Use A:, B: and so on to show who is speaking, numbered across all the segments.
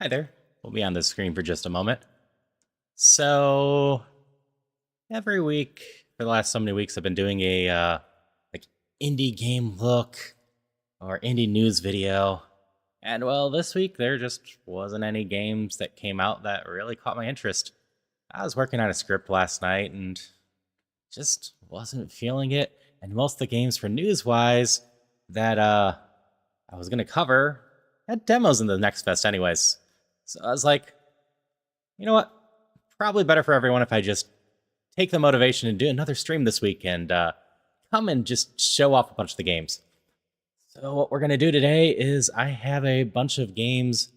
A: Hi there. We'll be on the screen for just a moment. So every week for the last so many weeks, I've been doing a like indie game look or indie news video, and well, this week there just wasn't any games that came out that really caught my interest. I was working on a script last night and just wasn't feeling it. And most of the games for news-wise that I was gonna cover had demos in the Nextfest anyways. So I was like, you know what? Probably better for everyone if I just take the motivation and do another stream this week and come and just show off a bunch of the games. So what we're going to do today is I have a bunch of games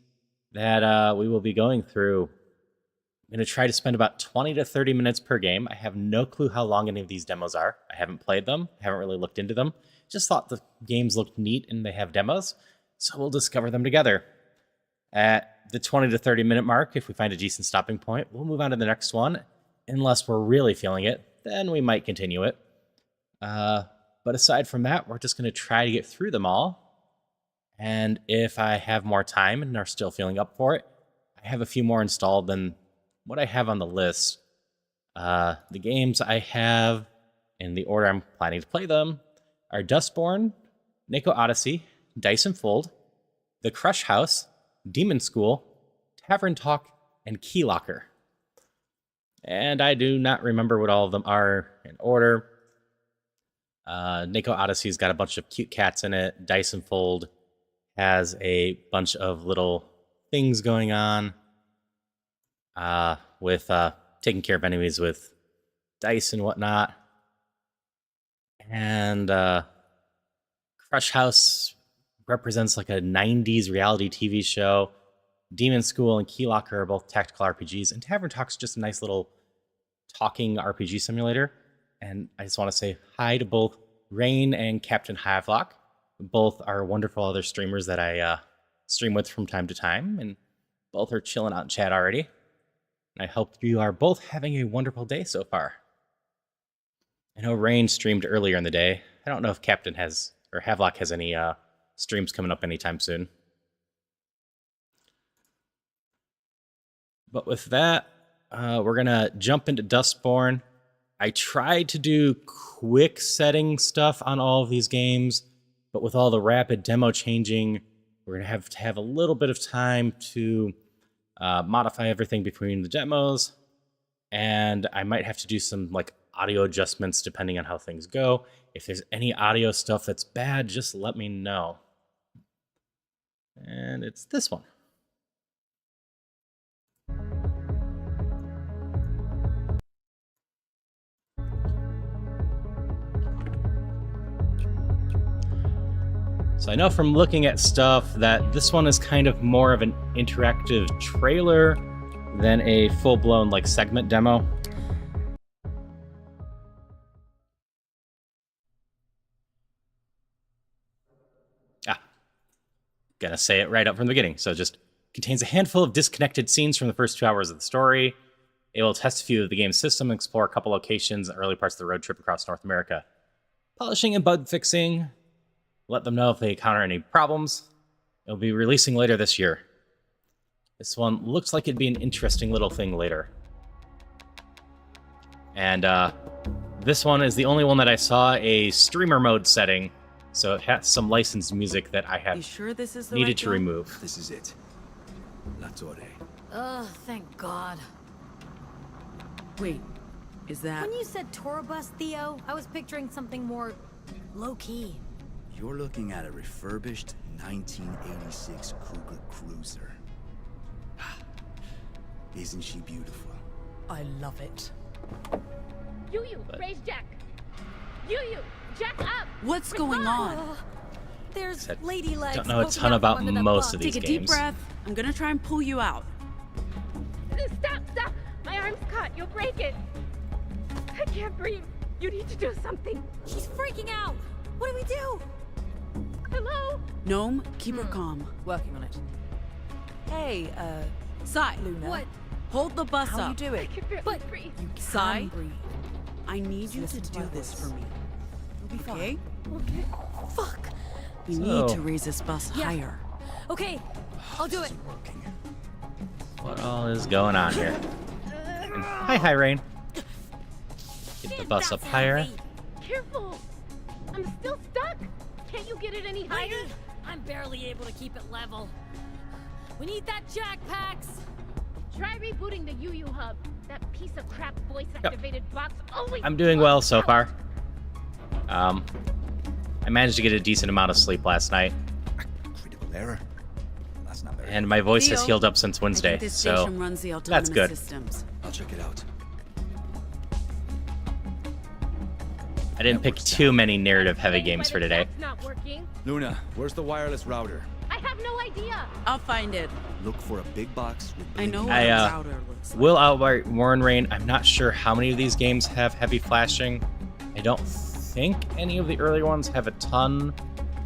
A: that we will be going through. I'm going to try to spend about 20 to 30 minutes per game. I have no clue how long any of these demos are. I haven't played them. I haven't really looked into them. Just thought the games looked neat and they have demos. So we'll discover them together. At the 20 to 30 minute mark, if we find a decent stopping point, we'll move on to the next one. Unless we're really feeling it, then we might continue it. But aside from that, we're just going to try to get through them all. And if I have more time and are still feeling up for it, I have a few more installed than what I have on the list. The games I have in the order I'm planning to play them are Dustborn, Neko Odyssey, Dice and Fold, The Crush House, demonschool, Tavern Talk, and Keylocker. And I do not remember what all of them are in order. Neko Odyssey's got a bunch of cute cats in it. Dice and Fold has a bunch of little things going on with taking care of enemies with dice and whatnot. And Crush House represents like a 90s reality TV show. Demon School and Keylocker are both tactical RPGs, and Tavern Talk's just a nice little talking RPG simulator. And I just want to say hi to both Rain and Captain Havelock. Both are wonderful other streamers that I stream with from time to time, and both are chilling out in chat already. And I hope you are both having a wonderful day so far. I know Rain streamed earlier in the day. I don't know if Captain has, or Havelock has any streams coming up anytime soon. But with that, we're going to jump into Dustborn. I tried to do quick setting stuff on all of these games, but with all the rapid demo changing, we're going to have a little bit of time to modify everything between the demos, and I might have to do some like audio adjustments depending on how things go. If there's any audio stuff that's bad, just let me know. And it's this one. So I know from looking at stuff that this one is kind of more of an interactive trailer than a full-blown like segment demo. Gonna say it right up from the beginning. So it just contains a handful of disconnected scenes from the first 2 hours of the story. It will test a few of the game's system and explore a couple locations in early parts of the road trip across North America. Polishing and bug fixing. Let them know if they encounter any problems. It'll be releasing later this year. This one looks like it'd be an interesting little thing later. And this one is the only one that I saw a streamer mode setting. So it has some licensed music that I have needed to remove.
B: This is it. La Torre.
C: Ugh, thank God.
D: Wait, is that...
C: When you said tour bus, Theo, I was picturing something more low-key.
B: You're looking at a refurbished 1986 Cougar Cruiser. Isn't she beautiful?
D: I love it.
E: Raise Jack. Jack up.
D: What's going on?
C: There's lady legs.
A: Don't know a ton about most of these
D: Take a
A: games.
D: deep breath. I'm gonna try and pull you out.
E: Stop. My arm's caught. You'll break it. I can't breathe. You need to do something.
C: She's freaking out. What do we do?
E: Hello?
D: Gnome, keep her calm.
F: Working on it. Hey,
D: Sai,
F: Luna.
C: What?
D: hold the bus
F: How
D: up.
F: you doing?
E: I can barely breathe.
D: Sai,
F: breathe.
D: I need you to
F: Listen to
D: do
F: my
D: this
F: voice.
D: for me.
F: You'll be
D: Okay?
F: fine.
E: Okay.
C: Fuck.
D: We
A: So-
D: need to raise this bus
C: Yeah.
D: higher.
C: Okay, I'll do it.
B: Working.
A: What all is going on here? And hi, Rain. Get the bus up higher.
E: Careful! I'm still stuck! Can't you get it any higher?
C: Lady, I'm barely able to keep it level. We need that jackpacks.
E: Try rebooting the UU hub. That piece of crap voice-activated box always...
A: I'm doing well so far. I managed to get a decent amount of sleep last night,
B: Critical error. That's not very
A: and my voice has
D: Theo,
A: healed up since
D: I
A: Wednesday,
D: think this
A: so
D: station runs the autonomous
A: that's good.
D: systems.
B: I'll check it out.
A: I didn't pick too many narrative-heavy games for today.
E: That's not working.
B: Luna, where's the wireless router?
E: I have no idea.
D: I'll find it.
B: Look for a big box with
D: I know what
A: I,
D: a router looks like.
A: Will outright warn Rain, I'm not sure how many of these games have heavy flashing. I don't think any of the earlier ones have a ton,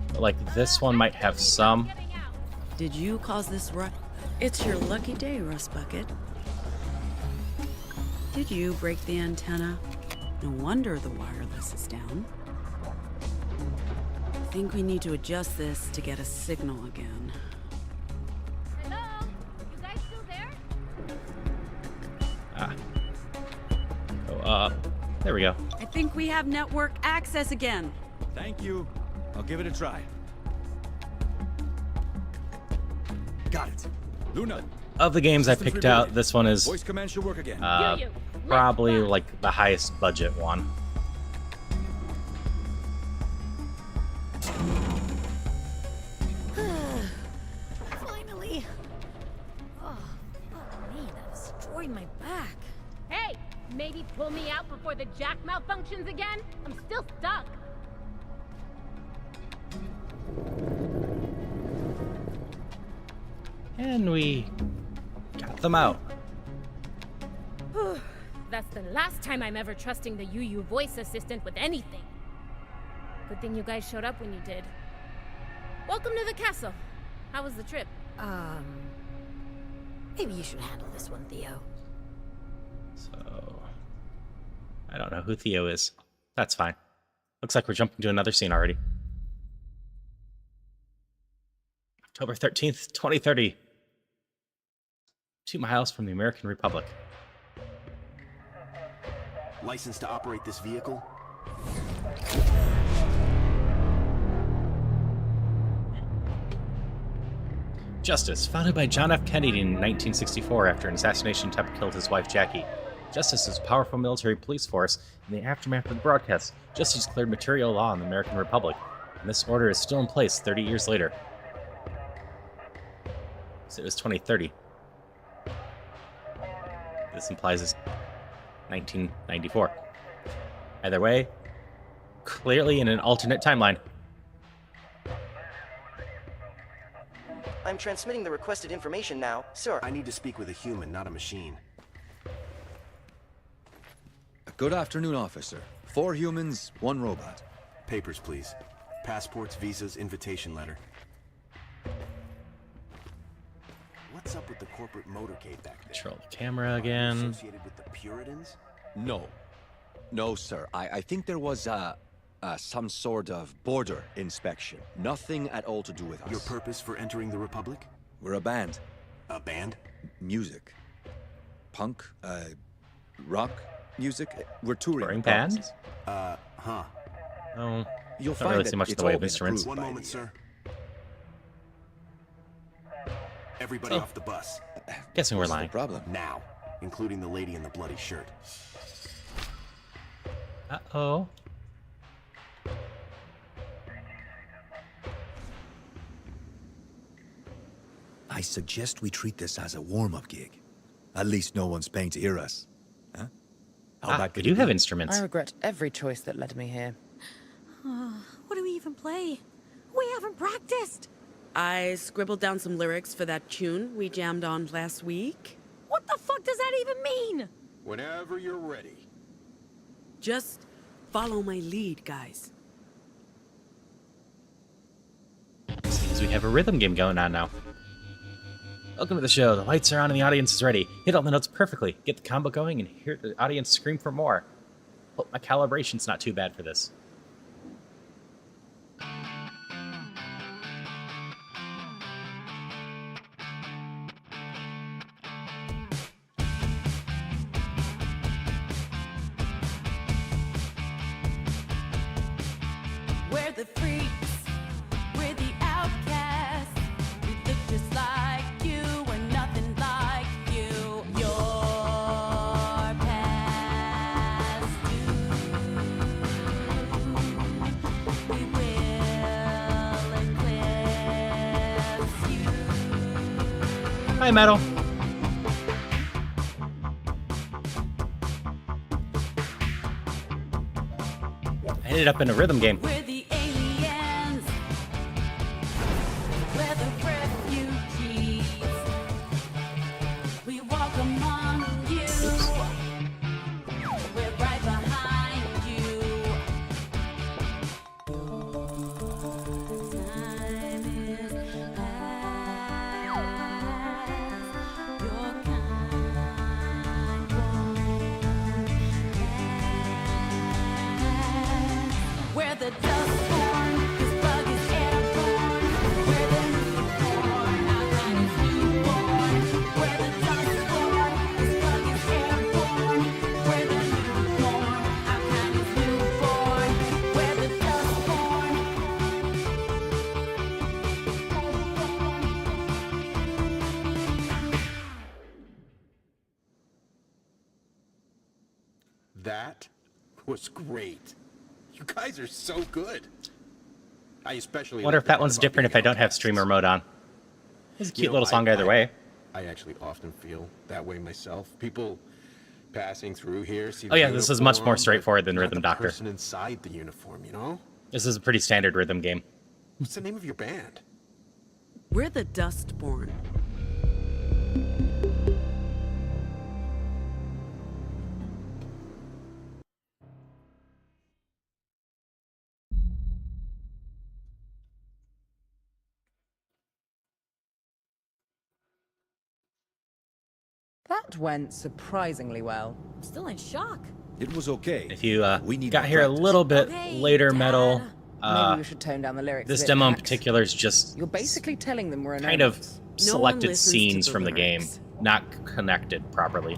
A: but like this one might have some.
E: Getting out.
D: Did you cause this rut? It's your lucky day, Rust Bucket. Did you break the antenna? No wonder the wireless is down. I think we need to adjust this to get a signal again.
E: Hello? You guys still there?
A: There we go.
D: I think we have network access again.
B: Thank you. I'll give it a try. Got it. Luna,
A: Of the games I
B: Systems
A: picked out,
B: rebooted.
A: this one is
B: voice command should work again.
E: You.
A: probably
E: Let's go.
A: like the highest budget one.
C: Finally. Oh, fuck me, that destroyed my back.
E: Hey, maybe pull me out before the jack malfunctions again? I'm still stuck.
A: And we got them out.
E: That's the last time I'm ever trusting the UU voice assistant with anything. Good thing you guys showed up when you did. Welcome to the castle. How was the trip?
C: Maybe you should handle this one, Theo.
A: So, I don't know who Theo is. That's fine. Looks like we're jumping to another scene already. October 13th, 2030. 2 miles from the American Republic.
G: License to operate this vehicle?
A: Justice, founded by John F. Kennedy in 1964 after an assassination attempt killed his wife Jackie. Justice is a powerful military police force in the aftermath of the broadcast. Justice declared material law in the American Republic, and this order is still in place 30 years later. So it was 2030. This implies it's 1994. Either way, clearly in an alternate timeline.
H: I'm transmitting the requested information now, sir.
G: I need to speak with a human, not a machine.
B: Good afternoon, officer. 4 humans, 1 robot.
G: Papers, please. Passports, visas, invitation letter. What's up with the corporate motorcade back there?
A: Control the camera again.
G: Associated with the Puritans?
I: No. No, sir. I think there was some sort of border inspection. Nothing at all to do with us.
G: Your purpose for entering the Republic?
B: We're a band.
G: A band?
B: Music. Punk, rock music. We're touring.
A: Touring band?
G: Huh.
A: Oh,
B: You'll
A: don't
B: find
A: really
B: that
A: see much in
B: it's
A: the way
B: all
A: of
B: been
A: instruments.
B: approved
G: One
B: by
G: moment,
B: the,
G: sir. Everybody
A: Oh.
G: off the bus.
A: Guessing we're
B: What's the
A: lying.
B: problem?
G: Now. Including the lady in the bloody shirt.
A: Uh-oh.
B: I suggest we treat this as a warm-up gig. At least no one's paying to hear us. Huh?
A: We do have instruments.
F: I regret every choice that led me here.
C: What do we even play? We haven't practiced.
D: I scribbled down some lyrics for that tune we jammed on last week.
C: What the fuck does that even mean?
G: Whenever you're ready.
D: Just follow my lead, guys.
A: Seems we have a rhythm game going on now. Welcome to the show. The lights are on and the audience is ready. Hit all the notes perfectly. Get the combo going and hear the audience scream for more. Hope my calibration's not too bad for this. Hi, Metal. I ended up in a rhythm game.
D: We're the aliens. We're the refugees. We walk among you. We're right behind you. Time is past. Your kind won't last. We're the Dustborn. This bug is airborne. We're the newborn. Our kind is newborn. We're the Dustborn. This bug is airborne. We're the newborn. Our kind is newborn. We're the Dustborn.
G: That was great. You guys are so good. I especially
A: Wonder
G: like
A: if
G: the
A: that
G: part
A: one's
G: about
A: different
G: being
A: if I don't have
G: outcasts.
A: streamer mode on. It's a cute
G: You know,
A: little song either way.
G: I actually often feel that way myself. People passing through here see.
A: Oh
G: the
A: yeah, this is much
G: uniform,
A: more
G: but
A: straightforward than
G: not
A: Rhythm
G: the
A: Doctor.
G: person inside the uniform, you know.
A: This is a pretty standard rhythm game.
G: What's the name of your band?
D: We're the Dustborn.
F: That went surprisingly well.
C: I'm still in shock.
B: It was okay.
A: If you
B: We need
A: got
B: more
A: here a
B: practice.
A: little bit
C: Okay,
A: later,
C: Dad.
A: Metal,
F: Maybe we should tone down the lyrics.
A: this
F: a bit,
A: demo in
F: Pax.
A: particular is just
F: You're basically telling them we're
A: kind of
F: anonymous.
D: No one
A: selected
D: listens to
A: scenes
D: the
A: from the game,
D: lyrics.
A: not connected properly.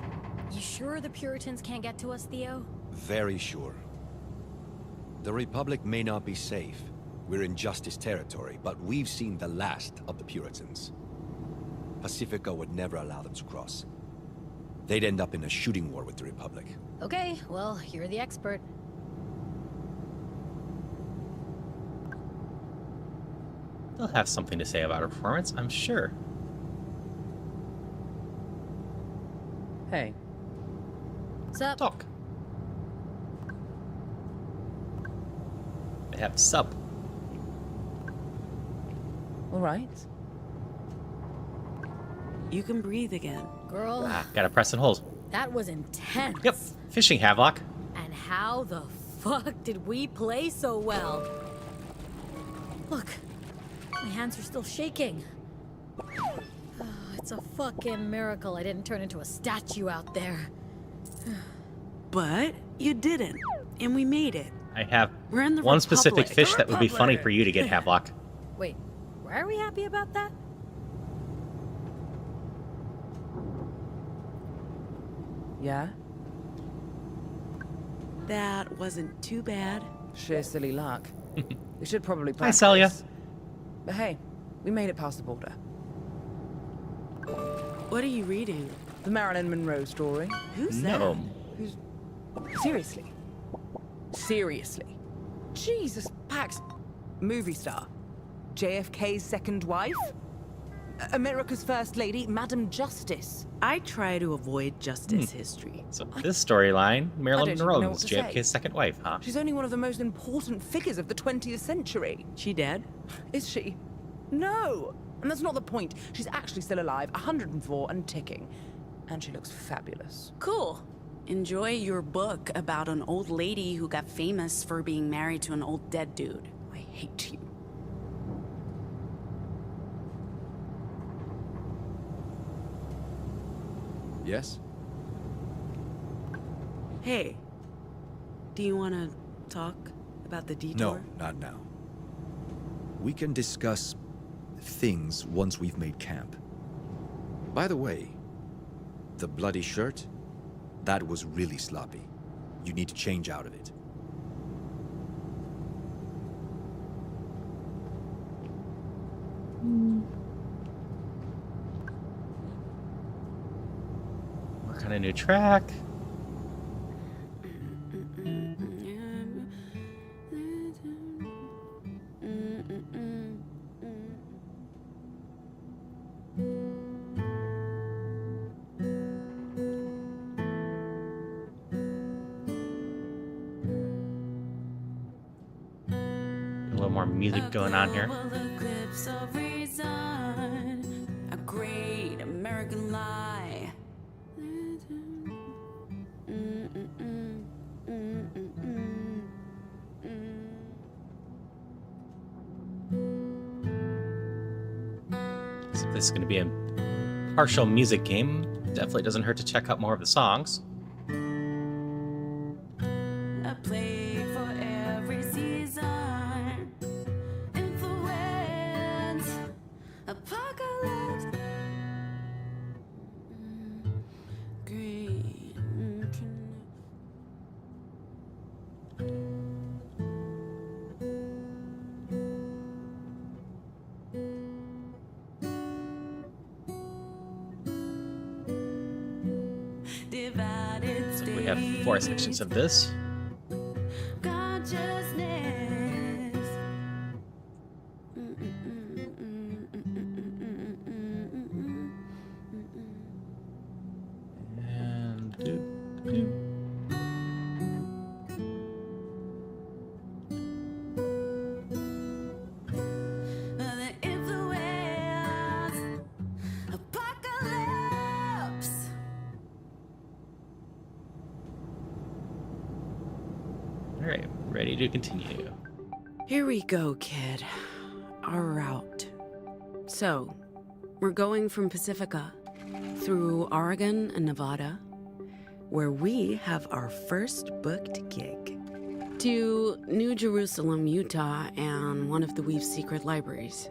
C: You sure the Puritans can't get to us, Theo?
B: Very sure. The Republic may not be safe. We're in Justice territory, but we've seen the last of the Puritans. Pacifica would never allow them to cross. They'd end up in a shooting war with the Republic.
C: Okay, well, you're the expert.
A: They'll have something to say about our performance, I'm sure.
F: Hey,
C: Sup?
A: Talk. They have sub.
F: all right.
D: You can breathe again.
C: Girl,
A: Gotta press and hold.
C: that was intense.
A: Yep, fishing Havelock.
C: And how the fuck did we play so well? Look, my hands are still shaking. Oh, it's a fucking miracle I didn't turn into a statue out there.
D: But you didn't, and we made it.
A: I have
D: We're in the
A: one specific
D: Republic.
A: fish that would be funny
D: Republic.
A: for you to get, Havelock.
C: Wait, why are we happy about that?
F: Yeah?
D: That wasn't too bad.
F: Sheer silly luck. We should probably
A: Hi,
F: practice.
A: Celia.
F: But hey, we made it past the border.
D: What are you reading?
F: The Marilyn Monroe story.
D: Who's
A: No.
F: Who's... Seriously? Seriously? Jesus, Pax. Movie star. JFK's second wife? America's first lady, Madam Justice.
D: that? I try to avoid justice history.
A: So this storyline, Marilyn
F: don't even
A: Monroe
F: know
A: was
F: what to say.
A: JFK's second wife, huh?
F: She's only one of the most important figures of the 20th century.
D: She dead?
F: Is she? No! And that's not the point. She's actually still alive, 104 and ticking. And she looks fabulous.
D: Cool. Enjoy your book about an old lady who got famous for being married to an old dead dude.
F: I hate you.
B: Yes?
D: Hey, do you want to talk about the detour?
B: No, not now. We can discuss things once we've made camp. By the way, the bloody shirt, that was really sloppy. You need to change out of it.
A: Work on a new track. more music going on here.
D: A great American lie.
A: So if this is going to be a partial music game, definitely doesn't hurt to check out more of the songs.
D: A play for every season. Influence. Apocalypse. Green. Divided
A: So we have 4 sections of this.
D: consciousness.
A: And
D: The influence. Apocalypse.
A: all right, ready to continue.
J: Here we go, kid. Our route. So, we're going from Pacifica through Oregon and Nevada, where we have our first booked gig, to New Jerusalem, Utah, and one of the Weave's secret libraries.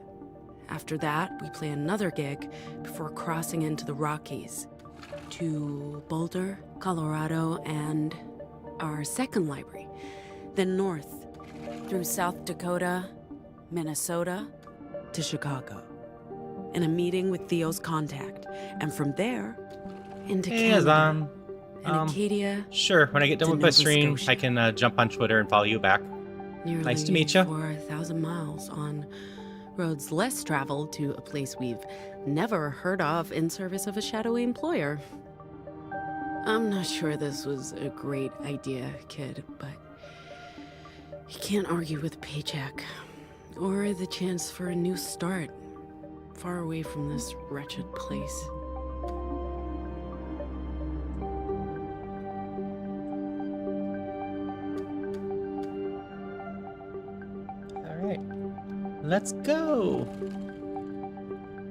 J: After that, we play another gig before crossing into the Rockies to Boulder, Colorado, and our second library. Then north through South Dakota, Minnesota, to Chicago. In a meeting with Theo's contact. And from there, into
A: Hey,
J: Canada
A: Azan.
J: and Acadia.
A: Sure, when I get done
J: to
A: with my
J: Nova
A: stream,
J: Scotia.
A: I can jump on Twitter and follow you back.
J: Nearly
A: Nice to meet ya.
J: 4,000 miles on roads less traveled to a place we've never heard of in service of a shadowy employer. I'm not sure this was a great idea, kid, but you can't argue with a paycheck or the chance for a new start far away from this wretched place.
A: All right, let's go.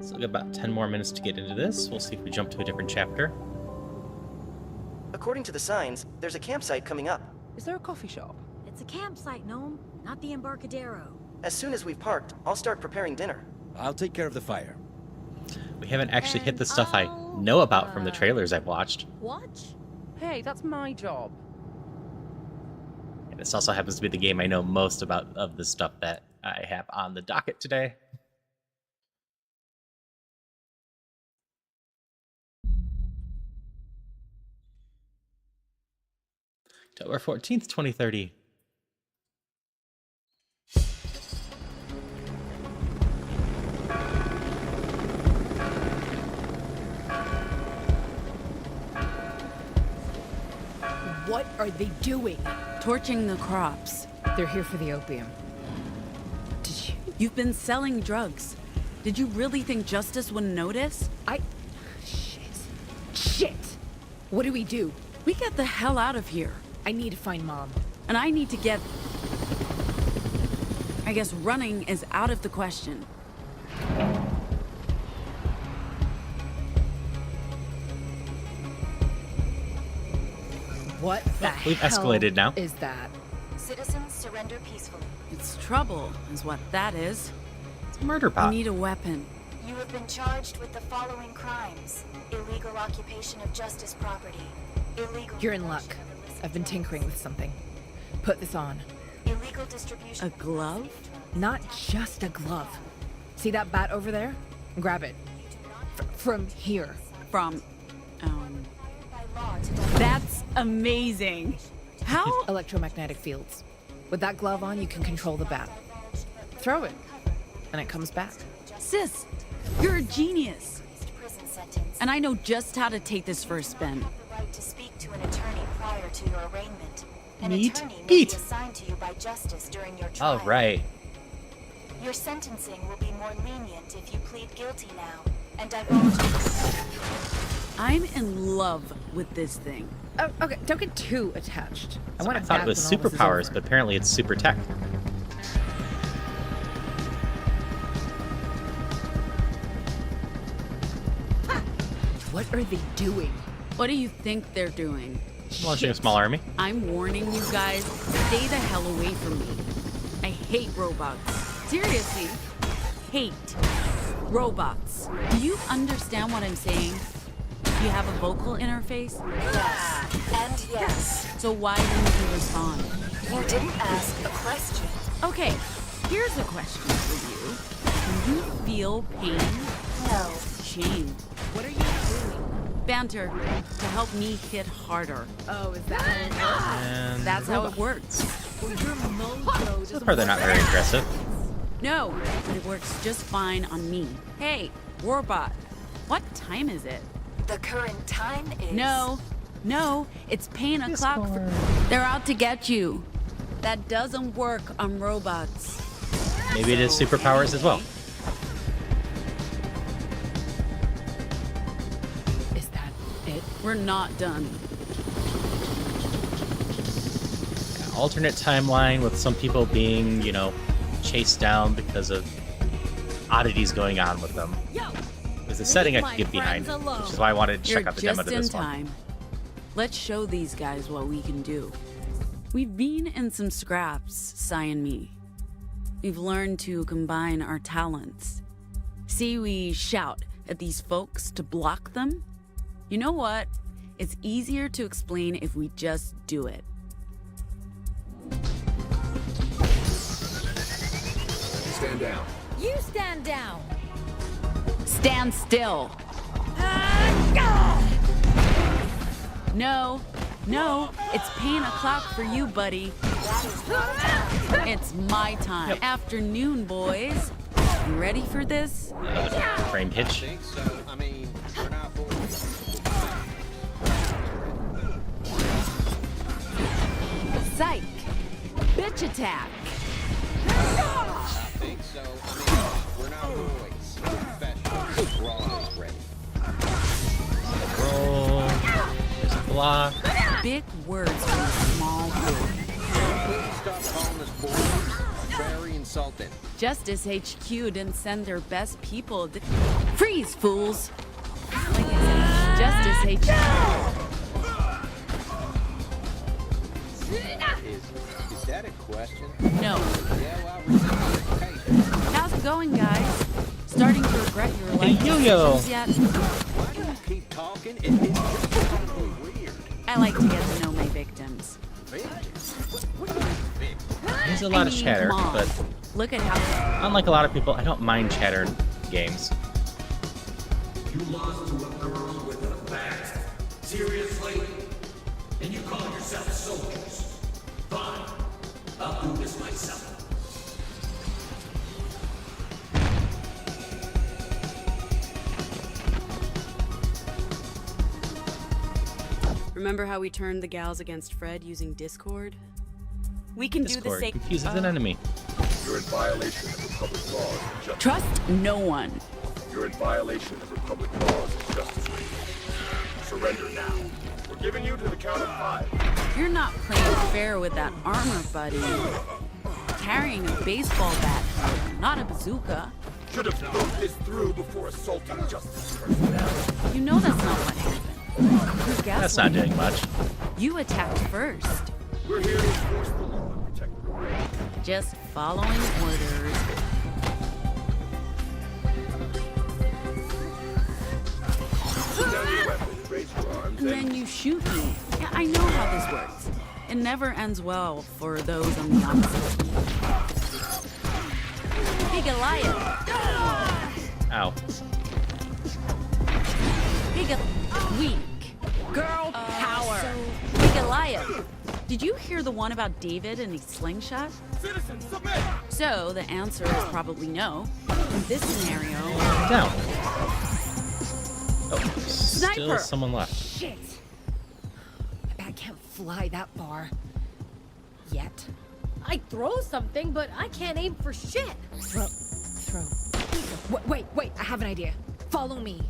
A: So we got about 10 more minutes to get into this. We'll see if we jump to a different chapter.
H: According to the signs, there's a campsite coming up.
F: Is there a coffee shop?
C: It's a campsite, Gnome, not the Embarcadero.
H: As soon as we've parked, I'll start preparing dinner.
B: I'll take care of the fire.
A: We haven't actually hit the stuff I know about from the trailers I've watched.
C: Watch?
F: Hey, that's my job.
A: And this also happens to be the game I know most about of the stuff that I have on the docket today. October 14th, 2030.
K: What are they doing?
J: Torching the crops.
K: They're here for the opium. Did you?
J: You've been selling drugs. Did you really think justice wouldn't notice?
K: Shit! What do we do?
J: We get the hell out of here.
K: I need to find Mom.
J: And I need to get... I guess running is out of the question.
K: What the
A: We've
K: hell
A: escalated now.
K: is that?
L: Citizens surrender peacefully.
J: It's trouble, is what that is.
A: It's a murder
J: I
A: pot.
J: need a weapon.
L: You have been charged with the following crimes: illegal occupation of justice property, illegal.
K: You're in
L: possession
K: luck.
L: of illicit
K: I've been tinkering with something. Put this on.
L: illegal distribution.
J: A glove?
K: Not just a glove. See that bat over there? Grab it. From here.
J: From...
L: By law to
J: That's amazing. How?
K: Electromagnetic fields. With that glove on, you can control the bat. Throw it, and it comes back.
J: Sis, you're a genius.
L: prison sentence.
J: And I know just how to take this for a spin.
L: The right to speak to an attorney prior to your arraignment. An
A: Neat.
L: attorney may
A: Pete.
L: be assigned to you by justice during your trial.
A: All right.
L: Your sentencing will be more lenient if you plead guilty now and divulge.
J: I'm in love with this thing.
K: Oh, okay, don't get too attached. I want
A: I
K: it
A: thought
K: back
A: it was
K: when all this is
A: superpowers,
K: over.
A: but apparently it's super tech.
K: What are they doing?
J: What do you think they're doing?
A: Launching a small army.
J: I'm warning you guys, stay the hell away from me. I hate robots. Seriously, hate robots. Do you understand what I'm saying? You have a vocal interface?
L: Yes. And yes.
J: So why didn't you respond?
L: You didn't ask a question.
J: Okay, here's a question for you. Can you feel pain?
L: No.
J: Shame.
K: What are you doing?
J: Banter to help me hit harder.
K: Oh, is that
A: And
J: That's how it works.
K: well, your mojo
A: So far, they're not very aggressive.
J: No, but it works just fine on me. Hey, Warbot, what time is it?
L: The current time is.
J: No, it's pain o'clock. They're out to get you. That doesn't work on robots.
A: Maybe it is superpowers as well.
K: Is that it?
J: We're not done.
A: Alternate timeline with some people being, chased down because of oddities going on with them. It's a setting I could get behind, which is why I wanted to
J: You're
A: check out the demo
J: just
A: to
J: in
A: this one.
J: time. Let's show these guys what we can do. We've been in some scraps, Sai and me. We've learned to combine our talents. See, we shout at these folks to block them. You know what? It's easier to explain if we just do it.
G: Stand down.
C: You stand down.
J: Stand still. No, it's pain o'clock for you, buddy. It's my time. Afternoon, boys. You ready for this?
A: Frame hitch.
G: So, I mean, we're not
J: Psych. Bitch attack.
G: I think so. I mean, we're not boys. We're professionals. We're always ready.
A: Roll. There's a block.
J: Big words from a small boy.
G: Please stop calling us boys. Very insulting.
J: Justice HQ didn't send their best people to... Freeze, fools! Like I said, Justice HQ.
G: Is that a question?
J: No.
G: Yeah, well, reciprocation.
J: How's it going, guys? Starting to regret your
A: Hey,
J: life
A: Yo-Yo.
J: decisions yet?
G: Why do you keep talking? It's just totally weird.
J: I like to get to know my victims.
G: What do you think?
A: There's a lot of chatter,
J: come on.
A: but
J: Look at how...
A: unlike a lot of people, I don't mind chatter in games.
M: You lost to a girl with a bat. Seriously? And you call yourself soldiers? Fine. I'll do this myself.
N: Remember how we turned the gals against Fred using Discord? We can do the
A: Discord
N: same.
A: confuses an enemy.
M: You're in violation of Republic laws and justice.
J: Trust no one.
M: You're in violation of Republic laws and justice. Surrender now. We're giving you to the count of 5.
J: You're not playing fair with that armor, buddy. Carrying a baseball bat, not a bazooka.
M: Should have thought this through before assaulting justice personnel.
J: You know that's not what happened. Your gas
A: That's not doing much.
J: You attacked first.
M: We're here to enforce the law and protect the right.
J: Just following orders.
M: Put down your weapon, raise your arms,
J: And then you shoot me. Yeah, I know how this works. It never ends well for those on the opposite team. Hey, Goliath.
A: Ow.
J: Hey, weak.
K: Girl power.
J: Hey, Goliath. Did you hear the one about David and his slingshot?
M: Citizens, submit!
J: So the answer is probably no. In this scenario,
A: Down. Oh, still
J: Sniper!
A: someone left.
K: Shit. My bat can't fly that far. Yet.
C: I throw something, but I can't aim for shit.
K: Throw. Wait, I have an idea. Follow me.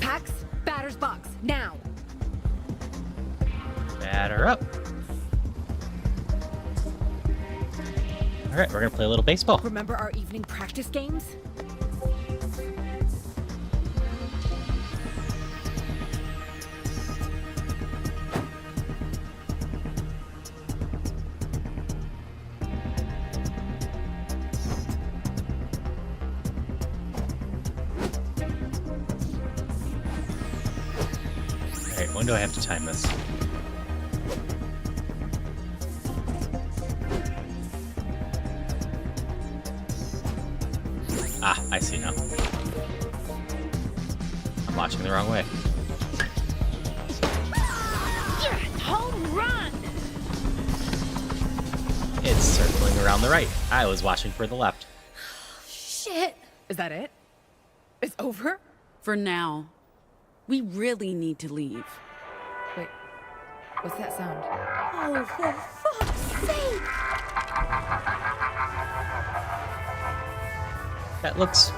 K: Pax, batter's box, now.
A: Batter up. All right, we're gonna play a little baseball.
K: Remember our evening practice games?
A: All right, when do I have to time this? Ah, I see now. I'm watching the wrong way.
C: Home run!
A: It's circling around the right. I was watching for the left.
C: Shit.
K: Is that it? It's over?
J: For now. We really need to leave.
K: Wait, what's that sound?
C: Oh, for fuck's sake!
A: That looks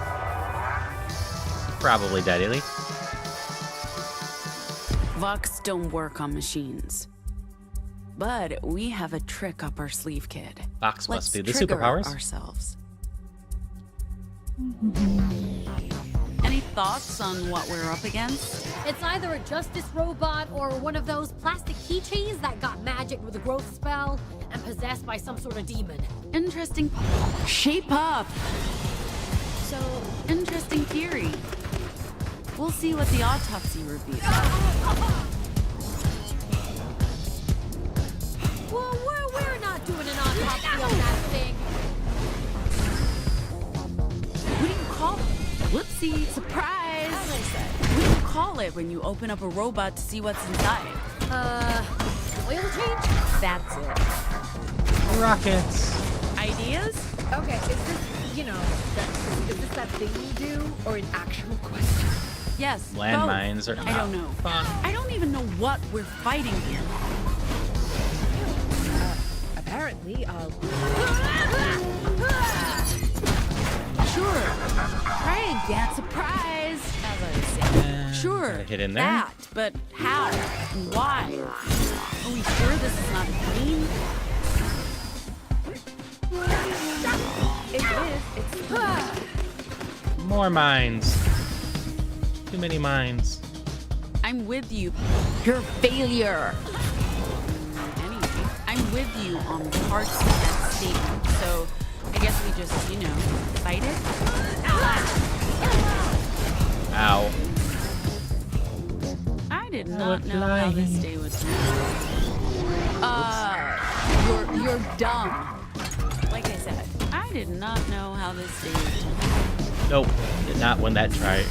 A: probably deadly.
J: Vox don't work on machines. But we have a trick up our sleeve, kid.
A: Vox
J: Let's
A: must be the
J: trigger
A: superpowers.
J: Ourselves. Any thoughts on what we're up against?
C: It's either a justice robot or one of those plastic keychains that got magicked with a growth spell and possessed by some sort of demon.
J: Interesting. Shape up. So, interesting theory. We'll see what the autopsy reveals.
C: Well, we're not doing an autopsy on that thing.
J: What do you call it? Whoopsie, surprise! As I said, what do you call it when you open up a robot to see what's inside?
C: Oil change?
J: That's it.
A: Rockets.
J: Ideas?
K: Okay, is this that thing you do, or an actual question?
J: Yes.
A: Landmines
J: both.
A: are
J: I don't know.
A: fun.
J: I don't even know what we're fighting here.
K: Apparently,
J: Sure. Try again. Surprise. As I say. Sure.
A: Gotta hit in there.
J: That, but how? And why? Are we sure this is not a game?
K: It is. It's
A: More mines. Too many mines.
J: I'm with you. You're a failure. Anyway, I'm with you on parts of that statement. So I guess we just, fight it?
A: Ow.
J: I did not know how this day would turn. You're dumb. Like I said, I did not know how this day would turn.
A: Nope, did not win that try.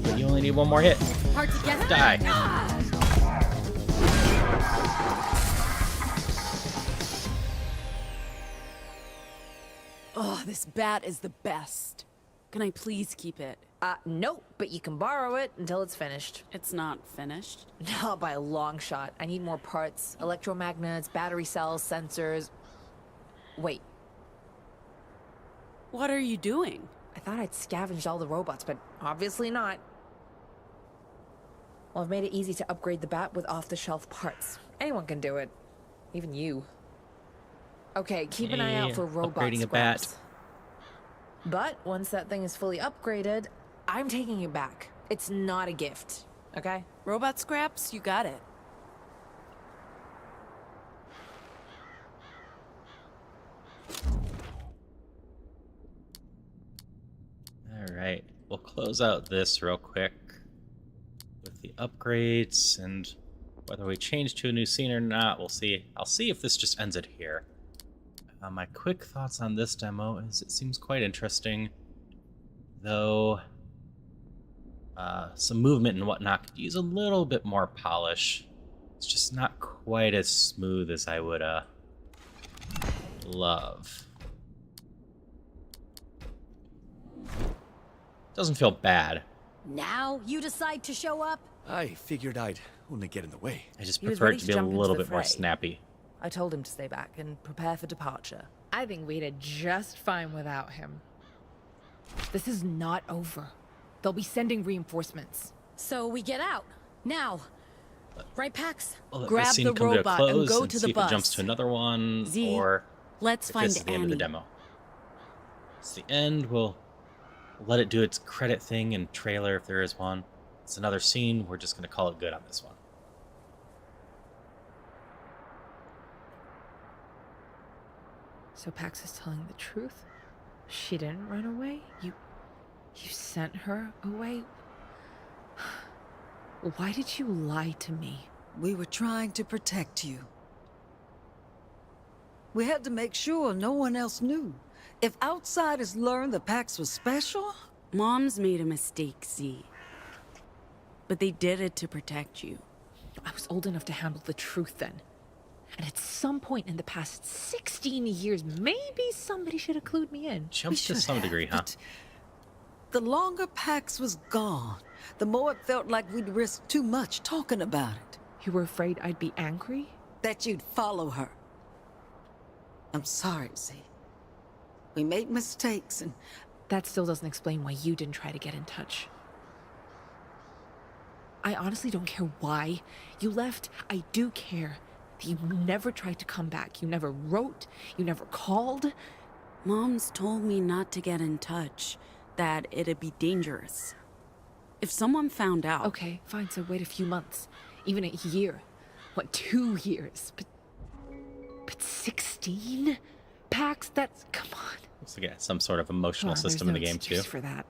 A: But you only need one more hit.
C: Hard to get.
A: Die.
N: Oh, this bat is the best. Can I please keep it?
K: nope, but you can borrow it until it's finished.
J: It's not finished.
K: Not by a long shot. I need more parts. Electromagnets, battery cells, sensors. Wait,
J: What are you doing?
K: I thought I'd scavenged all the robots, but obviously not. Well, I've made it easy to upgrade the bat with off-the-shelf parts. Anyone can do it. Even you. Okay, keep an eye out for robot
A: upgrading a
K: scraps.
A: bat.
K: But once that thing is fully upgraded, I'm taking it back. It's not a gift, okay?
N: Robot scraps? You got it.
A: All right, we'll close out this real quick with the upgrades, and whether we change to a new scene or not, we'll see. I'll see if this just ends it here. My quick thoughts on this demo is it seems quite interesting, though some movement and whatnot could use a little bit more polish. It's just not quite as smooth as I would love. Doesn't feel bad.
C: Now you decide to show up?
B: I figured I'd only get in the way.
A: I just
F: He was
A: prefer
F: ready
A: it to
F: to
A: be a
F: jump into
A: little
F: the
A: bit more
F: fray.
A: snappy.
F: I told him to stay back and prepare for departure.
K: I think we did just fine without him. This is not over. They'll be sending reinforcements.
C: So we get out. Now. Right, Pax?
A: We'll let
J: Grab
A: this scene
J: the
A: come to a
J: robot and
A: close
J: go
A: and
J: to
A: see
J: the
A: if it jumps
J: bus.
A: to another one,
J: Z,
A: or
J: let's
A: if
J: find
A: this is the end of the
J: Annie.
A: demo. It's the end. We'll let it do its credit thing and trailer if there is one. It's another scene. We're just going to call it good on this one.
K: So Pax is telling the truth? She didn't run away? You sent her away? Why did you lie to me?
O: We were trying to protect you. We had to make sure no one else knew. If outsiders learned the Pax was special...
J: Mom's made a mistake, Z. But they did it to protect you.
K: I was old enough to handle the truth then. And at some point in the past 16 years, maybe somebody should have clued me in.
A: Jumps to some degree, huh?
O: The longer Pax was gone, the more it felt like we'd risked too much talking about it.
K: You were afraid I'd be angry?
O: That you'd follow her. I'm sorry, Z. We made mistakes and...
K: That still doesn't explain why you didn't try to get in touch. I honestly don't care why you left. I do care that you never tried to come back. You never wrote. You never called.
J: Mom's told me not to get in touch, that it'd be dangerous. If someone found out...
K: Okay, fine, so wait a few months. Even a year. What, 2 years? But 16? Pax, that's... Come on.
A: Looks like it has some sort of emotional system in the game, too.
K: For that.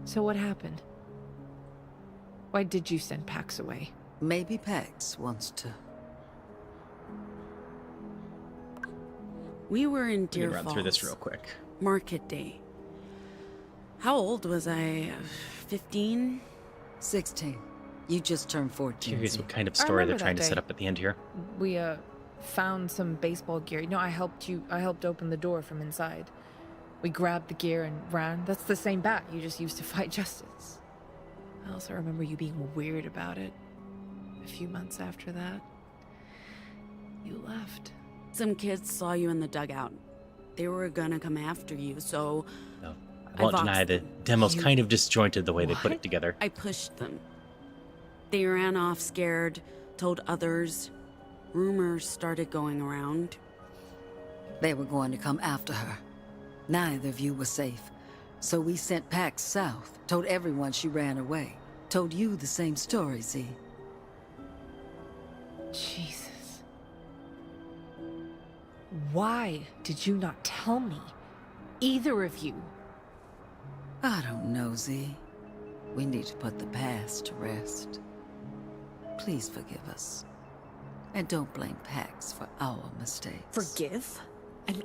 K: So what happened? Why did you send Pax away?
O: Maybe Pax wants to.
J: We were in
A: We
J: Deer
A: can run
J: Falls.
A: through this real quick.
J: Market day. How old was I? 15?
O: 16. You just turned 14.
A: Curious what kind of
K: I
A: story they're
K: remember
A: trying
K: that
A: to set
K: day.
A: up at the end here.
K: We, found some baseball gear. No, I helped open the door from inside. We grabbed the gear and ran. That's the same bat you just used to fight justice. I also remember you being weird about it. A few months after that, you left.
J: Some kids saw you in the dugout. They were gonna come after you, so...
A: No, I won't deny the demo's
J: You-
A: kind of disjointed the way they put it together.
J: I pushed them. They ran off scared, told others. Rumors started going around.
O: They were going to come after her. Neither of you were safe. So we sent Pax south, told everyone she ran away. Told you the same story, Z.
K: Jesus. Why did you not tell me? Either of you.
O: I don't know, Z. We need to put the past to rest. Please forgive us. And don't blame Pax for our mistakes.
K: Forgive? I mean...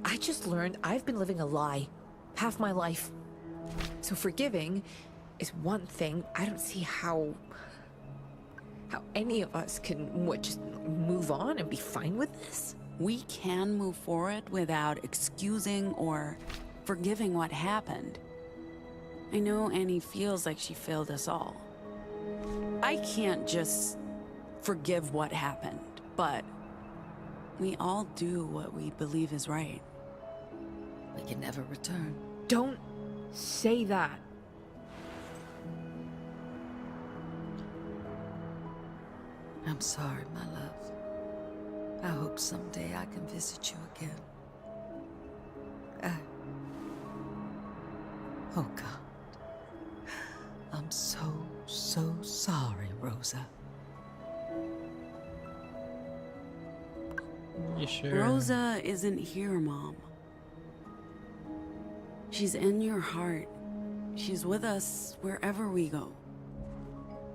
K: I just learned I've been living a lie half my life. So forgiving is one thing. I don't see how any of us can, just move on and be fine with this?
J: We can move forward without excusing or forgiving what happened. I know Annie feels like she failed us all. I can't just forgive what happened, but we all do what we believe is right.
O: We can never return.
K: Don't say that.
O: I'm sorry, my love. I hope someday I can visit you again. Oh, God. I'm so sorry, Rosa.
A: You sure?
J: Rosa isn't here, Mom. She's in your heart. She's with us wherever we go.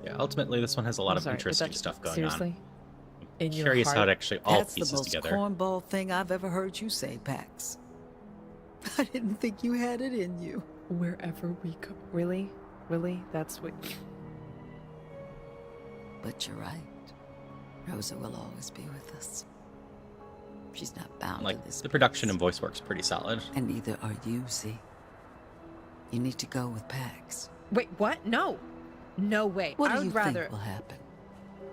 A: Yeah, ultimately, this one has a lot
K: I'm
A: of
K: sorry,
A: interesting
K: that's-
A: stuff going
K: seriously?
A: on.
K: In your
A: Curious how
K: heart?
A: it actually all
O: That's the
A: pieces
O: most
A: together.
O: cornball thing I've ever heard you say, Pax. I didn't think you had it in you.
K: Wherever we go. Really? Really? That's what...
O: But you're right. Rosa will always be with us. She's not bound
A: Like,
O: to this.
A: the production and voice work's pretty solid.
O: And neither are you, Z. You need to go with Pax.
K: Wait, what? No. No way.
O: What
K: I
O: do
K: would
O: you
K: rather.
O: think will happen?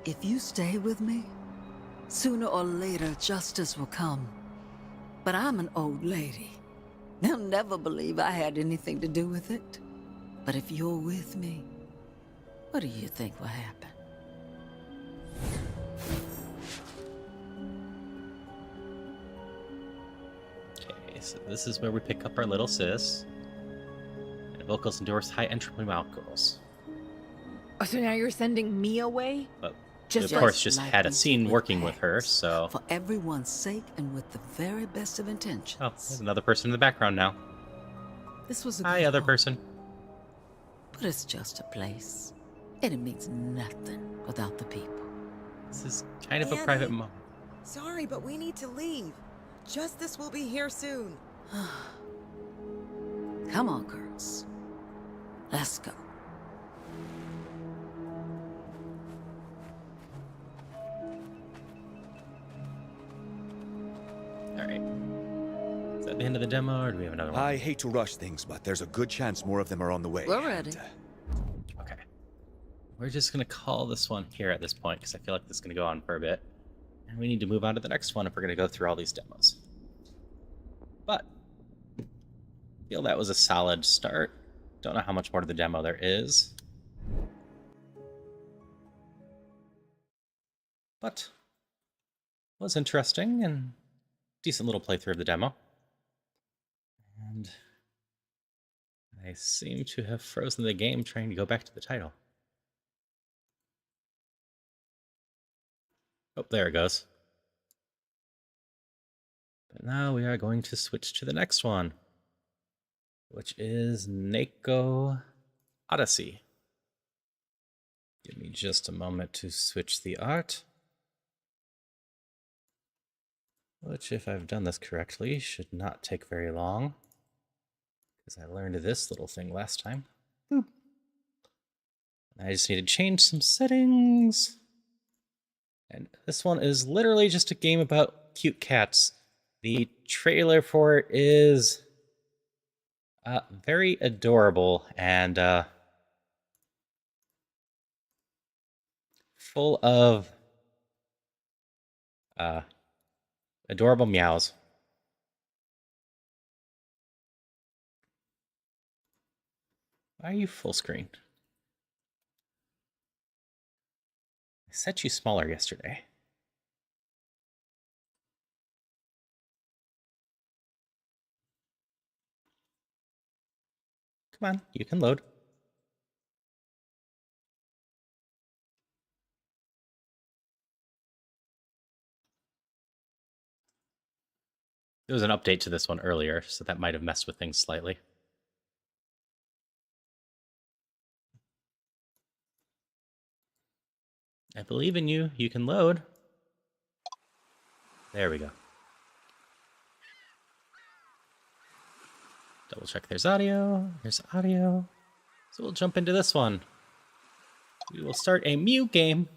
O: If you stay with me, sooner or later justice will come. But I'm an old lady. They'll never believe I had anything to do with it. But if you're with me, what do you think will happen?
A: Okay, so this is where we pick up our little sis. And vocals endorse high entry vocals.
K: Oh, so now you're sending me away?
A: But
K: Just
A: we, of course,
K: like-
A: just
O: like
A: had a
O: we
A: scene
O: did with
A: working with her,
O: Pax.
A: so...
O: For everyone's sake and with the very best of intentions.
A: Oh, there's another person in the background now.
O: This was a
A: Hi,
O: good
A: other
O: home,
A: person.
O: But it's just a place. And it means nothing without the people.
A: This is kind of a private moment.
P: Sorry, but we need to leave. Justice will be here soon.
O: Come on, girls. Let's go.
A: Alright. Is that the end of the demo, or do we have another one?
B: I hate to rush things, but there's a good chance more of them are on the way.
O: We're ready.
A: Okay. We're just going to call this one here at this point, because I feel like this is going to go on for a bit. And we need to move on to the next one if we're going to go through all these demos. But, I feel that was a solid start. Don't know how much more to the demo there is. But, was interesting, and decent little playthrough of the demo. And I seem to have frozen the game trying to go back to the title. Oh, there it goes. But now we are going to switch to the next one, which is Neko Odyssey. Give me just a moment to switch the art. Which, if I've done this correctly, should not take very long. Because I learned this little thing last time. Boop. I just need to change some settings. And this one is literally just a game about cute cats. The trailer for it is very adorable and full of adorable meows. Why are you full screen? I set you smaller yesterday. Come on, you can load. There was an update to this one earlier, so that might have messed with things slightly. I believe in you. You can load. There we go. Double check there's audio. There's audio. So we'll jump into this one. We will start a Mew game.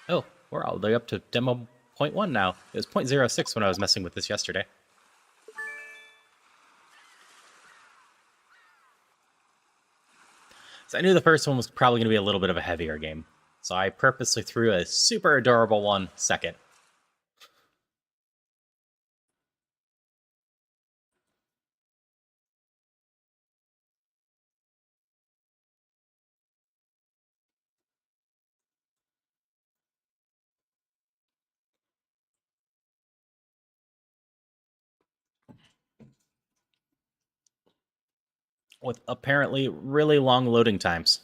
A: Oh, we're all the way up to demo 0.1 now. It was 0.06 when I was messing with this yesterday. So I knew the first one was probably going to be a little bit of a heavier game. So I purposely threw a super adorable one second. With apparently really long loading times.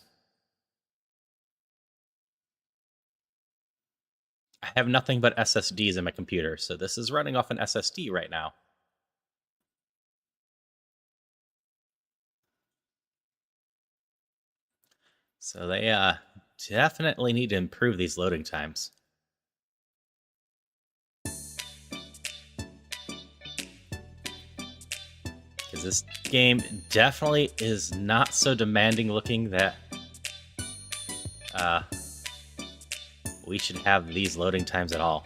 A: I have nothing but SSDs in my computer, so this is running off an SSD right now. So they definitely need to improve these loading times. Because this game definitely is not so demanding looking that we should have these loading times at all.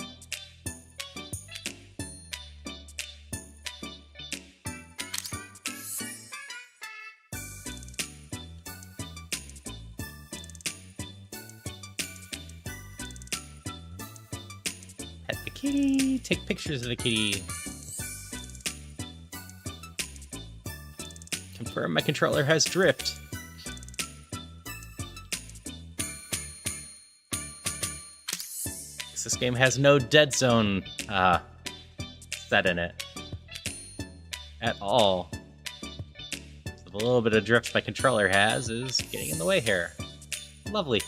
A: kitty. Take pictures of the kitty. Confirm my controller has drift. This game has no dead zone set in it at all. So the little bit of drift my controller has is getting in the way here. Lovely.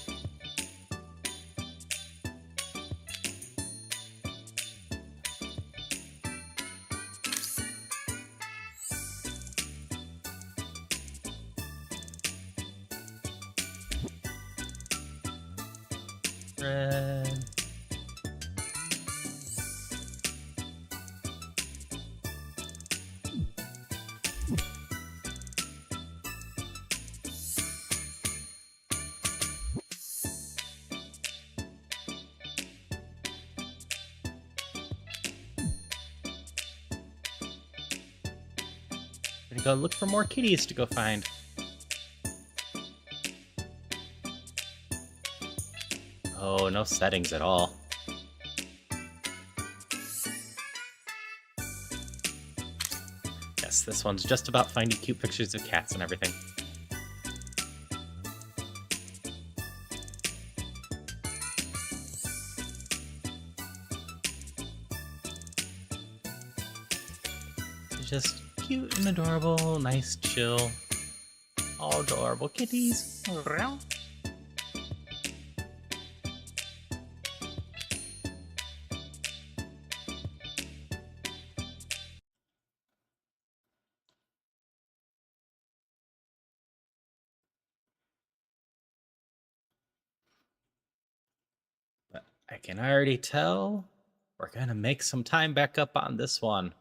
A: Red. Gonna go look for more kitties to go find. Oh, no settings at all. Yes, this one's just about finding cute pictures of cats and everything. Just cute and adorable, nice, chill, all adorable kitties. But I can already tell we're gonna make some time back up on this one.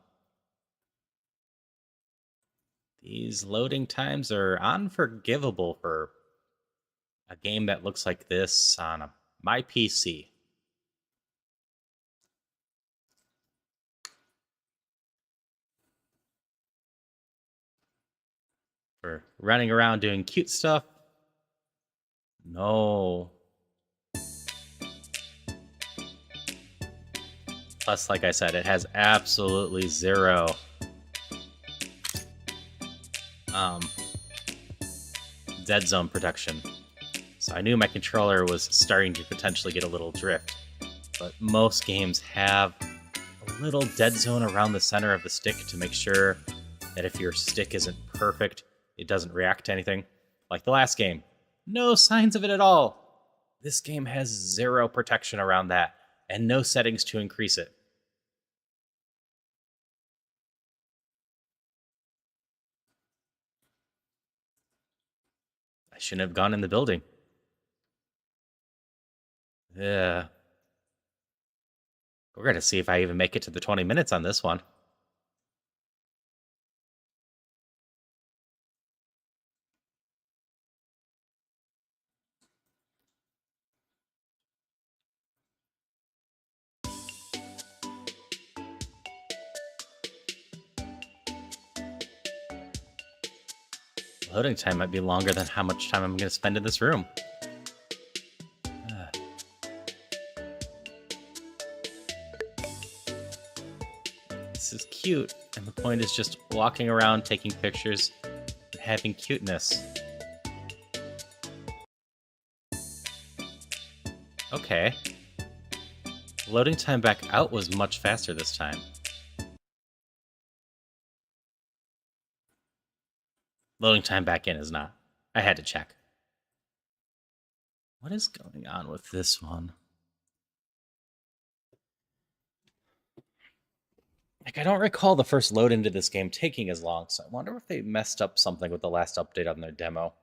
A: These loading times are unforgivable for a game that looks like this on my PC. For running around doing cute stuff. No. Plus, like I said, it has absolutely zero dead zone protection. So I knew my controller was starting to potentially get a little drift. But most games have a little dead zone around the center of the stick to make sure that if your stick isn't perfect, it doesn't react to anything. Like the last game, no signs of it at all. This game has zero protection around that and no settings to increase it. I shouldn't have gone in the building. Yeah. We're going to see if I even make it to the 20 minutes on this one. Loading time might be longer than how much time I'm going to spend in this room. This is cute, and the point is just walking around, taking pictures, and having cuteness. Okay. Loading time back out was much faster this time. Loading time back in is not. I had to check. What is going on with this one? Like, I don't recall the first load into this game taking as long, so I wonder if they messed up something with the last update on their demo.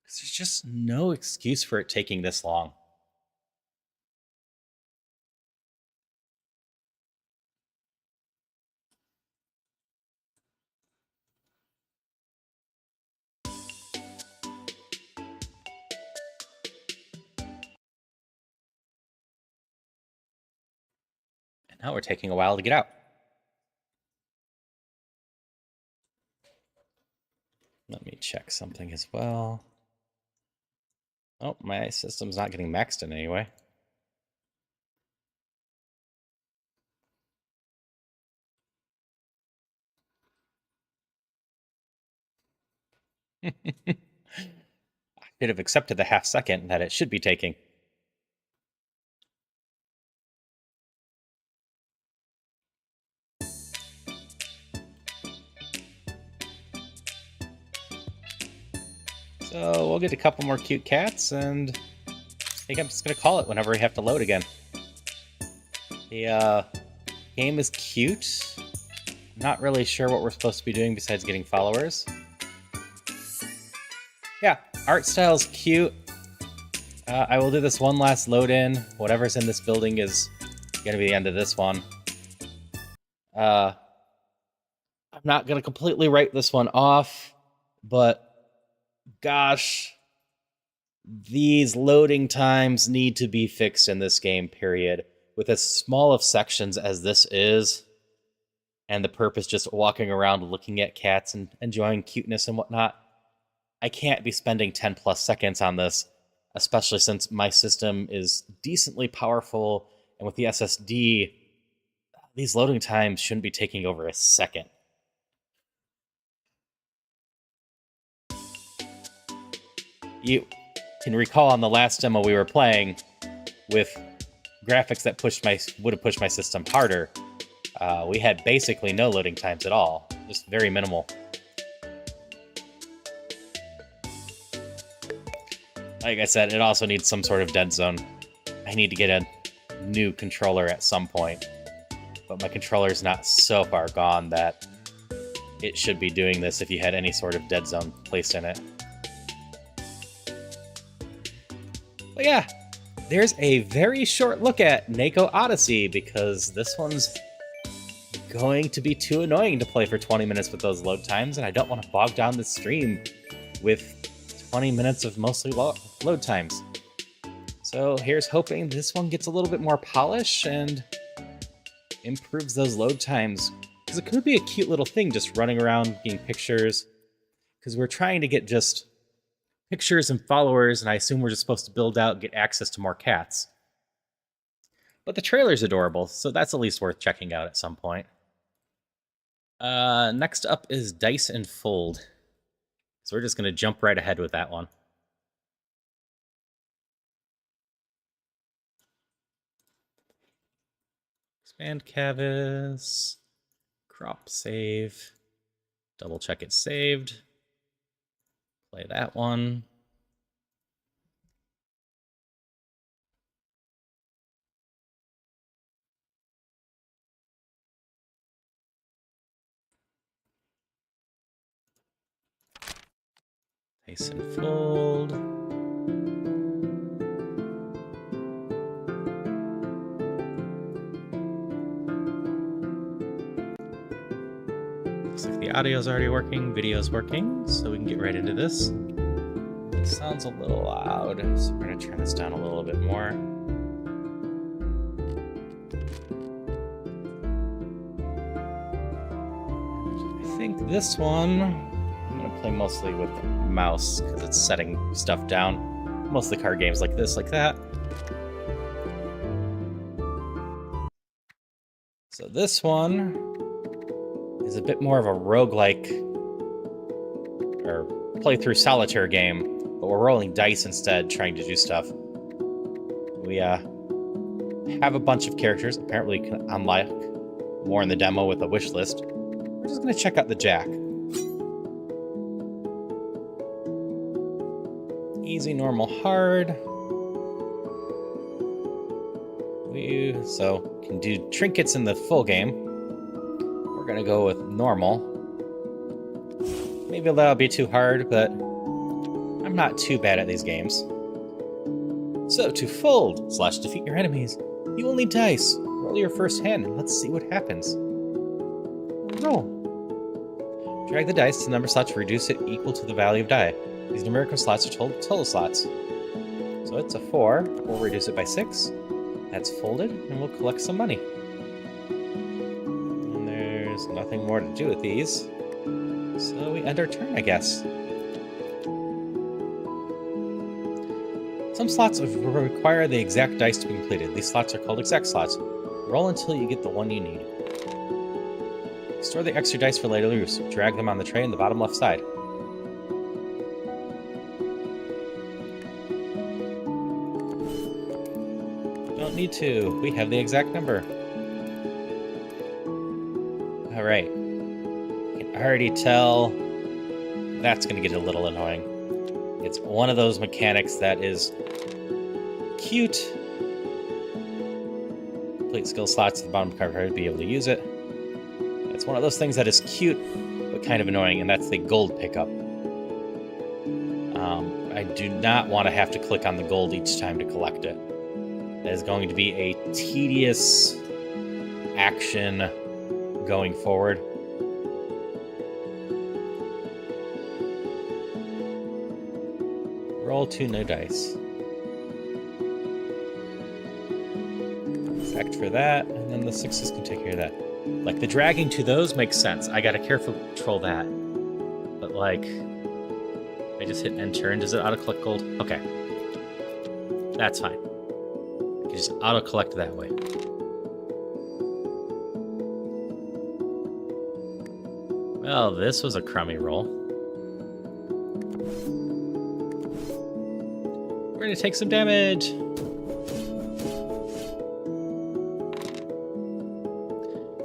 A: Because there's just no excuse for it taking this long. Now we're taking a while to get out. Let me check something as well. Oh, my system's not getting maxed in anyway. I should have accepted the half second that it should be taking. So we'll get a couple more cute cats, and I think I'm just going to call it whenever we have to load again. The game is cute. I'm not really sure what we're supposed to be doing besides getting followers. Yeah, art style's cute. I will do this one last load in. Whatever's in this building is going to be the end of this one. I'm not going to completely write this one off, but gosh, these loading times need to be fixed in this game, period. With as small of sections as this is, and the purpose just walking around looking at cats and enjoying cuteness and whatnot, I can't be spending 10 plus seconds on this, especially since my system is decently powerful, and with the SSD, these loading times shouldn't be taking over a second. You can recall on the last demo we were playing with graphics that would have pushed my system harder. We had basically no loading times at all, just very minimal. Like I said, it also needs some sort of dead zone. I need to get a new controller at some point, but my controller's not so far gone that it should be doing this if you had any sort of dead zone placed in it. But yeah, there's a very short look at Neko Odyssey, because this one's going to be too annoying to play for 20 minutes with those load times, and I don't want to bog down the stream with 20 minutes of mostly load times. So here's hoping this one gets a little bit more polish and improves those load times, because it could be a cute little thing just running around getting pictures, because we're trying to get just pictures and followers, and I assume we're just supposed to build out and get access to more cats. But the trailer's adorable, so that's at least worth checking out at some point. Next up is Dice and Fold. So we're just going to jump right ahead with that one. Expand canvas, crop save, double check it's saved. Play that one. Nice and fold. Looks like the audio's already working, video's working, so we can get right into this. It sounds a little loud, so we're going to turn this down a little bit more. I think this one, I'm going to play mostly with the mouse because it's setting stuff down. Most of the card games like this, like that. So this one is a bit more of a roguelike or play-through solitaire game, but we're rolling dice instead, trying to do stuff. We have a bunch of characters. Apparently we can unlock more in the demo with a wish list. We're just going to check out the Jack. Easy, normal, hard. So can do trinkets in the full game. We're going to go with normal. Maybe that'll be too hard, but I'm not too bad at these games. So, to fold / defeat your enemies, you will need dice. Roll your first hand and let's see what happens. Roll. Drag the dice to the number slot to reduce it equal to the value of die. These numerical slots are total slots. So it's a 4. We'll reduce it by 6. That's folded, and we'll collect some money. And there's nothing more to do with these. So we end our turn, I guess. Some slots require the exact dice to be completed. These slots are called exact slots. Roll until you get the one you need. Store the extra dice for later use. Drag them on the tray in the bottom left side. need to. We have the exact number. Alright. You can already tell that's going to get a little annoying. It's one of those mechanics that is cute. Complete skill slots at the bottom of the card to be able to use it. It's one of those things that is cute, but kind of annoying, and that's the gold pickup. I do not want to have to click on the gold each time to collect it. That is going to be a tedious action going forward. Roll 2 new dice. Effect for that, and then the 6s can take care of that. Like, the dragging to those makes sense. I gotta carefully control that. But, like, I just hit enter, and does it auto-collect gold? Okay. That's fine. I can just auto-collect that way. Well, this was a crummy roll. We're gonna take some damage!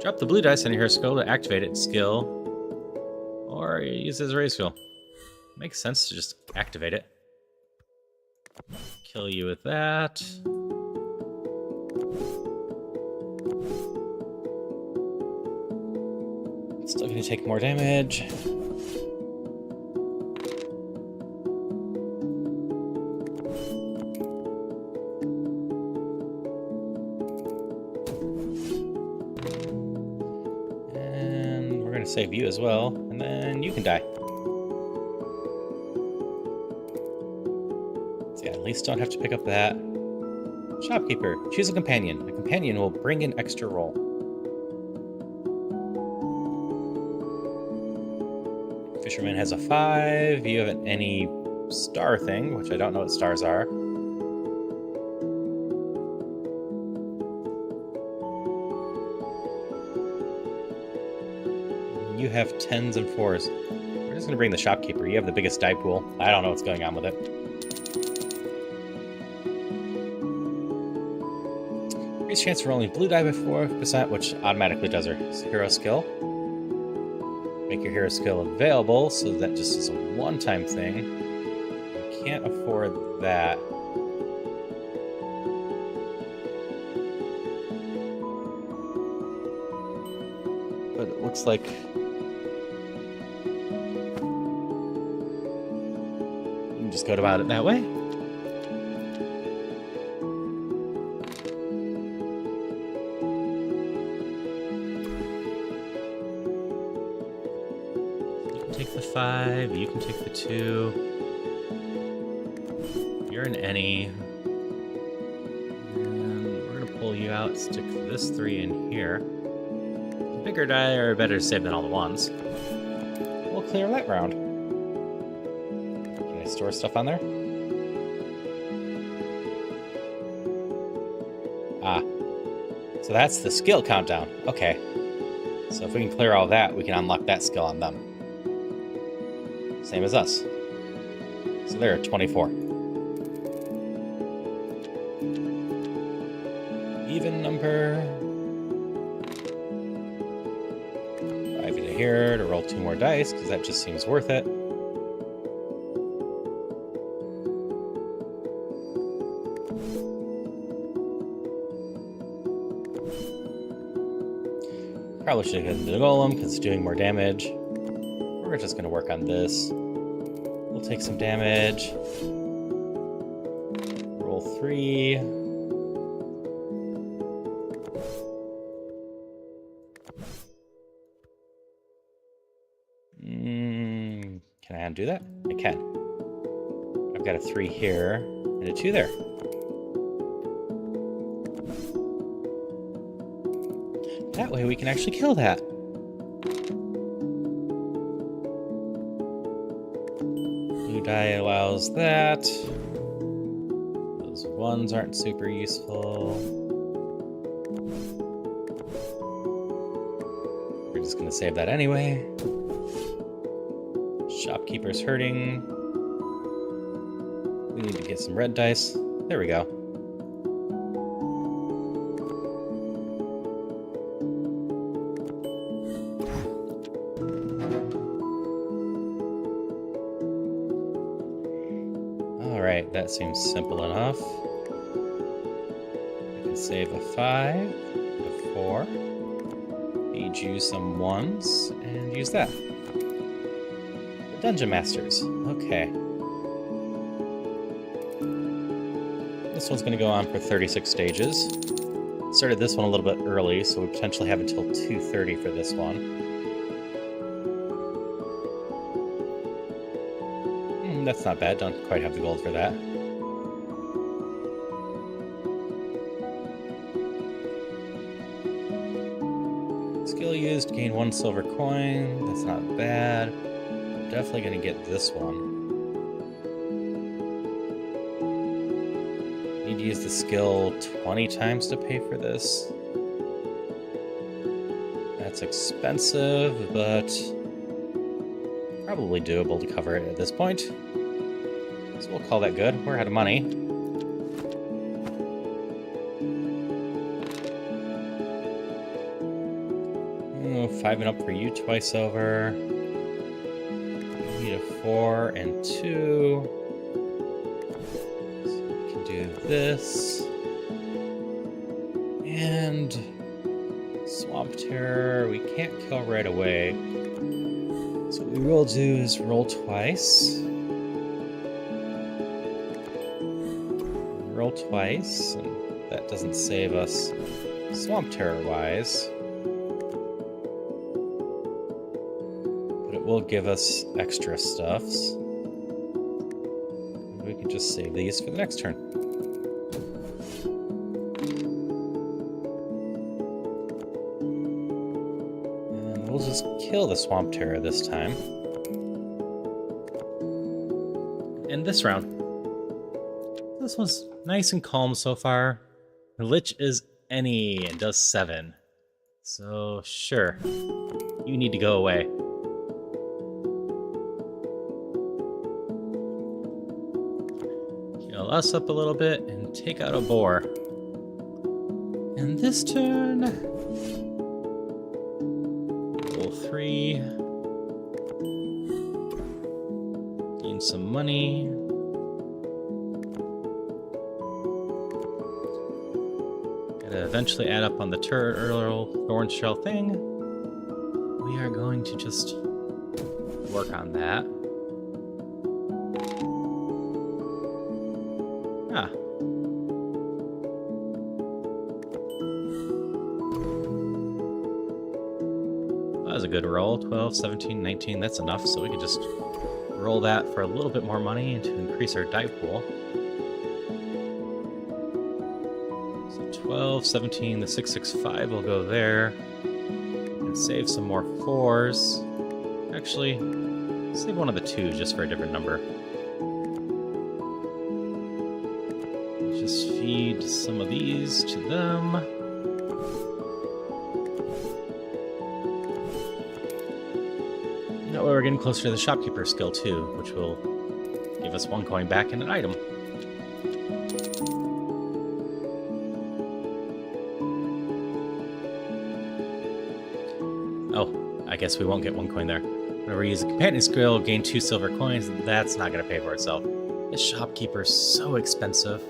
A: Drop the blue dice on your hero skill to activate its skill, or use it as a raise skill. Makes sense to just activate it. Kill you with that. Still gonna take more damage. Save you as well, and then you can die. So yeah, at least don't have to pick up that. Shopkeeper, choose a companion. A companion will bring an extra roll. Fisherman has a 5. You haven't any star thing, which I don't know what stars are. You have 10s and 4s. We're just going to bring the shopkeeper. You have the biggest die pool. I don't know what's going on with it. Increase chance of rolling blue die by 4%, which automatically does her hero skill. Make your hero skill available, so that just is a one-time thing. You can't afford that. But it looks like just go about it that way. You can take the 5, you can take the 2. You're an any. And we're gonna pull you out, stick this 3 in here. The bigger die are better to save than all the ones. We'll clear that round. Store stuff on there? Ah. So that's the skill countdown. Okay. So if we can clear all that, we can unlock that skill on them. Same as us. So they're at 24. Even number. 5 into here to roll 2 more dice, because that just seems worth it. Probably should have hit the golem because it's doing more damage. We're just going to work on this. We'll take some damage. Roll 3. Can I undo that? I can. I've got a 3 here and a 2 there. That way we can actually kill that. Blue die allows that. Those 1s aren't super useful. We're just gonna save that anyway. Shopkeeper's hurting. We need to get some red dice. There we go. That seems simple enough. I can save a 5, a 4, feed you some 1s, and use that. The Dungeon Masters. Okay. This one's going to go on for 36 stages. Started this one a little bit early, so we potentially have until 2:30 for this one. That's not bad. Don't quite have the gold for that. Skill used, gain 1 silver coin. That's not bad. Definitely going to get this one. Need to use the skill 20 times to pay for this. That's expensive, but probably doable to cover it at this point. So we'll call that good. We're out of money. Oh, 5 and up for you twice over. Need a 4 and 2. So we can do this. And Swamp Terror, we can't kill right away. So what we will do is roll twice. Roll twice, and that doesn't save us Swamp Terror-wise. But it will give us extra stuffs. And we can just save these for the next turn. And we'll just kill the Swamp Terror this time. And this round. This one's nice and calm so far. The Lich is any and does 7. So, sure. You need to go away. Heal us up a little bit and take out a boar. And this turn... roll 3. Gain some money. Eventually add up on the turtle thorn shell thing. We are going to just work on that. Ah. That was a good roll. 12, 17, 19, that's enough. So we can just roll that for a little bit more money to increase our die pool. 12, 17, the 665 will go there. And save some more 4s. Actually, save one of the 2s just for a different number. Just feed some of these to them. That way we're getting closer to the shopkeeper skill too, which will give us 1 coin back and an item. I guess we won't get 1 coin there. Whenever we use a companion skill, gain 2 silver coins, that's not going to pay for itself. This shopkeeper is so expensive.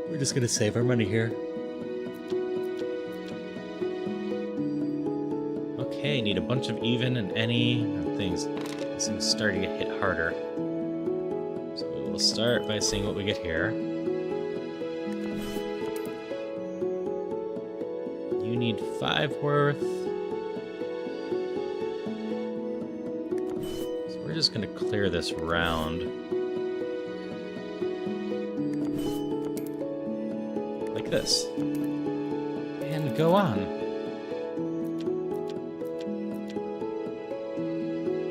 A: We're just going to save our money here. Okay, need a bunch of even and any things. This thing's starting to get hit harder. So we will start by seeing what we get here. Need 5 worth. So we're just going to clear this round. Like this. And go on.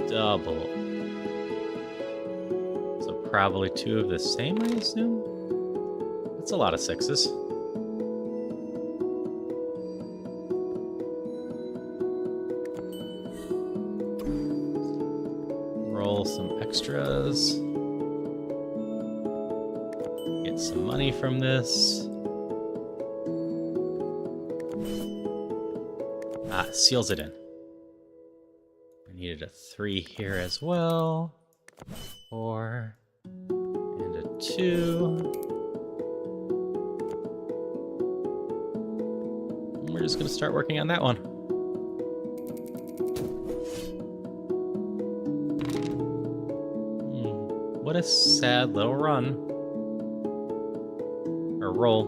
A: Double. So probably 2 of the same, I assume? That's a lot of 6s. Extras. Get some money from this. Ah, seals it in. Needed a 3 here as well. 4 and a 2. And we're just gonna start working on that one. What a sad little run. Or roll.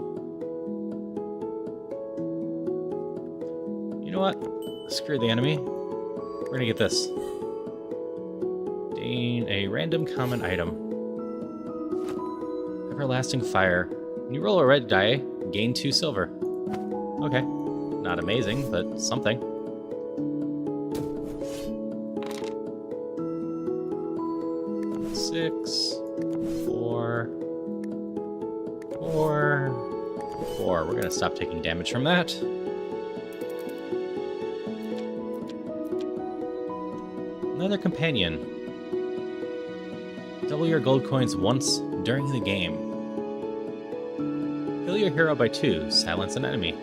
A: You know what? Screw the enemy. We're gonna get this. Gain a random common item. Everlasting Fire. When you roll a red die, gain 2 silver. Okay. Not amazing, but something. Six, 4, 4, 4. We're gonna stop taking damage from that. Another companion. Double your gold coins once during the game. Kill your hero by 2. Silence an enemy.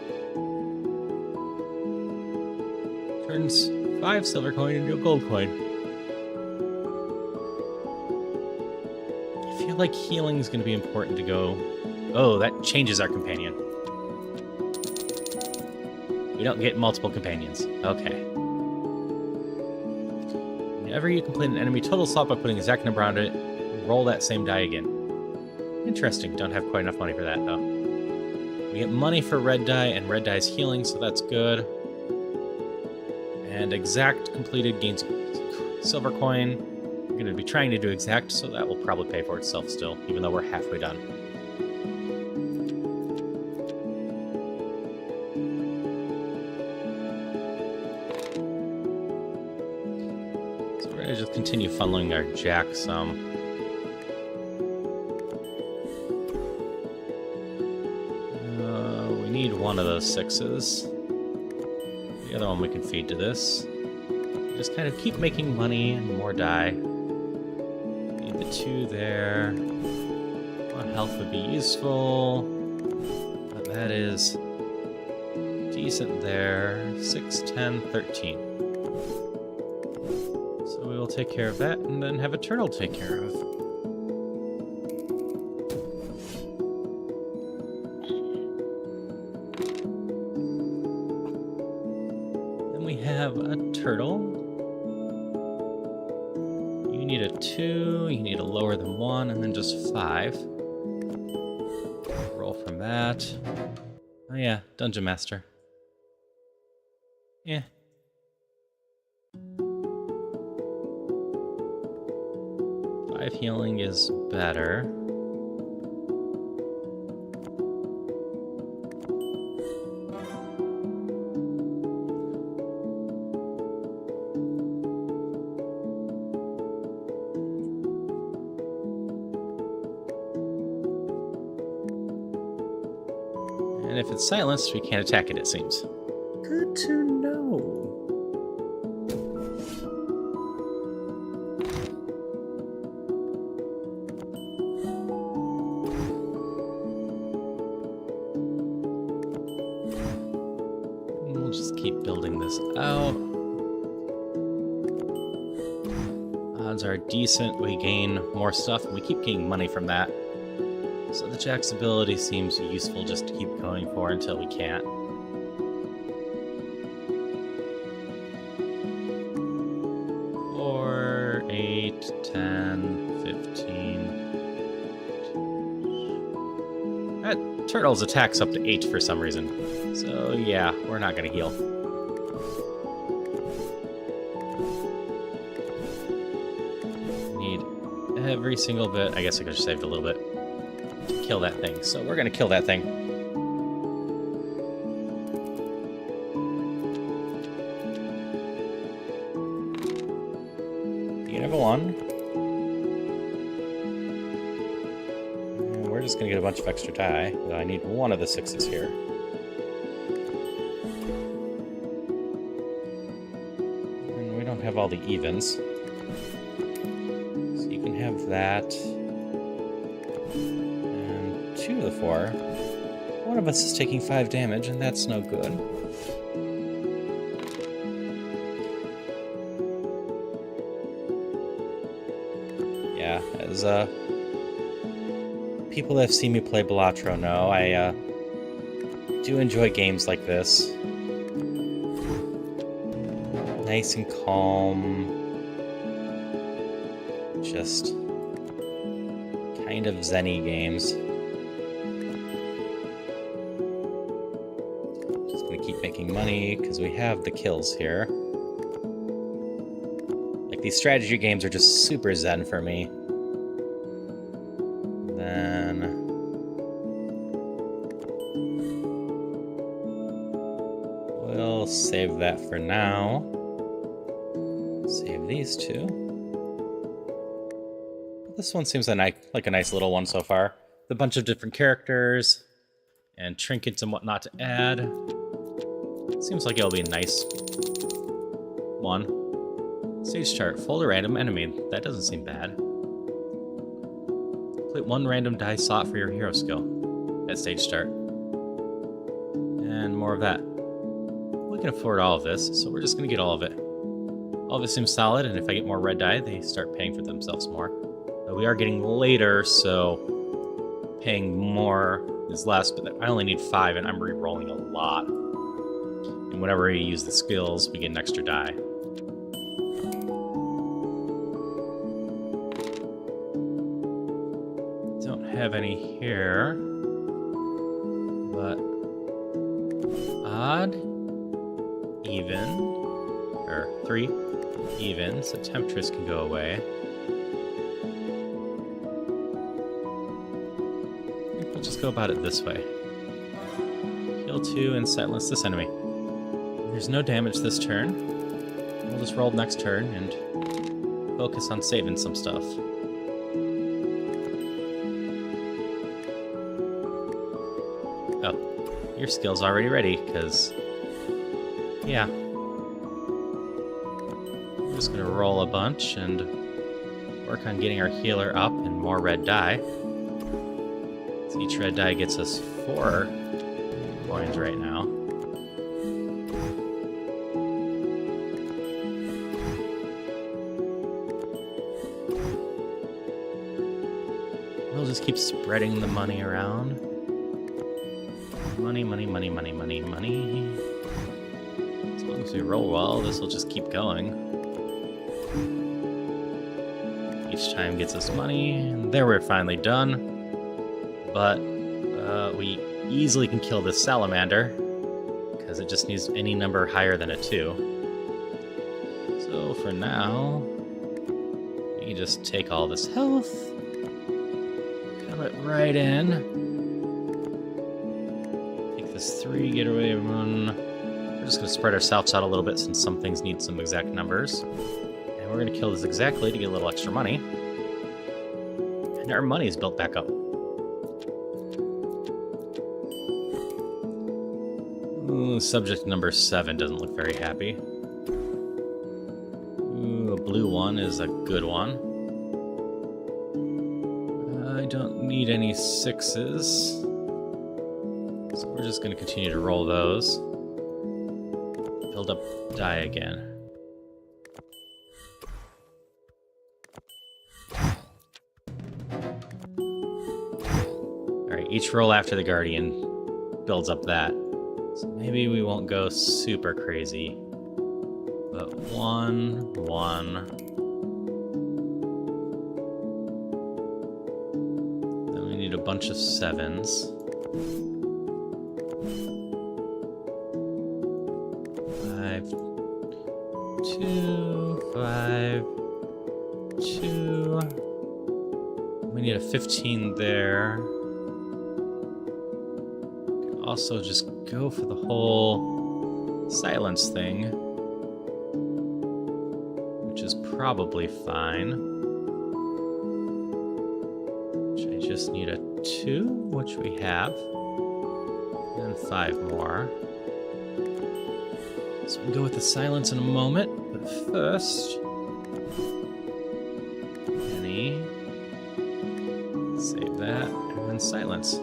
A: Turns 5 silver coin into a gold coin. I feel like healing is going to be important to go. Oh, that changes our companion. We don't get multiple companions. Okay. Whenever you complete an enemy total slot by putting a exact number on it, roll that same die again. Interesting. Don't have quite enough money for that, though. We get money for red die, and red die is healing, so that's good. And exact completed gains silver coin. We're going to be trying to do exact, so that will probably pay for itself still, even though we're halfway done. So we're going to just continue funneling our jack some. We need one of those 6s. The other one we can feed to this. Just kind of keep making money and more die. Need the 2 there. 1 health would be useful. But that is decent there. 6, 10, 13. So we will take care of that and then have a turtle to take care of. Have a turtle. You need a 2, you need a lower than 1, and then just 5. Roll from that. Oh yeah, Dungeon Master. Yeah. Five healing is better. And if it's silenced, we can't attack it seems. Good to know. We'll just keep building this out. Odds are decent. We gain more stuff, and we keep gaining money from that. So the Jack's ability seems useful just to keep going for until we can't. Four, 8, 10, 15. That turtle's attack's up to 8 for some reason. So yeah, we're not gonna heal. Need every single bit. I guess I could have saved a little bit. Kill that thing. So we're gonna kill that thing. You have a 1. And we're just gonna get a bunch of extra die. But I need one of the 6s here. And we don't have all the evens. So you can have that. 2 of the 4. One of us is taking 5 damage, and that's no good. As people that have seen me play Balatro know, I do enjoy games like this. Nice and calm. Just kind of zen-y games. Just gonna keep making money because we have the kills here. Like, these strategy games are just super zen for me. Then we'll save that for now. Save these two. This one seems like a nice little one so far. With a bunch of different characters and trinkets and whatnot to add. Seems like it'll be a nice one. Stage chart. Fold a random enemy. That doesn't seem bad. Complete one random die slot for your hero skill at stage start. And more of that. We can afford all of this, so we're just going to get all of it. All of it seems solid, and if I get more red dye, they start paying for themselves more. But we are getting later, so paying more is less, but I only need 5, and I'm re-rolling a lot. And whenever we use the skills, we get an extra die. Don't have any here, but odd, even, or 3 even, so Temptress can go away. I think we'll just go about it this way. Kill 2 and silence this enemy. There's no damage this turn. We'll just roll next turn and focus on saving some stuff. Oh, your skill's already ready, because... yeah. I'm just gonna roll a bunch and work on getting our healer up and more red dye. So each red dye gets us 4 coins right now. We'll just keep spreading the money around. Money, money, money, money, money, money. As long as we roll well, this will just keep going. Each time gets us money, and there we're finally done. But we easily can kill this salamander, because it just needs any number higher than a 2. So for now, we just take all this health, fill it right in. Take this 3, get away, run. We're just going to spread ourselves out a little bit since some things need some exact numbers. And we're going to kill this exactly to get a little extra money. And our money is built back up. Ooh, subject number 7 doesn't look very happy. Ooh, a blue one is a good one. I don't need any 6s. So we're just going to continue to roll those. Build up die again. Alright, each roll after the Guardian builds up that. So maybe we won't go super crazy. But 1, 1. Then we need a bunch of 7s. 5, 2, 5, 2. We need a 15 there. Also just go for the whole silence thing, which is probably fine. I just need a 2, which we have, and 5 more. So we'll go with the silence in a moment, but first, penny, save that, and then silence.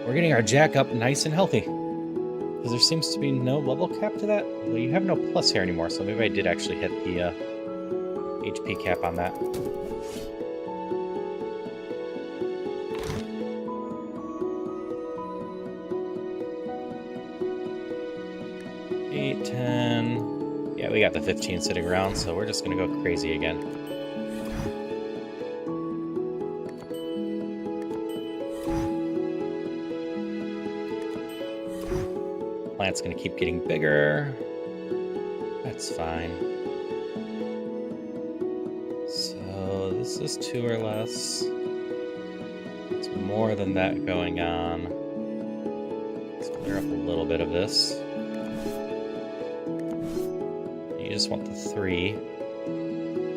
A: We're getting our jack up nice and healthy. Because there seems to be no level cap to that. Well, you have no plus here anymore, so maybe I did actually hit the HP cap on that. 8, 10. Yeah, we got the 15 sitting around, so we're just gonna go crazy again. Plant's gonna keep getting bigger. That's fine. So this is 2 or less. It's more than that going on. Let's clear up a little bit of this. You just want the 3.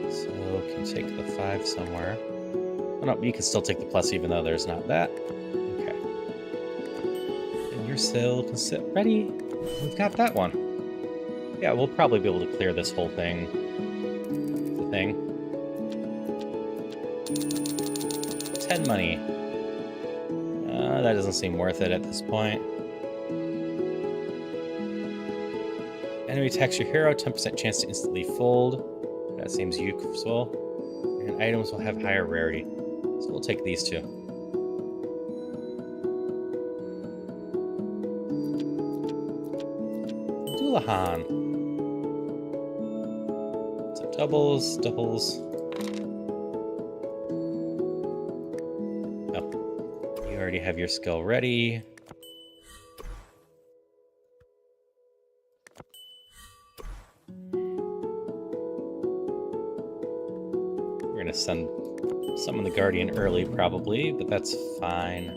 A: So you can take the 5 somewhere. Oh no, you can still take the plus even though there's not that. Okay. And your sail can sit ready. We've got that one. Yeah, we'll probably be able to clear this whole thing. The thing. 10 money. That doesn't seem worth it at this point. Enemy attacks your hero, 10% chance to instantly fold. That seems useful. And items will have higher rarity. So we'll take these two. Doulahan. So doubles. Oh, you already have your skill ready. We're gonna summon the Guardian early, probably, but that's fine.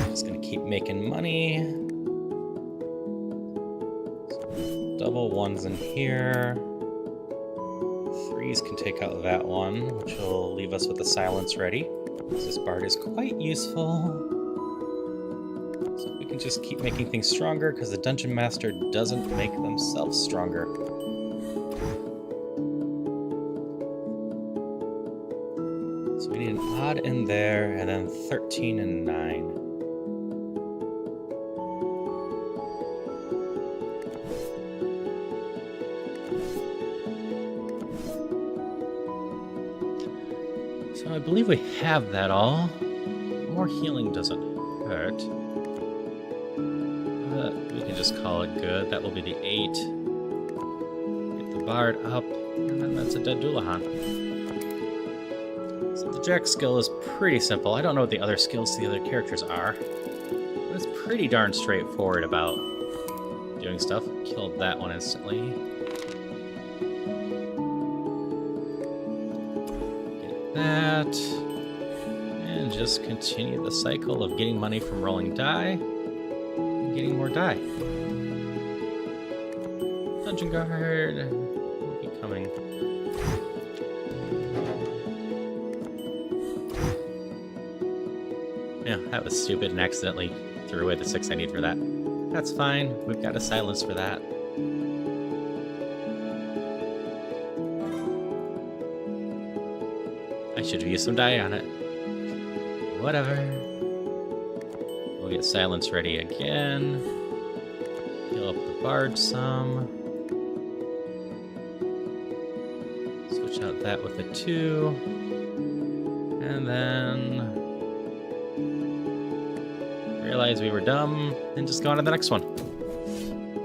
A: Just gonna keep making money. Double 1s in here. 3s can take out that one, which will leave us with the silence ready. This bard is quite useful. So we can just keep making things stronger because the dungeon master doesn't make themselves stronger. So we need an odd in there, and then 13 and 9. So I believe we have that all. More healing doesn't hurt. But we can just call it good. That will be the 8. Get the bard up, and then that's a dead Doulahan. So the Jack skill is pretty simple. I don't know what the other skills the other characters are. But it's pretty darn straightforward about doing stuff. Killed that one instantly. That, and just continue the cycle of getting money from rolling die and getting more die. Dungeon guard will be coming. Yeah, that was stupid and accidentally threw away the 6 I need for that. That's fine, we've got a silence for that. I should have used some die on it. Whatever. We'll get silence ready again. Heal up the bard some. Switch out that with a 2. And then realize we were dumb and just go on to the next one.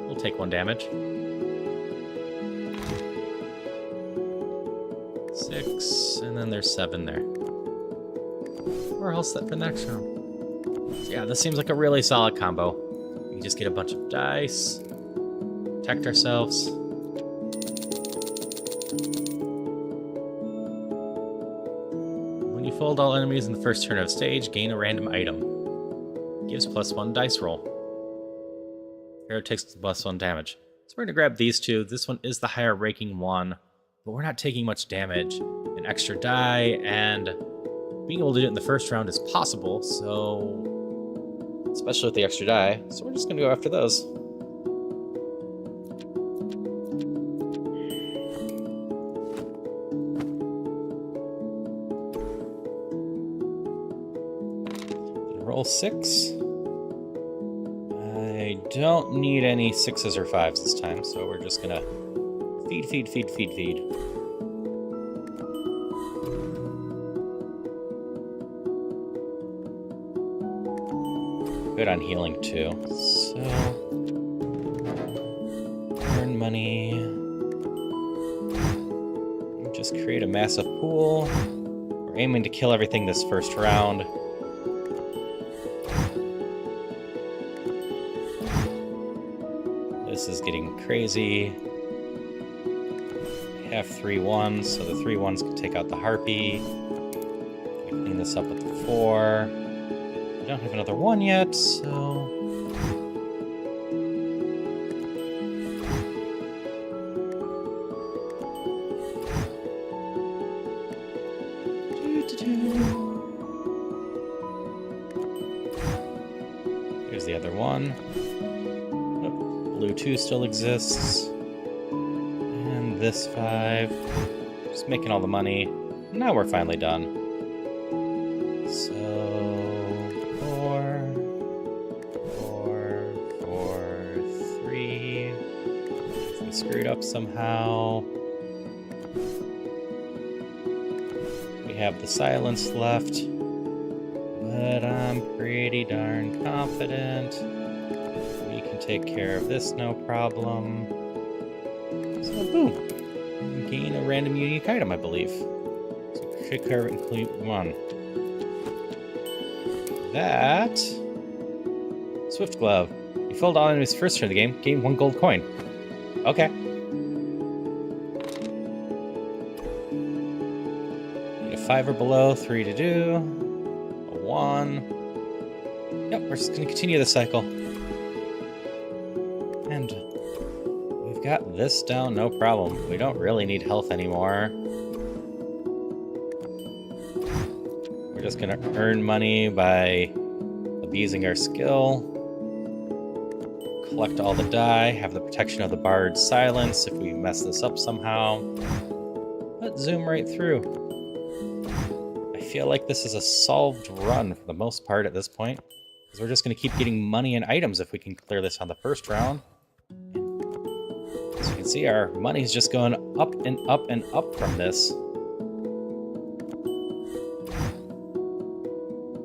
A: We'll take 1 damage. 6, and then there's 7 there. We're all set for the next round. So yeah, this seems like a really solid combo. We just get a bunch of dice, protect ourselves. When you fold all enemies in the first turn of stage, gain a random item. Gives +1 dice roll. Hero takes +1 damage. So we're gonna grab these 2. This one is the higher ranking one, but we're not taking much damage. An extra die, and being able to do it in the first round is possible, so especially with the extra die. So we're just gonna go after those. Roll 6. I don't need any 6s or 5s this time, so we're just gonna feed. good on healing too. So, earn money. Just create a massive pool. We're aiming to kill everything this first round. This is getting crazy. We have 3 1s, so the 3 1s can take out the harpy. We clean this up with the 4. We don't have another 1 yet, so... Here's the other one. Oh, blue 2 still exists. And this 5. Just making all the money. Now we're finally done. So... 4, 3. We screwed up somehow. We have the silence left. But I'm pretty darn confident we can take care of this, no problem. So boom. Gain a random unique item, I believe. So take care of it, include 1. That... Swift Glove. You filled all enemies first turn of the game, gain 1 gold coin. Okay. Need a 5 or below, 3 to do. 1. Yep, we're just going to continue the cycle. And we've got this down, no problem. We don't really need health anymore. We're just going to earn money by abusing our skill. Collect all the die, have the protection of the Bard's silence if we mess this up somehow. Let's zoom right through. I feel like this is a solved run for the most part at this point, because we're just going to keep getting money and items if we can clear this on the first round. As you can see, our money's just going up and up and up from this.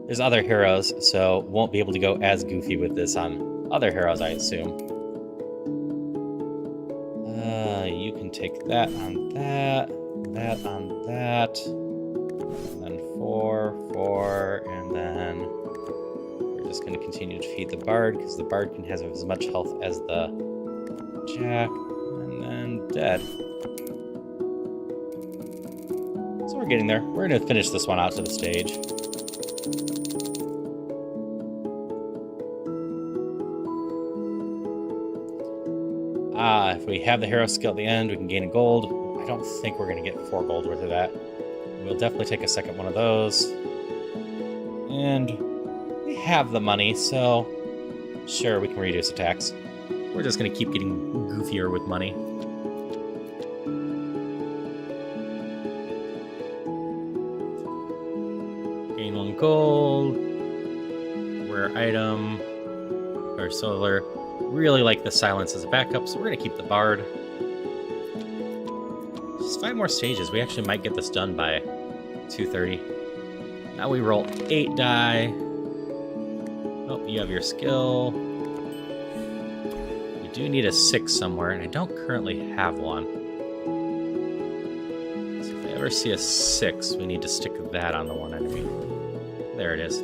A: There's other heroes, so won't be able to go as goofy with this on other heroes, I assume. You can take that on that, that on that. 4, and then we're just going to continue to feed the Bard, because the Bard can have as much health as the Jack, and then dead. So we're getting there. We're going to finish this one out to the stage. If we have the hero skill at the end, we can gain a gold. I don't think we're going to get 4 gold worth of that. We'll definitely take a second one of those. And we have the money, so sure, we can reduce attacks. We're just going to keep getting goofier with money. Gain 1 gold. Rare item. Or solar. Really like the silence as a backup, so we're going to keep the Bard. Just 5 more stages. We actually might get this done by 2:30. Now we roll 8 die. Oh, you have your skill. We do need a 6 somewhere, and I don't currently have one. So if I ever see a 6, we need to stick that on the one enemy. There it is.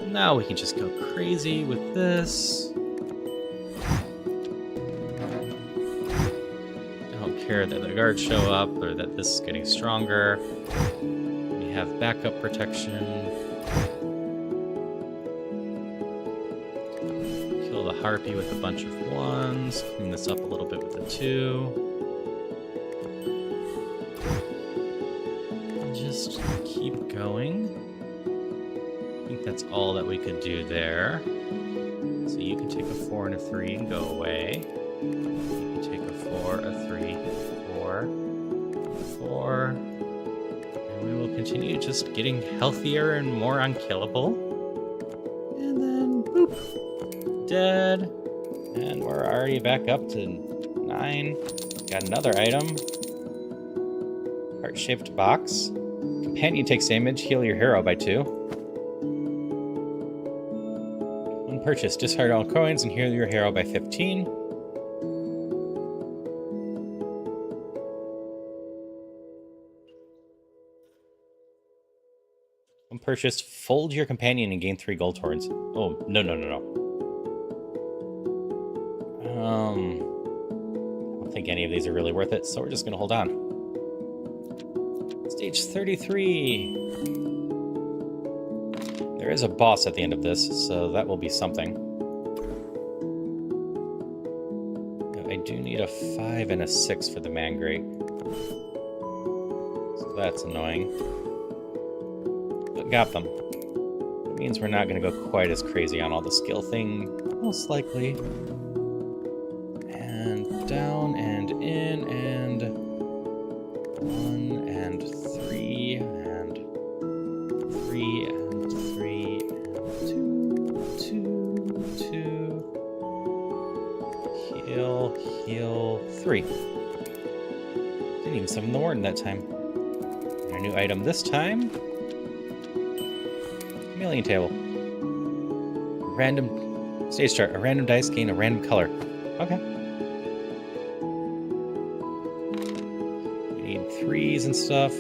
A: Now we can just go crazy with this. Care that the guards show up, or that this is getting stronger. We have backup protection. Kill the harpy with a bunch of 1s. Clean this up a little bit with a 2. And just keep going. I think that's all that we could do there. So you can take a 4 and a 3 and go away. You can take a 4, a 3, 4, and we will continue just getting healthier and more unkillable. And then, boop, dead. And we're already back up to 9. Got another item. Heart-shaped box. Companion takes damage, heal your hero by 2. One purchase. Discard all coins and heal your hero by 15. Purchased. Fold your companion and gain 3 gold torrents. Oh, no. I don't think any of these are really worth it, so we're just going to hold on. Stage 33. There is a boss at the end of this, so that will be something. I do need a 5 and a 6 for the Mangrate. So that's annoying. But got them. It means we're not going to go quite as crazy on all the skill thing, most likely. And down and in and 1 and 3 and 3 and 3 and 2. Heal 3. Didn't even summon the warden that time. And our new item this time. Chameleon table. Random stage start. A random dice gain a random color. Okay. We need 3s and stuff.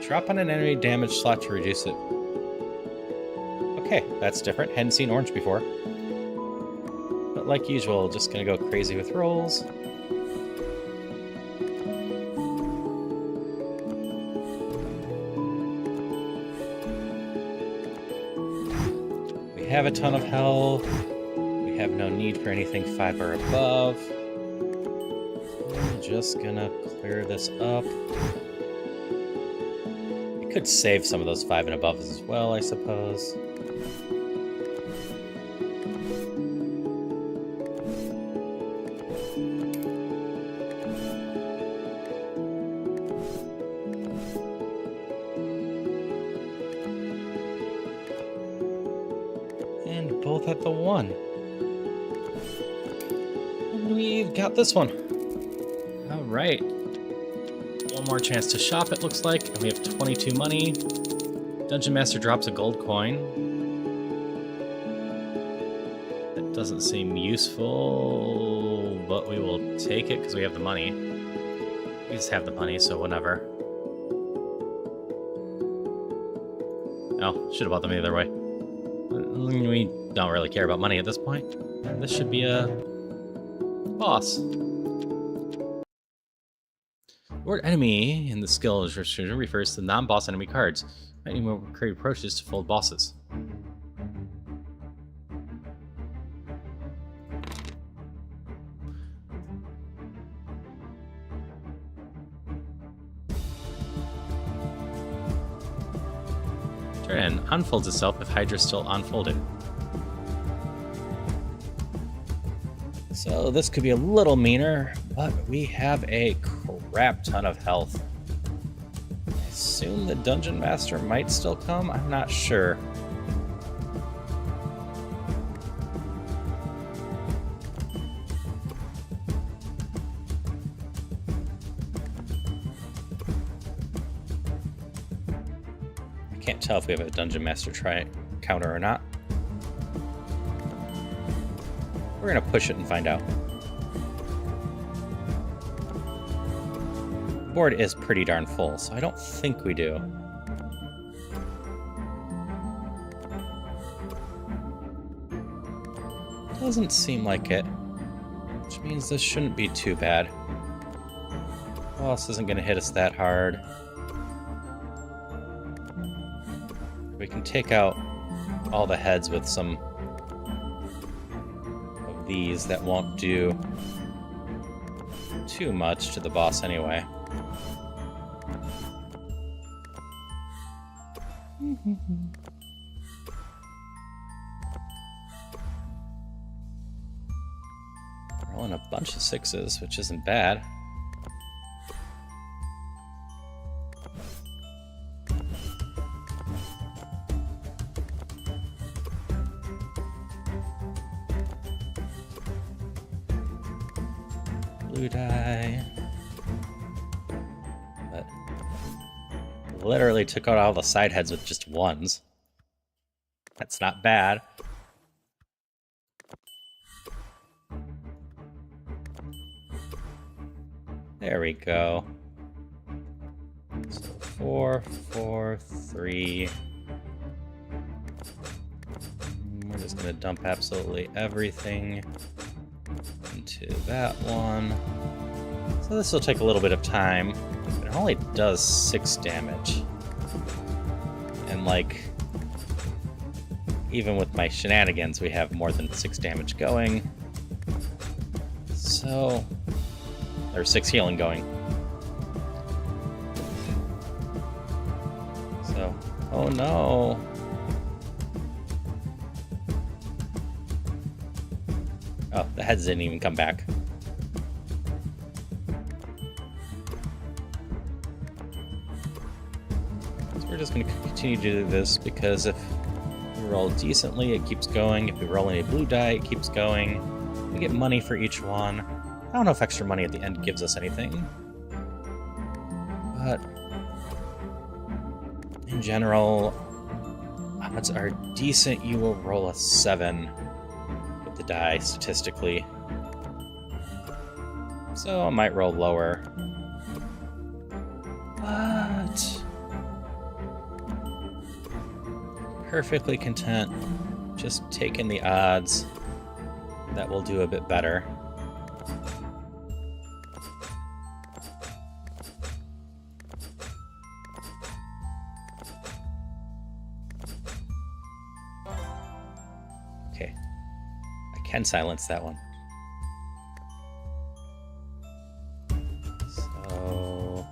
A: Drop on an enemy damage slot to reduce it. Okay, that's different. Hadn't seen orange before. But like usual, just gonna go crazy with rolls. We have a ton of health. We have no need for anything 5 or above. I'm just gonna clear this up. I could save some of those 5 and above as well, I suppose. And both at the 1. And we've got this one. Alright. One more chance to shop, it looks like. And we have 22 money. Dungeon Master drops a gold coin. That doesn't seem useful, but we will take it because we have the money. We just have the money, so whatever. Oh, should have bought them the other way. We don't really care about money at this point. This should be a boss. The word enemy in the skill description refers to non-boss enemy cards. Any more create approaches to fold bosses. Turn in. Unfolds itself if Hydra's still unfolded. So this could be a little meaner, but we have a crap ton of health. I assume the Dungeon Master might still come? I'm not sure. I can't tell if we have a Dungeon Master counter or not. We're gonna push it and find out. The board is pretty darn full, so I don't think we do. Doesn't seem like it, which means this shouldn't be too bad. Boss isn't gonna hit us that hard. We can take out all the heads with some of these that won't do too much to the boss anyway. Rolling a bunch of 6s, which isn't bad. Blue die. But literally took out all the side heads with just 1s. That's not bad. There we go. So 4, 4, 3. We're just going to dump absolutely everything into that one. So this will take a little bit of time. But it only does 6 damage. And like, even with my shenanigans, we have more than 6 damage going. So there's 6 healing going. So, oh no. Oh, the heads didn't even come back. So we're just going to continue to do this because if we roll decently, it keeps going. If we roll any blue die, it keeps going. We get money for each one. I don't know if extra money at the end gives us anything. But in general, odds are decent you will roll a 7 with the die statistically. So I might roll lower. But perfectly content just taking the odds. That will do a bit better. Okay, I can silence that one. So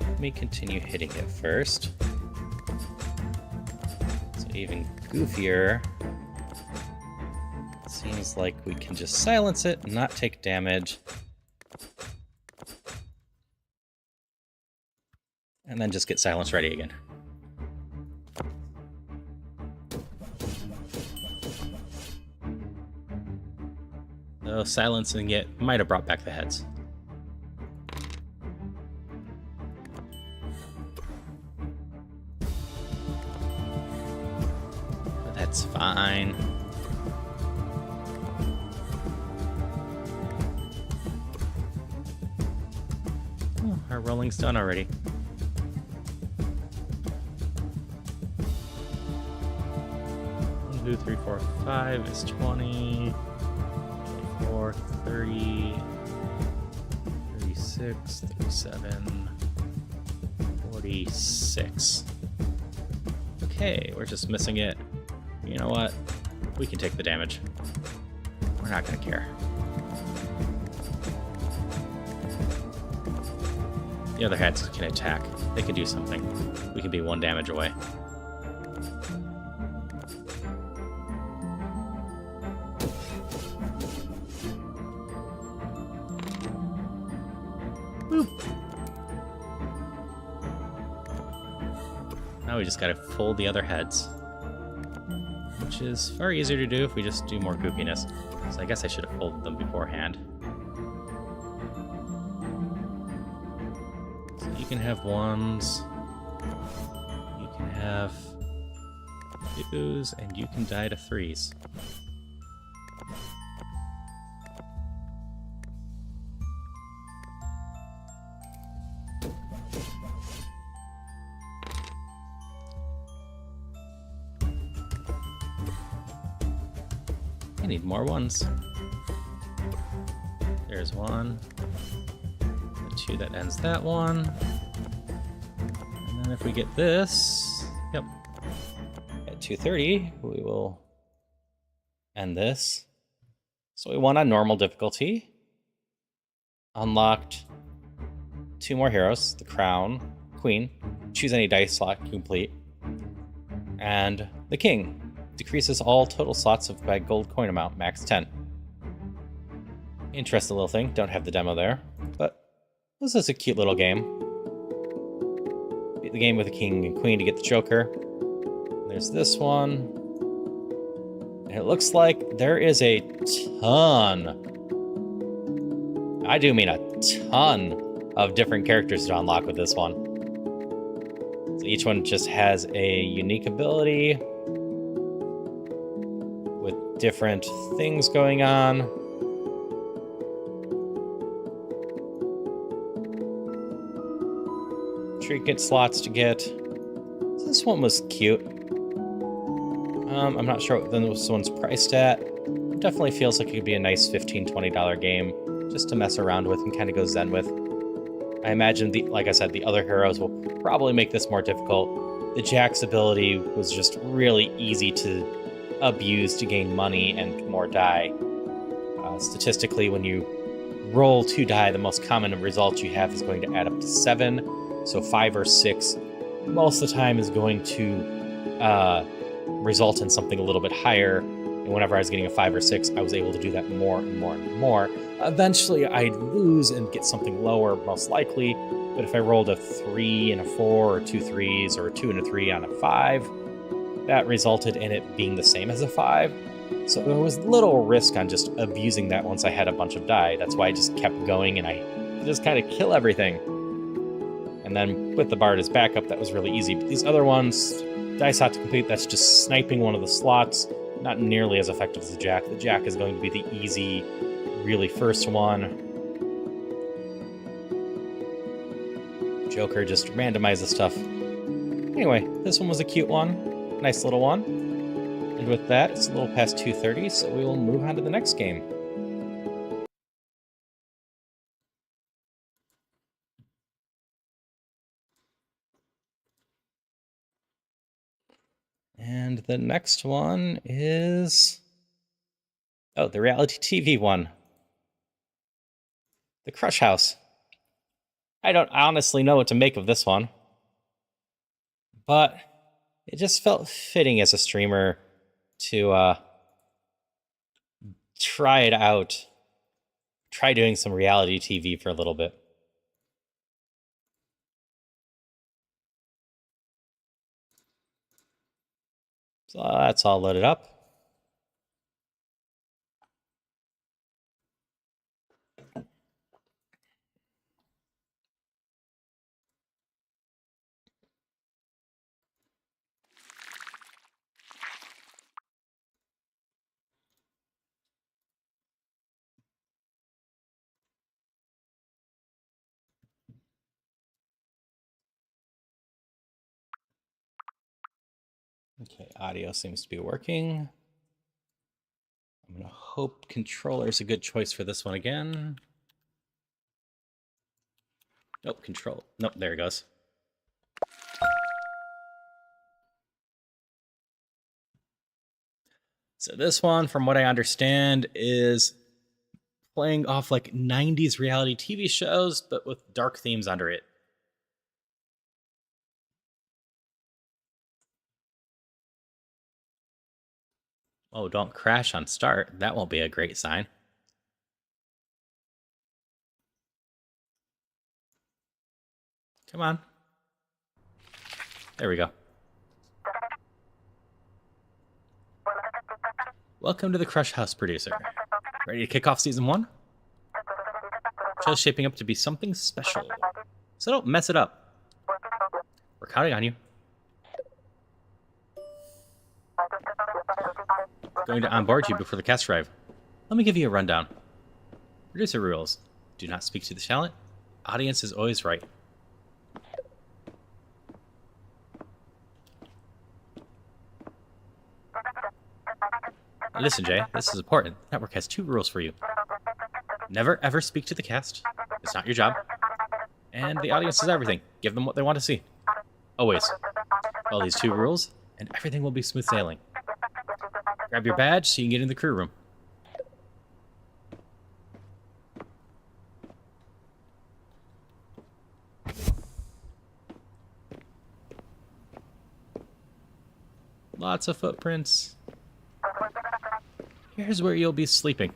A: let me continue hitting it first. So even goofier. Seems like we can just silence it and not take damage. And then just get silence ready again. So silencing it might have brought back the heads. But that's fine. Oh, our rolling's done already. One, 2, 3, 4, 5 is 20. 24, 30, 36, 37, 46. Okay, we're just missing it. You know what? We can take the damage. We're not gonna care. The other heads can attack. They can do something. We can be 1 damage away. Now we just gotta fold the other heads, which is far easier to do if we just do more goofiness. So I guess I should have folded them beforehand. So you can have 1s, you can have 2s, and you can die to 3s. I need more 1s. There's 1. The 2 that ends that one. And then if we get this, yep, at 230, we will end this. So we won on normal difficulty. Unlocked 2 more heroes, the Crown, Queen, choose any dice slot complete, and the King. Decreases all total slots by gold coin amount, max 10. Interesting little thing. Don't have the demo there, but this is a cute little game. Beat the game with a king and queen to get the Joker. There's this one. And it looks like there is a ton, I do mean a ton, of different characters to unlock with this one. So each one just has a unique ability with different things going on. trinket slots to get. This one was cute. I'm not sure what this one's priced at. It definitely feels like it could be a nice $15, $20 game just to mess around with and kind of go zen with. I imagine, like I said, the other heroes will probably make this more difficult. The Jack's ability was just really easy to abuse to gain money and more die. Statistically, when you roll 2 die, the most common result you have is going to add up to 7. So 5 or 6 most of the time is going to result in something a little bit higher. And whenever I was getting a 5 or 6, I was able to do that more and more and more. Eventually, I'd lose and get something lower, most likely. But if I rolled a 3 and a 4, or 2 3s, or a 2 and a 3 on a 5, that resulted in it being the same as a 5. So there was little risk on just abusing that once I had a bunch of die. That's why I just kept going and I just kind of kill everything. And then with the Bard as backup, that was really easy. But these other ones, dice out to complete, that's just sniping one of the slots. Not nearly as effective as the Jack. The Jack is going to be the easy, really first one. Joker just randomizes stuff. Anyway, this one was a cute one. Nice little one. And with that, it's a little past 2:30, so we will move on to the next game. And the next one is... oh, the reality TV one. The Crush House. I don't honestly know what to make of this one. But it just felt fitting as a streamer to try it out. Try doing some reality TV for a little bit. So that's all loaded up. Okay, audio seems to be working. I'm going to hope controller's a good choice for this one again. Nope, control. Nope, there it goes. So this one, from what I understand, is playing off like 90s reality TV shows, but with dark themes under it. Oh, don't crash on start. That won't be a great sign. Come on. There we go. Welcome to the Crush House, producer. Ready to kick off season 1? Show's shaping up to be something special. So don't mess it up. We're counting on you. Going to onboard you before the cast arrive. Let me give you a rundown. Producer rules. Do not speak to the talent. Audience is always right. Now listen, Jay, this is important. The network has 2 rules for you. Never ever speak to the cast. It's not your job. And the audience is everything. Give them what they want to see. Always. Follow these 2 rules, and everything will be smooth sailing. Grab your badge so you can get in the crew room. Lots of footprints. Here's where you'll be sleeping.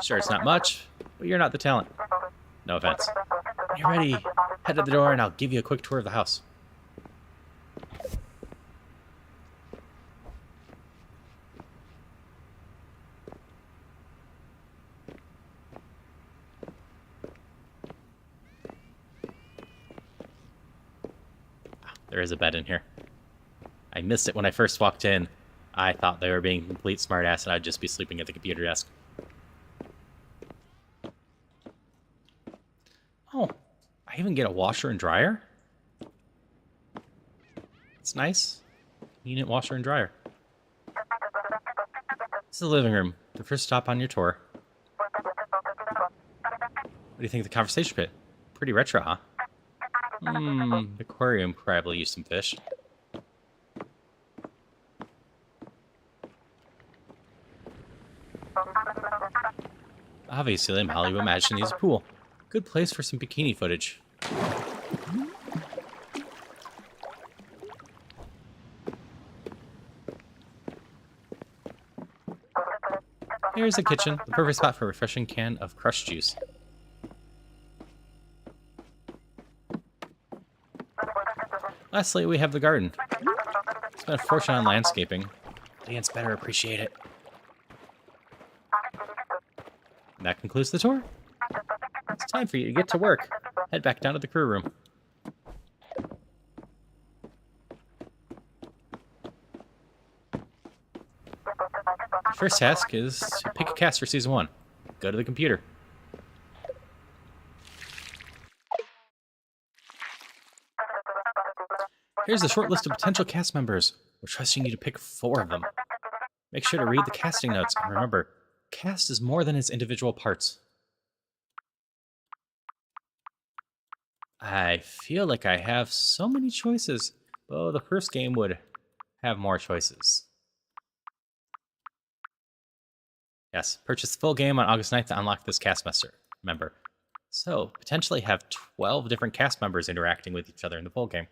A: Sure, it's not much, but you're not the talent. No offense. When you're ready, head to the door and I'll give you a quick tour of the house. There is a bed in here. I missed it when I first walked in. I thought they were being a complete smartass and I'd just be sleeping at the computer desk. Oh, I I even get a washer and dryer? It's nice. Convenient washer and dryer. This is the living room. The first stop on your tour. What do you think of the conversation pit? Pretty retro, huh? The aquarium probably used some fish. Obviously, Molly would imagine he's a pool. Good place for some bikini footage. Here's the kitchen, the perfect spot for a refreshing can of crushed juice. Lastly, we have the garden. Spent a fortune on landscaping. Audience better appreciate it. And that concludes the tour. It's time for you to get to work. Head back down to the crew room. First task is to pick a cast for Season 1. Go to the computer. Here's a short list of potential cast members. We're trusting you to pick 4 of them. Make sure to read the casting notes, and remember, cast is more than its individual parts. I feel like I have so many choices. Oh, the first game would have more choices. Yes, purchase the full game on August 9th to unlock this cast member. So, potentially have 12 different cast members interacting with each other in the full game.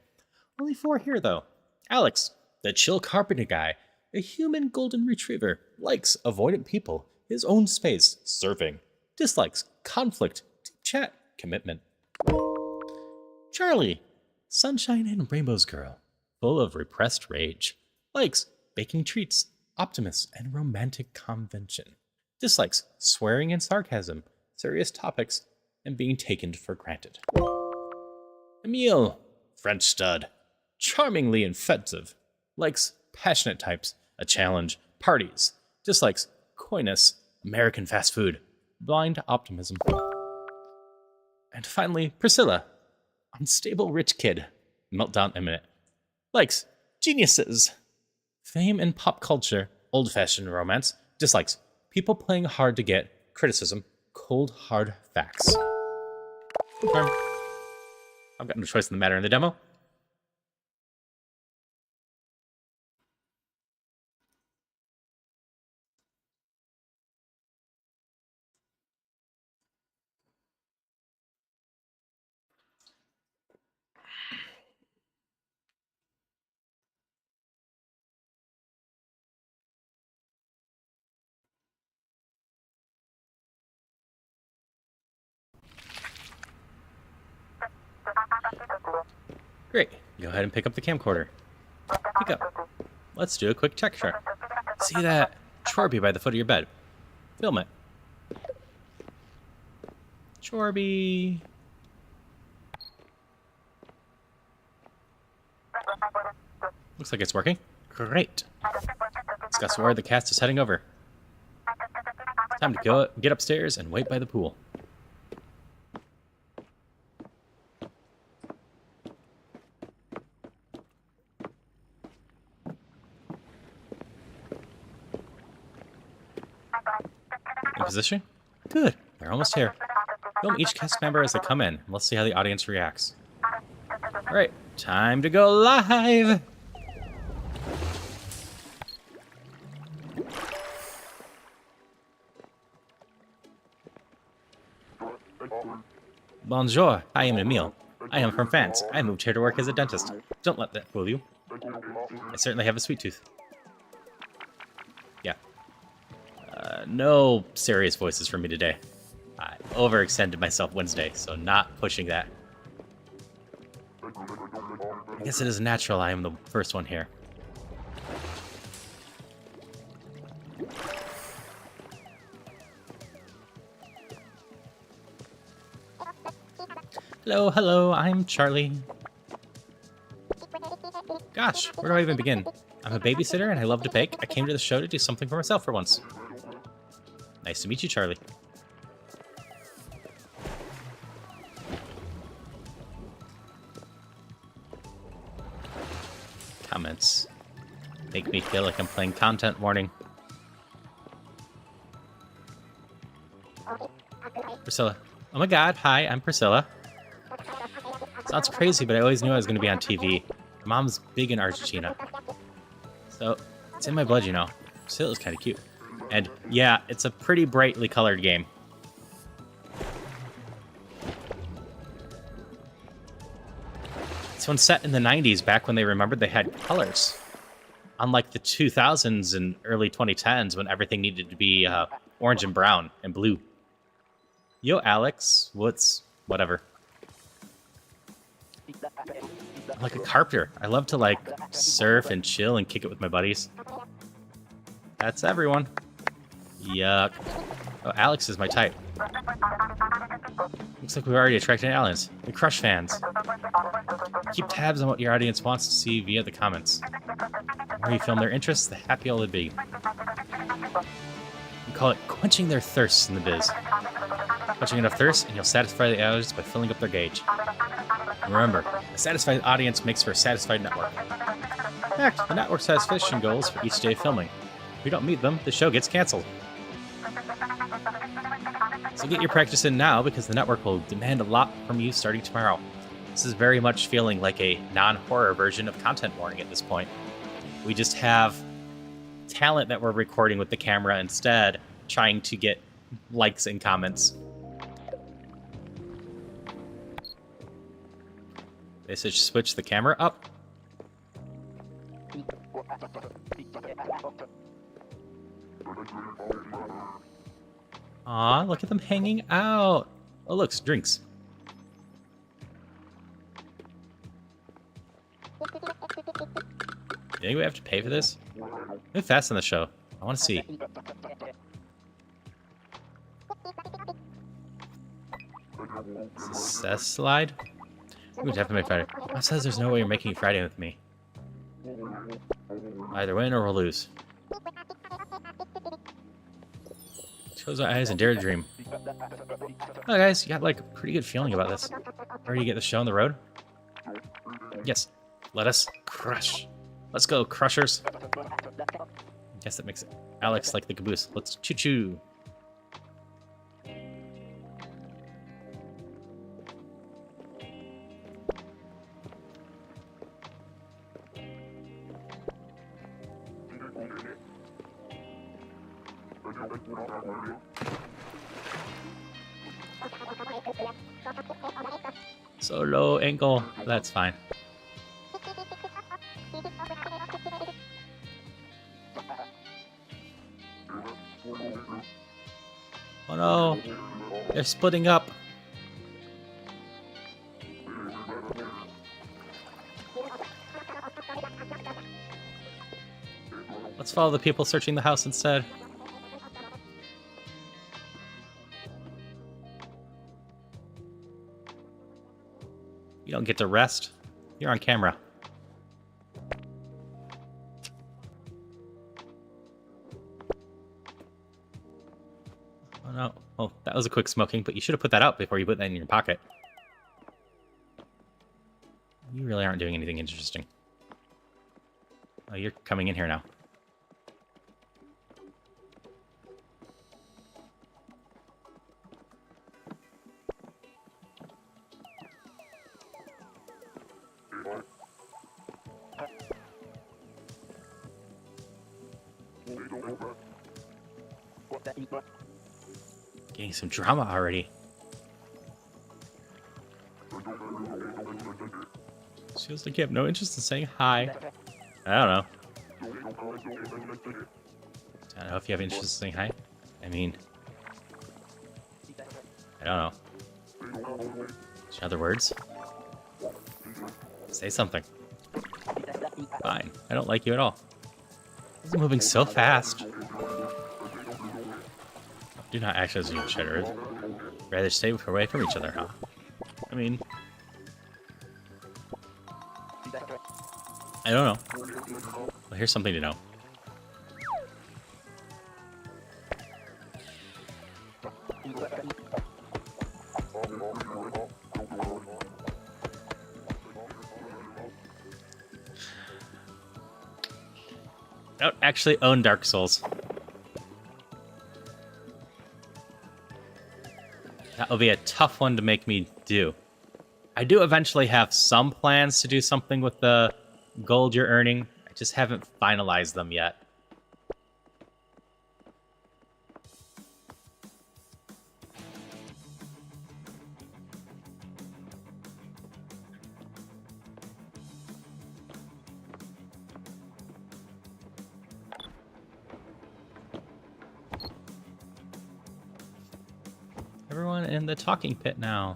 A: Only 4 here, though. Alex, the chill carpenter guy, a human golden retriever, likes avoidant people, his own space, surfing, dislikes conflict, deep chat, commitment. Charlie, sunshine and rainbows girl, full of repressed rage, likes baking treats, optimist, and romantic convention. Dislikes swearing and sarcasm, serious topics, and being taken for granted. Emile, French stud, charmingly offensive, likes passionate types, a challenge, parties, dislikes coyness, American fast food, blind optimism. And finally, Priscilla, unstable rich kid, meltdown imminent, likes geniuses, fame and pop culture, old-fashioned romance, dislikes people playing hard to get, criticism, cold, hard facts. Confirmed. I've got no choice in the matter in the demo. Great. Go ahead and pick up the camcorder. Pick up. Let's do a quick check shot. See that Chorby by the foot of your bed? Film it. Chorby. Looks like it's working. Great. Discuss where the cast is heading over. Time to go get upstairs and wait by the pool. In position? Good. They're almost here. Film each cast member as they come in. Let's see how the audience reacts. Alright, time to go live! Bonjour, I am Emile. I am from France. I moved here to work as a dentist. Don't let that fool you. I certainly have a sweet tooth. Yeah. No serious voices for me today. I overextended myself Wednesday, so not pushing that. I guess it is natural I am the first one here. Hello, hello, I'm Charlie. Gosh, where do I even begin? I'm a babysitter and I love to bake. I came to the show to do something for myself for once. Nice to meet you, Charlie. Make me feel like I'm playing content warning. Priscilla. Oh my god, hi, I'm Priscilla. Sounds crazy, but I always knew I was going to be on TV. My mom's big in Argentina. So, it's in my blood, you know. Priscilla's kind of cute. And, yeah, it's a pretty brightly colored game. This one's set in the 90s, back when they remembered they had colors. Unlike the 2000s and early 2010s, when everything needed to be orange and brown and blue. Yo, Alex. Whatever. I'm like a carpenter. I love to, like, surf and chill and kick it with my buddies. That's everyone. Yuck. Oh, Alex is my type. Looks like we've already attracted aliens. We crush fans. Keep tabs on what your audience wants to see via the comments. The more you film their interests, the happier they'll be. We call it quenching their thirsts in the biz. Quenching enough thirst, and you'll satisfy the audience by filling up their gauge. And remember, a satisfied audience makes for a satisfied network. In fact, the network has fishing goals for each day of filming. If we don't meet them, the show gets canceled. So get your practice in now, because the network will demand a lot from you starting tomorrow. This is very much feeling like a non-horror version of content warning at this point. We just have talent that we're recording with the camera instead, trying to get likes and comments. They should switch the camera up. Aw, look at them hanging out. Oh, look, drinks. You think we have to pay for this? Move fast on the show. I want to see. Success slide? We definitely make Friday. Mom says there's no way you're making Friday with me. Either win or we'll lose. Close our eyes and dare to dream. Oh, guys, you got like a pretty good feeling about this. Ready to get the show on the road? Yes. Let us crush. Let's go, crushers. Guess that makes it Alex like the caboose. Let's choo-choo. So low angle, that's fine. Oh no, they're splitting up. Let's follow the people searching the house instead. You don't get to rest. You're on camera. Oh no. Oh, that was a quick smoking, but you should have put that out before you put that in your pocket. You really aren't doing anything interesting. Oh, you're coming in here now. Getting some drama already. Feels like you have no interest in saying hi. I don't know. I don't know if you have interest in saying hi. I mean, I don't know. In other words, say something. Fine. I don't like you at all. This is moving so fast. Do not act as you should. Rather stay away from each other, huh? I mean, I don't know. Well, here's something to know. don't actually own Dark Souls. That will be a tough one to make me do. I do eventually have some plans to do something with the gold you're earning. I just haven't finalized them yet. Everyone in the talking pit now.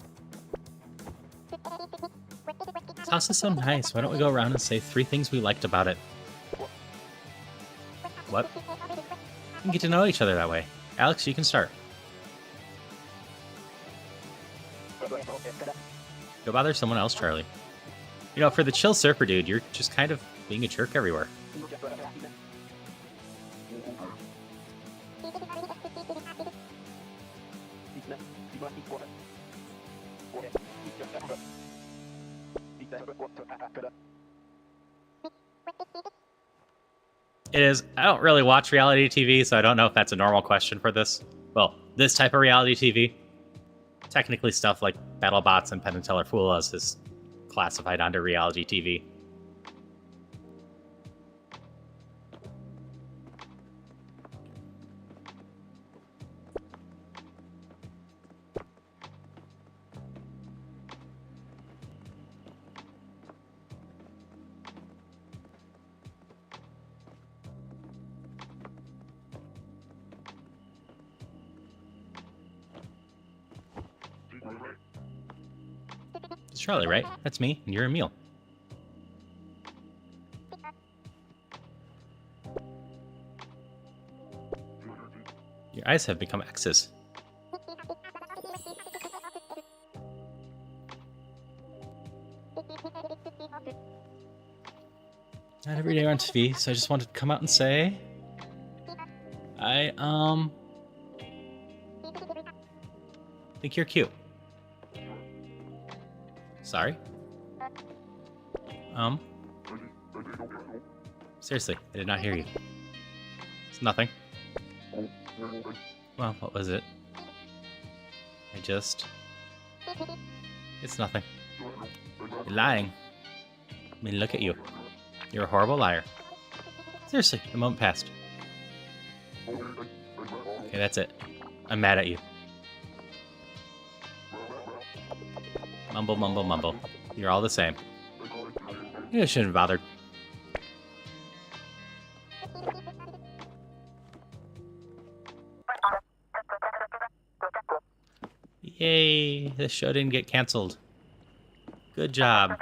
A: This house is so nice. Why don't we go around and say 3 things we liked about it? What? We can get to know each other that way. Alex, you can start. Go bother someone else, Charlie. You know, for the chill surfer dude, you're just kind of being a jerk everywhere. It is. I don't really watch reality TV, so I don't know if that's a normal question for this. Well, this type of reality TV. Technically, stuff like BattleBots and Penn and Teller Fool Us is classified under reality TV. It's Charlie, right? That's me, and you're Emil. Your eyes have become X's. Not every day on TV, so I just wanted to come out and say... I think you're cute. Sorry? Seriously, I did not hear you. It's nothing. Well, what was it? It's nothing. You're lying. I mean, look at you. You're a horrible liar. Seriously, the moment passed. Okay, that's it. I'm mad at you. Mumble, mumble, mumble. You're all the same. You shouldn't have bothered. Yay! This show didn't get canceled. Good job.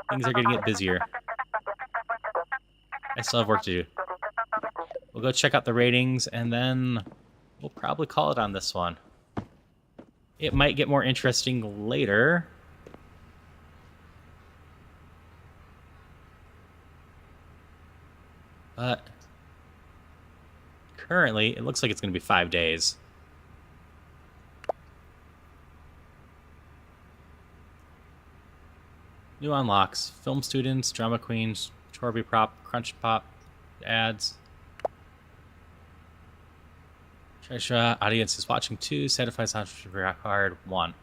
A: Things are gonna get busier. I still have work to do. We'll go check out the ratings, and then we'll probably call it on this one. It might get more interesting later. But currently, it looks like it's going to be 5 days. New unlocks. Film students, drama queens, Chorby prop, crunch pop, ads. Trisha, audience is watching 2, certified sound hard 1.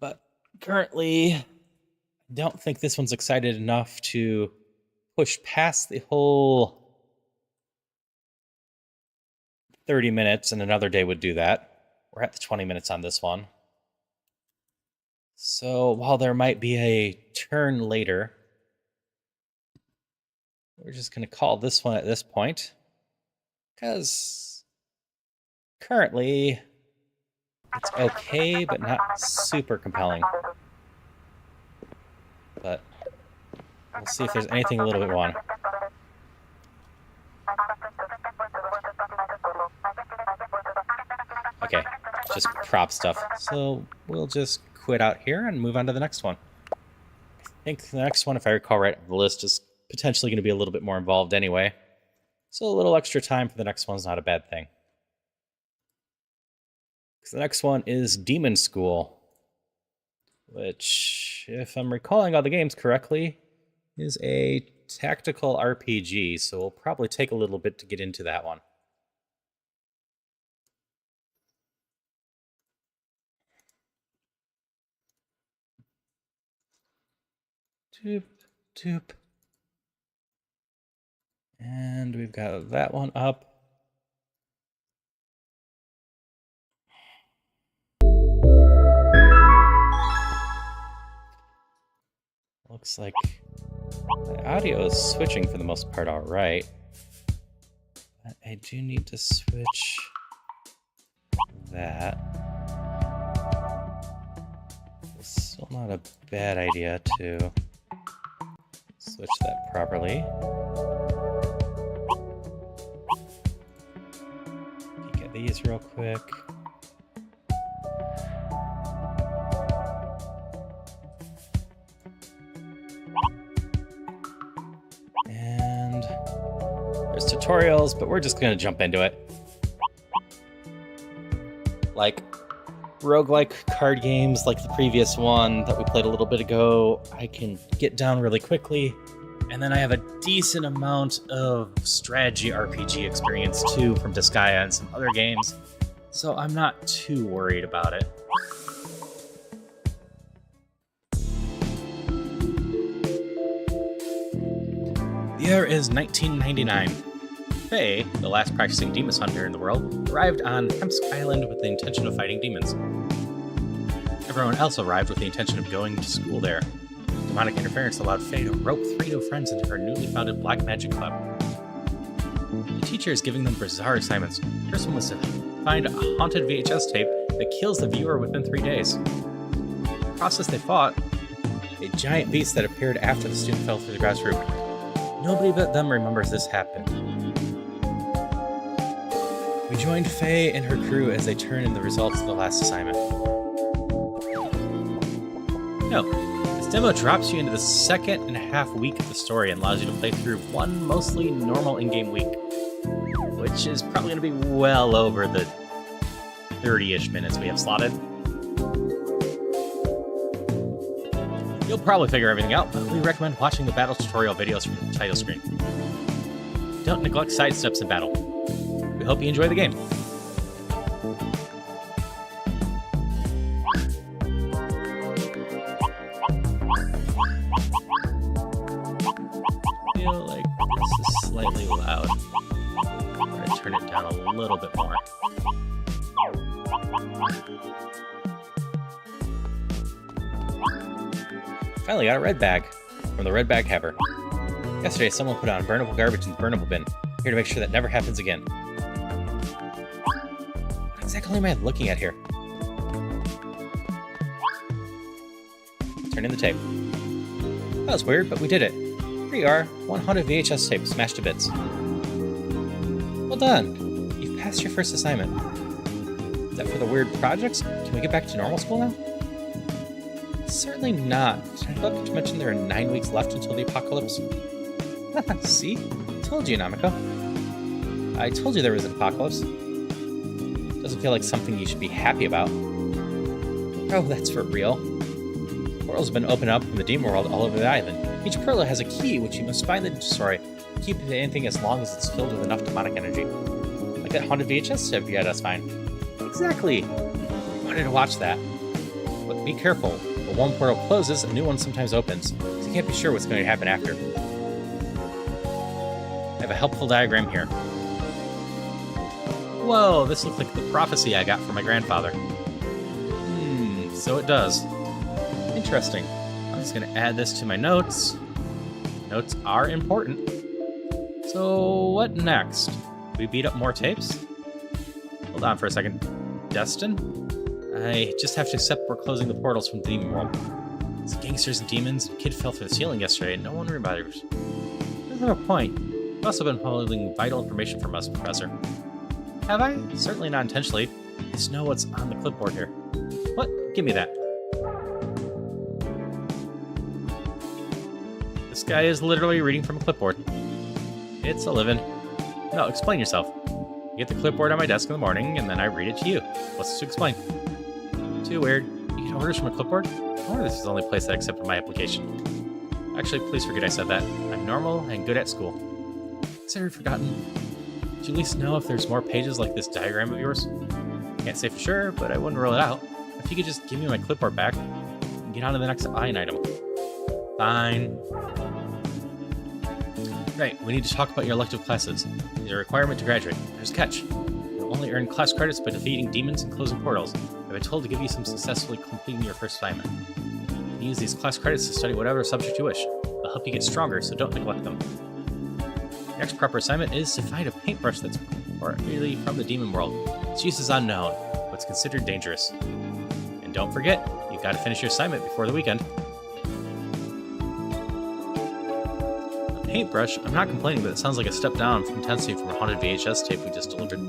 A: But currently, I don't think this one's excited enough to push past the whole 30 minutes, and another day would do that. We're at the 20 minutes on this one. So while there might be a turn later, we're just going to call this one at this point. Because currently it's okay, but not super compelling. But we'll see if there's anything a little bit more. Okay, just prop stuff. So we'll just quit out here and move on to the next one. I think the next one, if I recall right, the list is potentially going to be a little bit more involved anyway. So a little extra time for the next one's not a bad thing. The next one is demonschool, which, if I'm recalling all the games correctly, is a tactical RPG, so it'll probably take a little bit to get into that one. Doop, doop. And we've got that one up. Looks like the audio is switching for the most part all right. But I do need to switch that. It's still not a bad idea to switch that properly. Peek at these real quick. And there's tutorials, but we're just gonna jump into it. Like roguelike card games like the previous one that we played a little bit ago, I can get down really quickly, and then I have a decent amount of strategy RPG experience too from Disgaea and some other games, so I'm not too worried about it. The year is 1999. Faye, the last practicing demon hunter in the world, arrived on Hempsk Island with the intention of fighting demons. Everyone else arrived with the intention of going to school there. Demonic interference allowed Faye to rope 3 new friends into her newly founded Black Magic Club. The teacher is giving them bizarre assignments. First one was to find a haunted VHS tape that kills the viewer within 3 days. In the process they fought a giant beast that appeared after the student fell through the grass root. Nobody but them remembers this happened. We joined Faye and her crew as they turn in the results of the last assignment. No, this demo drops you into the 2.5 week of the story and allows you to play through one mostly normal in-game week, which is probably going to be well over the 30-ish minutes we have slotted. You'll probably figure everything out, but we recommend watching the battle tutorial videos from the title screen. Don't neglect side steps in battle. We hope you enjoy the game. I feel like this is slightly loud. I'm going to turn it down a little bit more. Finally got a red bag from the red bag haver. Yesterday, someone put on burnable garbage in the burnable bin. Here to make sure that never happens again. What exactly am I looking at here? Turn in the tape. That was weird, but we did it. Here you are, 100 VHS tape smashed to bits. Well done. You've passed your first assignment. Is that for the weird projects? Can we get back to normal school now? Certainly not. Did I forget to mention there are 9 weeks left until the apocalypse? See? Told you, Namiko. I told you there was an apocalypse. Doesn't feel like something you should be happy about. Oh, that's for real. Portals have been opened up from the demon world all over the island. Each portal has a key which you must find and destroy. Keep it to anything as long as it's filled with enough demonic energy. Like that haunted VHS tape you had us find. Exactly. I wanted to watch that. But be careful. When one portal closes, a new one sometimes opens, so you can't be sure what's going to happen after. I have a helpful diagram here. Whoa, this looks like the prophecy I got from my grandfather. So it does. Interesting. I'm just going to add this to my notes. Notes are important. So what next? We beat up more tapes? Hold on for a second. Destin? I just have to accept we're closing the portals from the demon world. It's gangsters and demons. A kid fell through the ceiling yesterday and no one remembers. Doesn't have a point. You've also been holding vital information from us, Professor. Have I? Certainly not intentionally. I just know what's on the clipboard here. What? Give me that. This guy is literally reading from a clipboard. It's a living. No, explain yourself. You get the clipboard on my desk in the morning, and then I read it to you. What's to explain? Too weird. You get orders from a clipboard? I wonder if this is the only place that accepted my application. Actually, please forget I said that. I'm normal and good at school. Guess I'd forgotten. Do you at least know if there's more pages like this diagram of yours? Can't say for sure, but I wouldn't rule it out. If you could just give me my clipboard back and get on to the next line item. Fine. Right, we need to talk about your elective classes. These are a requirement to graduate. There's a catch. You'll only earn class credits by defeating demons and closing portals. I've been told to give you some successfully completing your first assignment. You can use these class credits to study whatever subject you wish. They'll help you get stronger, so don't neglect them. Your next proper assignment is to find a paintbrush that's really from the demon world. Its use is unknown, but it's considered dangerous. And don't forget, you've got to finish your assignment before the weekend. Paintbrush, I'm not complaining, but it sounds like a step down from intensity from a haunted VHS tape we just delivered.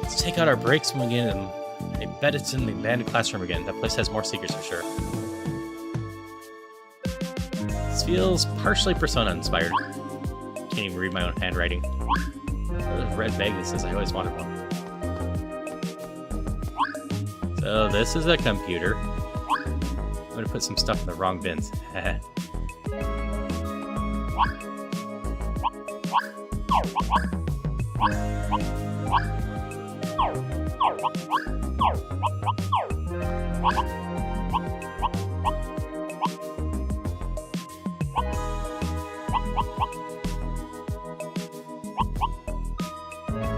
A: Let's take out our breaks when we get in. I bet it's in the abandoned classroom again. That place has more secrets for sure. This feels partially Persona inspired. Can't even read my own handwriting. There's a red bag that says I always wanted one. So this is a computer. I'm gonna put some stuff in the wrong bins.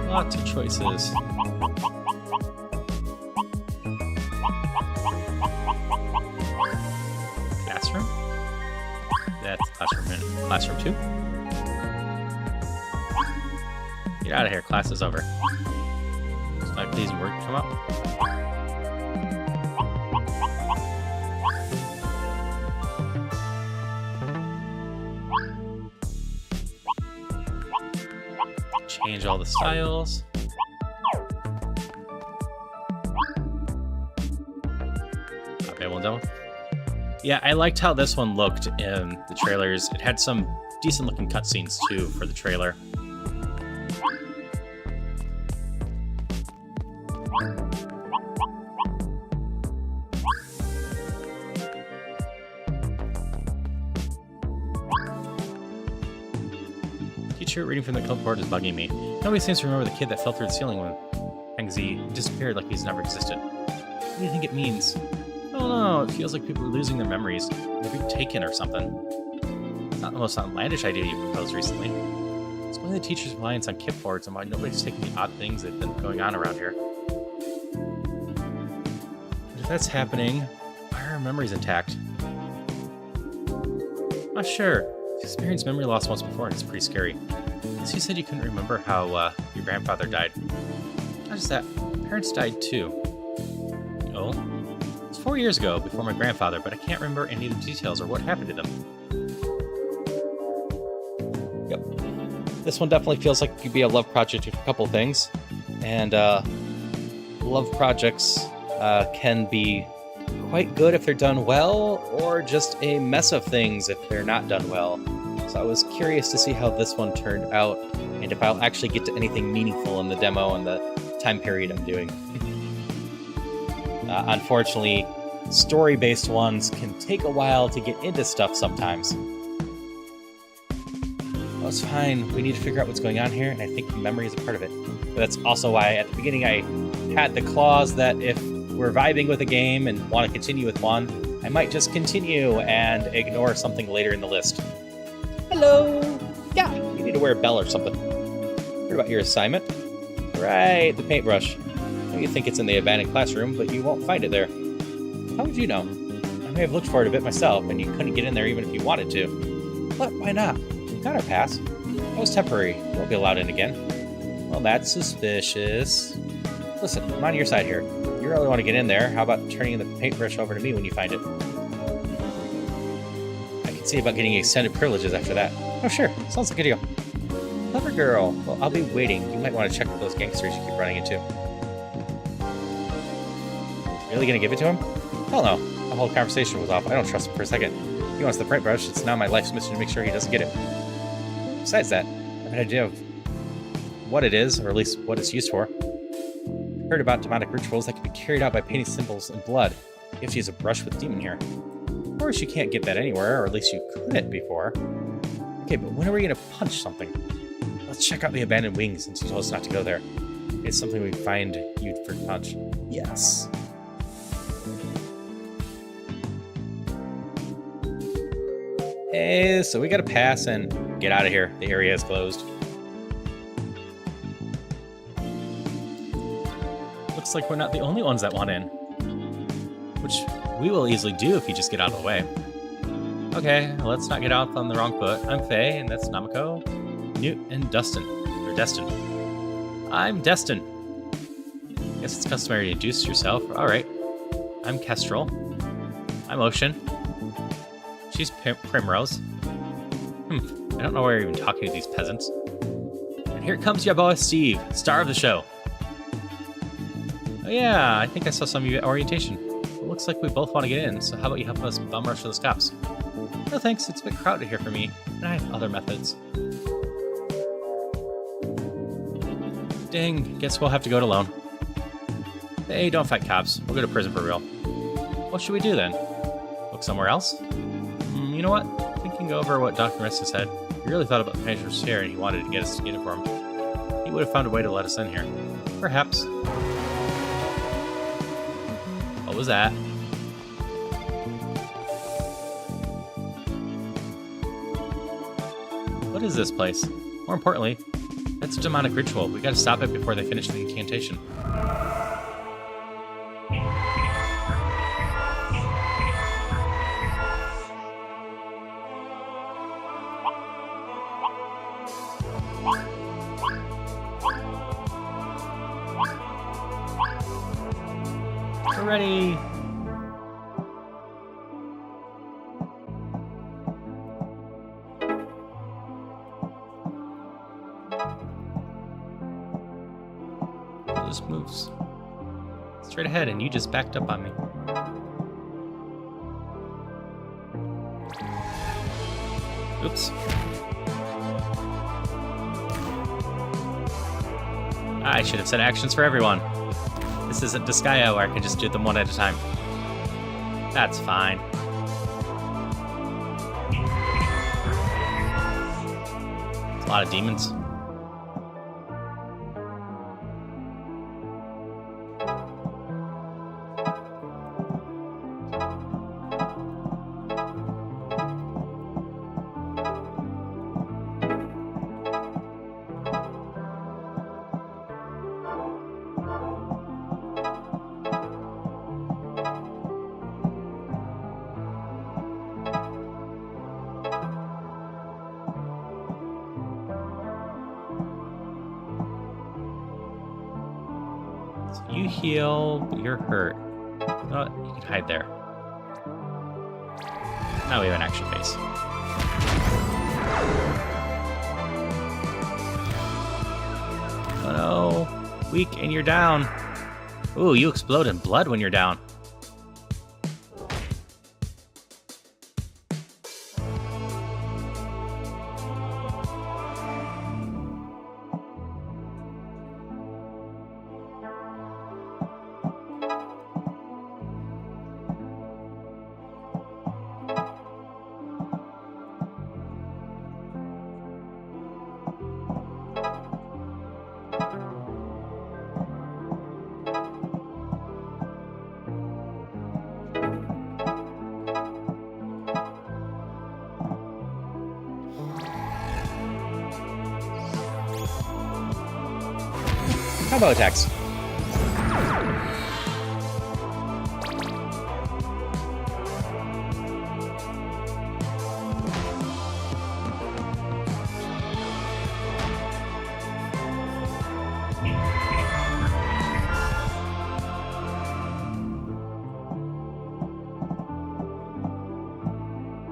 A: Lots of choices. Classroom? That's classroom 2. Get out of here, class is over. Can I please work come up? Change all the styles. Okay, well done. Yeah, I liked how this one looked in the trailers. It had some decent looking cutscenes too for the trailer. Reading from the clipboard is bugging me. Nobody seems to remember the kid that fell through the ceiling when Hengzi disappeared like he's never existed. What do you think it means? I don't know, it feels like people are losing their memories. Maybe taken or something. It's not the most outlandish idea you proposed recently. It's one of the teachers' reliance on clipboards and why nobody's taking the odd things that have been going on around here. But if that's happening, why are our memories intact? Not sure. I've experienced memory loss once before and it's pretty scary. As you said you couldn't remember how your grandfather died. Not just that, parents died too. Oh? It was 4 years ago before my grandfather, but I can't remember any of the details or what happened to them. Yep. This one definitely feels like it could be a love project with a couple things. And love projects can be quite good if they're done well, or just a mess of things if they're not done well. So I was curious to see how this one turned out, and if I'll actually get to anything meaningful in the demo and the time period I'm doing. Unfortunately, story-based ones can take a while to get into stuff sometimes. Well, it's fine. We need to figure out what's going on here, and I think memory is a part of it. But that's also why at the beginning I had the clause that if we're vibing with a game and want to continue with one, I might just continue and ignore something later in the list. Hello! Yeah, you need to wear a bell or something. Heard about your assignment? Right, the paintbrush. You think it's in the abandoned classroom, but you won't find it there. How would you know? I may have looked for it a bit myself, and you couldn't get in there even if you wanted to. But why not? We've got our pass. That was temporary. You won't be allowed in again. Well, that's suspicious. Listen, I'm on your side here. You really want to get in there, how about turning the paintbrush over to me when you find it? I can see about getting extended privileges after that. Oh sure, sounds like a deal. Clever girl. Well, I'll be waiting. You might want to check with those gangsters you keep running into. Really gonna give it to him? Hell no. The whole conversation was off. I don't trust him for a second. He wants the paintbrush. It's now my life's mission to make sure he doesn't get it. Besides that, I have an idea of what it is, or at least what it's used for. Heard about demonic rituals that can be carried out by painting symbols in blood. You have to use a brush with demon here. course you can't get that anywhere, or at least you couldn't before. Okay, but when are we gonna punch something? Let's check out the abandoned wings since you told us not to go there. It's something we find you'd for punch. Yes. Hey, so we gotta pass and get out of here. The area is closed. Looks like we're not the only ones that want in. Which we will easily do if you just get out of the way. Okay, let's not get out on the wrong foot. I'm Faye, and that's Namiko, Newt, and Dustin. Or Destin. I'm Destin. Guess it's customary to introduce yourself. Alright. I'm Kestrel. I'm Ocean. She's Primrose. I don't know why you're even talking to these peasants. And here comes your boy Steve, star of the show. Oh yeah, I think I saw some of you at orientation. It looks like we both want to get in, so how about you help us bum rush those cops? No thanks, it's a bit crowded here for me, and I have other methods. Dang, guess we'll have to go it alone. Hey, don't fight cops. We'll go to prison for real. What should we do then? Look somewhere else? You know what? Thinking over what Dr. Mesa said, he really thought about the Painter's chair and he wanted to get us to get it for him. He would have found a way to let us in here. Perhaps. What was that? What is this place? More importantly, that's a demonic ritual. We gotta stop it before they finish the incantation. We're ready. This moves straight ahead, and you just backed up on me. Oops. I should have said actions for everyone. This isn't Disgaea where I can just do them one at a time. That's fine. It's a lot of demons. You heal, but you're hurt. Oh, you can hide there. Now we have an action phase. Oh no. Weak and you're down. Ooh, you explode in blood when you're down. Combo attacks.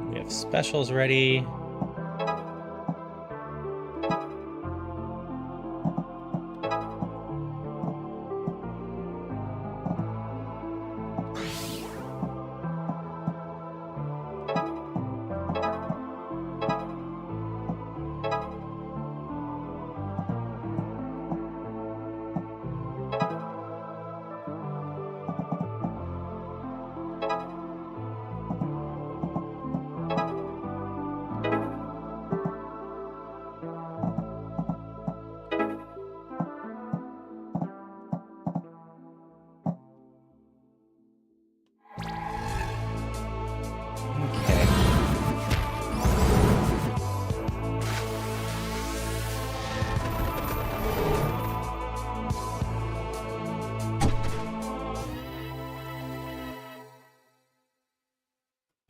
A: We have specials ready.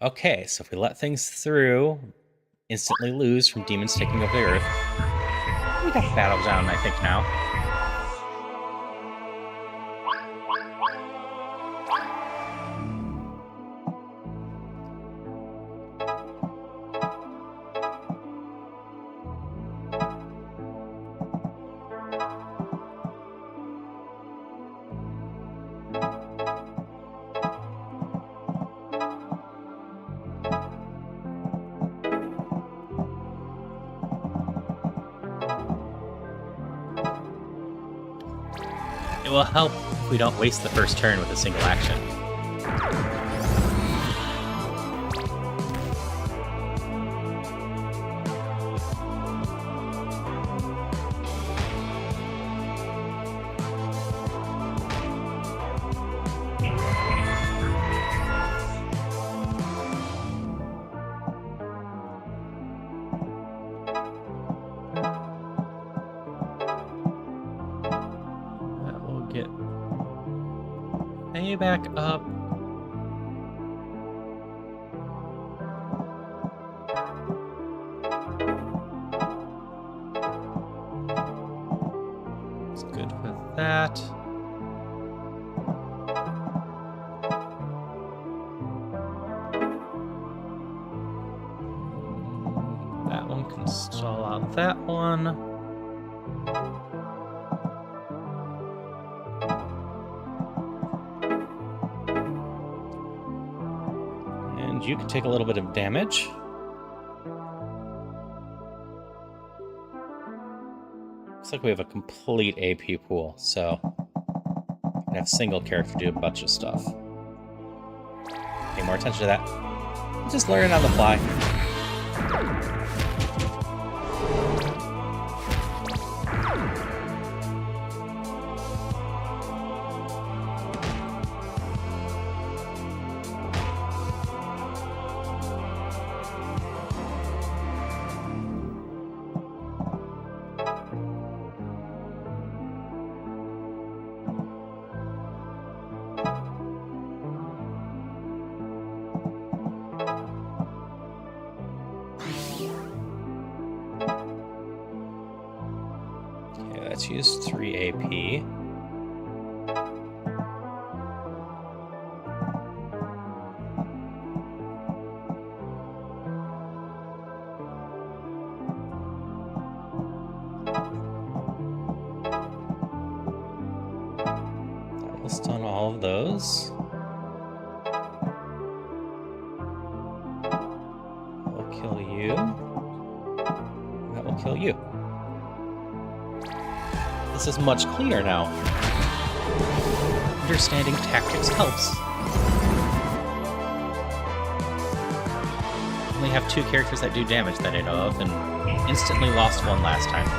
A: Okay, so if we let things through, instantly lose from demons taking over the earth. We got the battle down, I think, now. It will help if we don't waste the first turn with a single action. Back up. It's good with that. That one can stall out that one. You can take a little bit of damage. Looks like we have a complete AP pool, so we can have a single character do a bunch of stuff. Pay more attention to that. Just learn on the fly. Let's use 3 AP. That will stun all of those. That will kill you. That will kill you. This is much cleaner now. Understanding tactics helps. Only have 2 characters that do damage that I know of, and instantly lost one last time.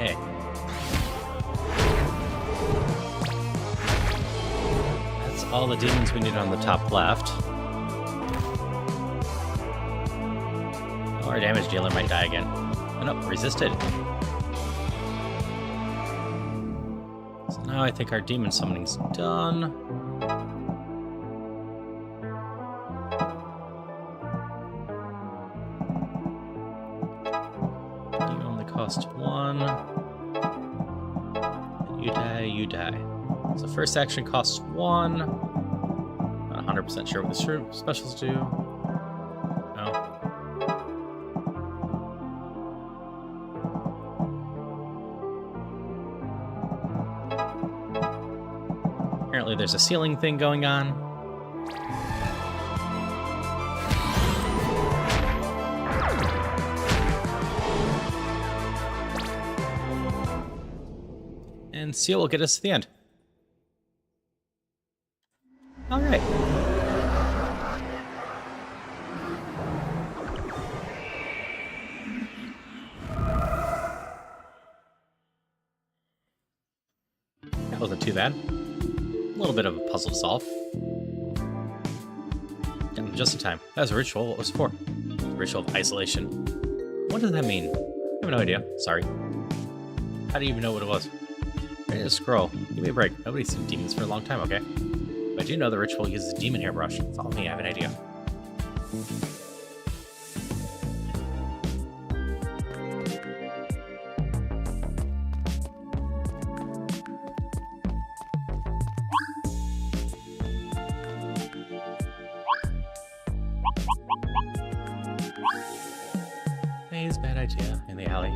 A: Okay. That's all the demons we need on the top left. Oh, our damage dealer might die again. Oh no, resisted. So now I think our demon summoning's done. You only cost 1. You die. So first action costs 1. Not 100% sure what the specials do. No. Apparently there's a ceiling thing going on. And Seal will get us to the end. All right. That wasn't too bad. A little bit of a puzzle to solve. Yeah, just in time. That was a ritual. What was it for? Ritual of isolation. What does that mean? I have no idea. Sorry. How do you even know what it was? Ready to scroll. Give me a break. Nobody's seen demons for a long time, okay? But I do know the ritual uses a demon hairbrush. Follow me, I have an idea. Hey, it's a bad idea in the alley.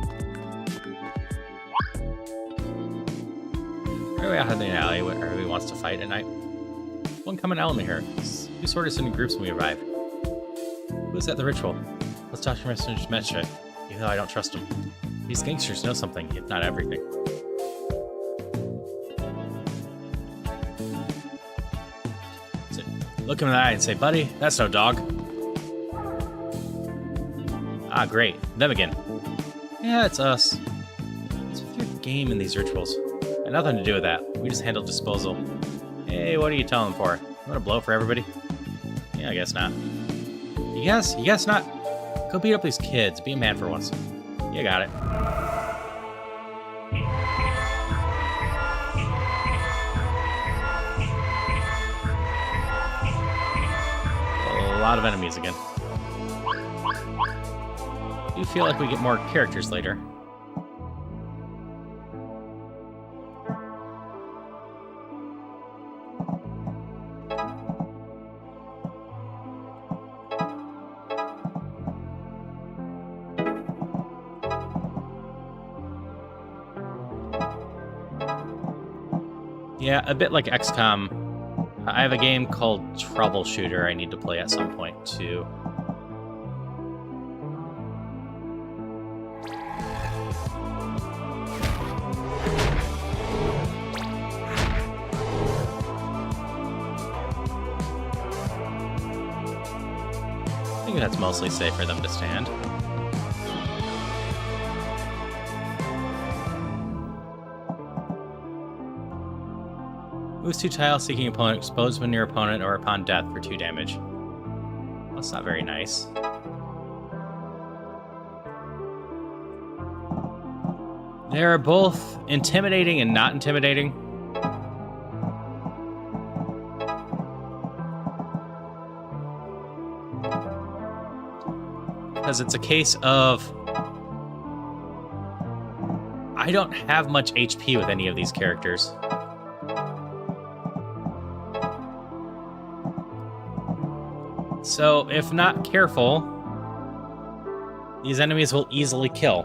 A: Right out in the alley where everybody wants to fight at night. One common element here. We sort us into groups when we arrive. Who's at the ritual? Let's talk to Mr. Metric, even though I don't trust him. These gangsters know something, if not everything. So, look him in the eye and say, buddy, that's no dog. Ah, great. Them again. Yeah, it's us. What's with your game in these rituals? Had nothing to do with that. We just handled disposal. Hey, what are you telling them for? You want to blow for everybody? Yeah, I guess not. You guess not? Go beat up these kids. Be a man for once. You got it. A lot of enemies again. I do feel like we get more characters later. Yeah, a bit like XCOM. I have a game called Troubleshooter I need to play at some point, too. I think that's mostly safe for them to stand. Moves 2 tiles, seeking opponent, expose when near opponent or upon death for 2 damage. Well, that's not very nice. They're both intimidating and not intimidating. Because it's a case of I don't have much HP with any of these characters. So, if not careful, these enemies will easily kill.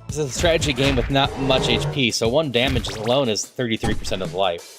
A: This is a strategy game with not much HP, so 1 damage alone is 33% of life.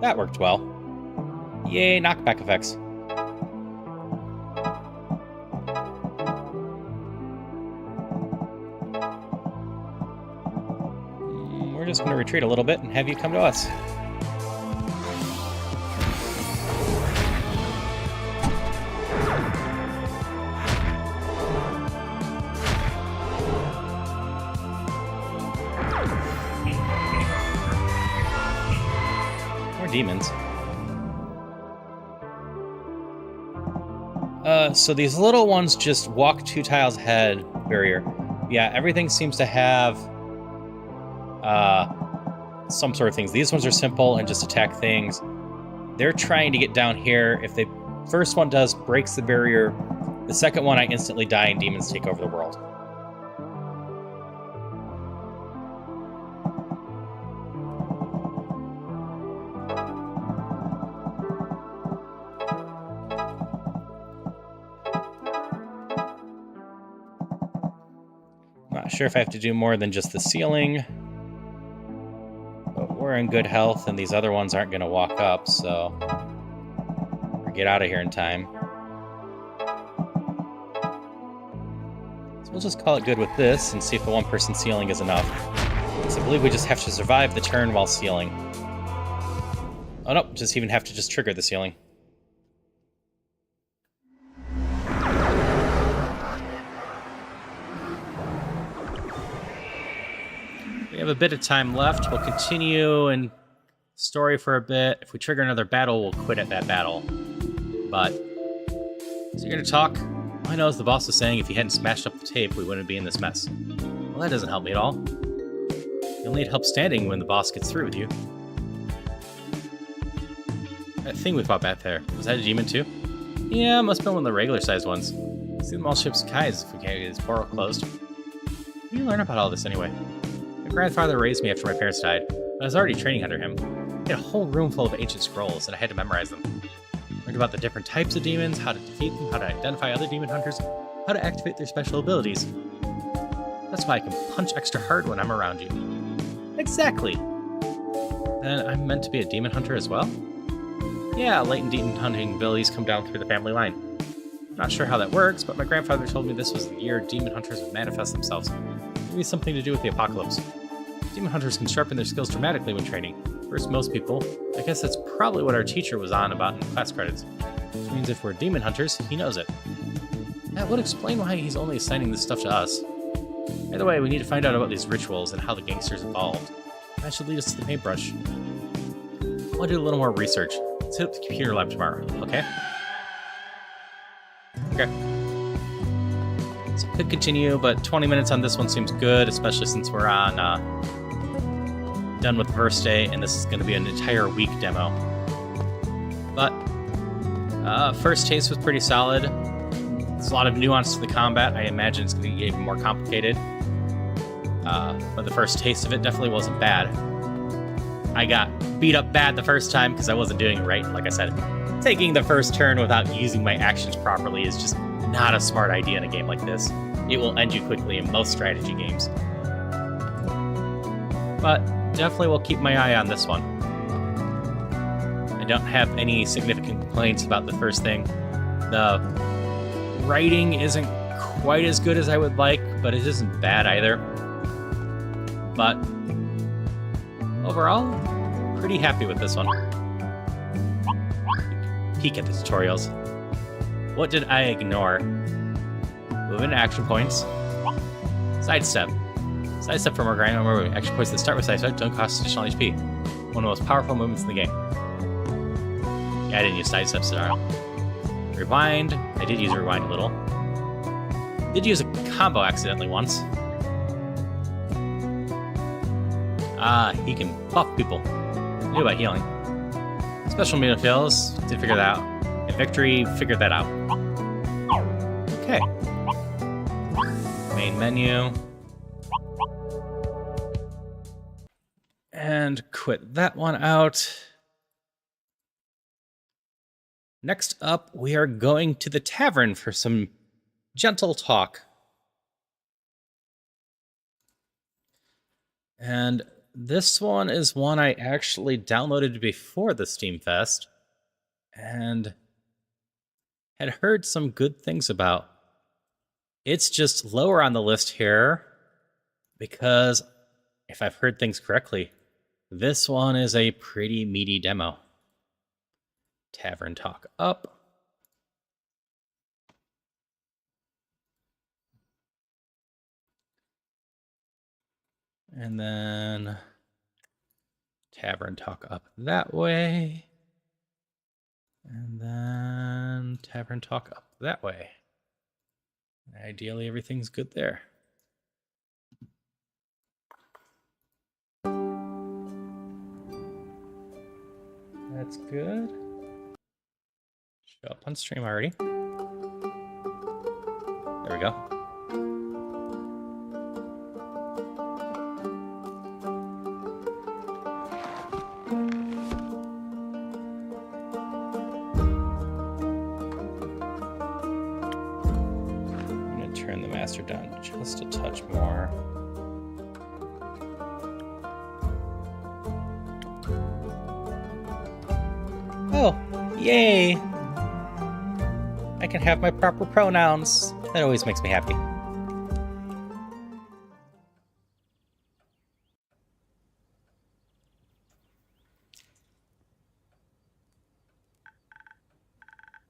A: That worked well. Yay, knockback effects. We're just going to retreat a little bit and have you come to us. Demons. So these little ones just walk 2 tiles ahead, barrier. Yeah, everything seems to have some sort of things. These ones are simple and just attack things. They're trying to get down here. If the first one does, breaks the barrier. The second one, I instantly die and demons take over the world. Not sure if I have to do more than just the ceiling. But we're in good health, and these other ones aren't going to walk up, so... or get out of here in time. So we'll just call it good with this, and see if the one-person ceiling is enough. So I believe we just have to survive the turn while sealing. Oh no, just even have to just trigger the ceiling. We have a bit of time left. We'll continue in story for a bit. If we trigger another battle, we'll quit at that battle. But, so you're gonna talk? All I know is the boss was saying if he hadn't smashed up the tape, we wouldn't be in this mess. Well, that doesn't help me at all. You'll need help standing when the boss gets through with you. That thing we fought back there, was that a demon too? Yeah, must have been one of the regular-sized ones. See them all ship skies if we can't get this portal closed. How do you learn about all this anyway? My grandfather raised me after my parents died, but I was already training under him. He had a whole room full of ancient scrolls, and I had to memorize them. Learned about the different types of demons, how to defeat them, how to identify other demon hunters, how to activate their special abilities. That's why I can punch extra hard when I'm around you. Exactly! Then I'm meant to be a demon hunter as well? Yeah, latent demon hunting abilities come down through the family line. Not sure how that works, but my grandfather told me this was the year demon hunters would manifest themselves. Maybe something to do with the apocalypse. Demon hunters can sharpen their skills dramatically when training. First, most people. I guess that's probably what our teacher was on about in class credits. Which means if we're demon hunters, he knows it. That would explain why he's only assigning this stuff to us. Either way, we need to find out about these rituals and how the gangsters evolved. That should lead us to the paintbrush. I'll do a little more research. Let's hit up the computer lab tomorrow, okay? Okay. So could continue, but 20 minutes on this one seems good, especially since we're on done with the first day, and this is going to be an entire week demo. But first taste was pretty solid. There's a lot of nuance to the combat. I imagine it's going to get even more complicated. But the first taste of it definitely wasn't bad. I got beat up bad the first time because I wasn't doing it right. Like I said, taking the first turn without using my actions properly is just not a smart idea in a game like this. It will end you quickly in most strategy games. But definitely will keep my eye on this one. I don't have any significant complaints about the first thing. The writing isn't quite as good as I would like, but it isn't bad either. But overall, pretty happy with this one. Peek at the tutorials. What did I ignore? Move into action points. Sidestep. Sidestep for more grand number of action points that start with sidestep don't cost additional HP. One of the most powerful movements in the game. Yeah, I didn't use sidestep, so rewind. I did use rewind a little. Did use a combo accidentally once. He can buff people. Knew about healing. Special meter fills. Did figure that out. And victory figured that out. Okay. Main menu. And quit that one out. Next up, we are going to the tavern for some gentle talk. And this one is one I actually downloaded before the Steam Fest and had heard some good things about. It's just lower on the list here because, if I've heard things correctly, this one is a pretty meaty demo. Tavern Talk up. And then Tavern Talk up that way. And then Tavern Talk up that way. Ideally, everything's good there. That's good. Show up on stream already. There we go. faster down just a touch more. Oh, yay! I can have my proper pronouns. That always makes me happy.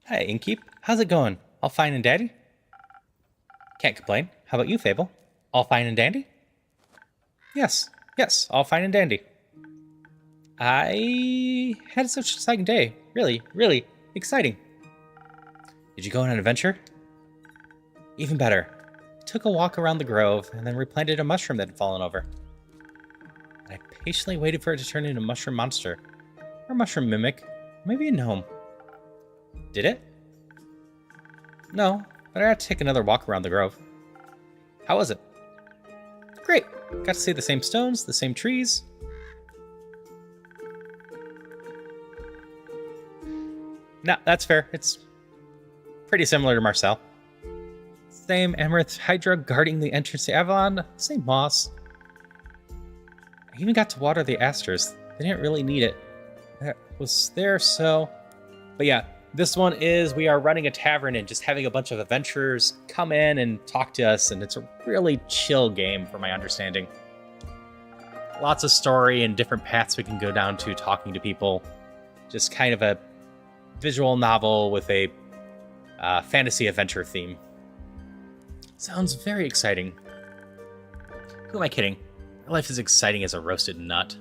A: Hi, Inkeep. How's it going? All fine and dandy? Can't complain. How about you, Fable? All fine and dandy? Yes, all fine and dandy. I had such an exciting day. Really, really exciting. Did you go on an adventure? Even better. I took a walk around the grove and then replanted a mushroom that had fallen over. And I patiently waited for it to turn into a mushroom monster. Or a mushroom mimic. Maybe a gnome. Did it? No, but I got to take another walk around the grove. How was it? Great. Got to see the same stones, the same trees. No, that's fair. It's pretty similar to Marcel. Same Amaranth Hydra guarding the entrance to Avalon, same moss. I even got to water the asters. They didn't really need it. That was there, so... But yeah, this one is we are running a tavern and just having a bunch of adventurers come in and talk to us, and it's a really chill game from my understanding. Lots of story and different paths we can go down to talking to people. Just kind of a visual novel with a fantasy adventure theme. Sounds very exciting. Who am I kidding? My life is exciting as a roasted nut.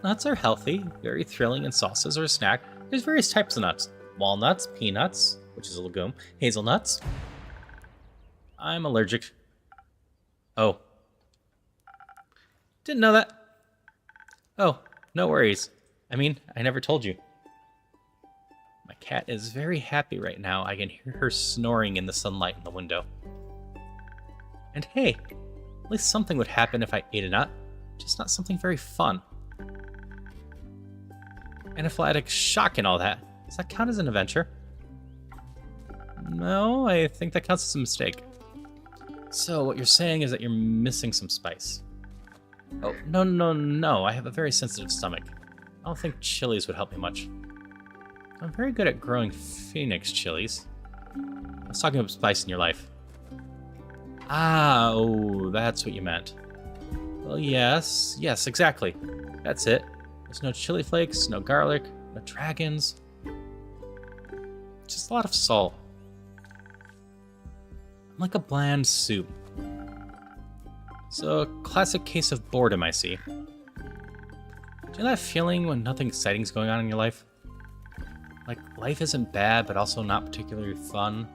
A: Nuts are healthy, very thrilling, and sauces are a snack. There's various types of nuts. Walnuts, peanuts, which is a legume, hazelnuts. I'm allergic. Oh. Didn't know that. Oh, no worries. I mean, I never told you. My cat is very happy right now. I can hear her snoring in the sunlight in the window. And hey, at least something would happen if I ate a nut. Just not something very fun. Anaphylactic shock and all that. Does that count as an adventure? No, I think that counts as a mistake. So what you're saying is that you're missing some spice. Oh, no. I have a very sensitive stomach. I don't think chilies would help me much. I'm very good at growing phoenix chilies. I was talking about spice in your life. Ah, oh, that's what you meant. Well, yes, exactly. That's it. There's no chili flakes, no garlic, no dragons. Just a lot of salt. I'm like a bland soup. So, a classic case of boredom, I see. Do you know that feeling when nothing exciting is going on in your life? Like, life isn't bad, but also not particularly fun.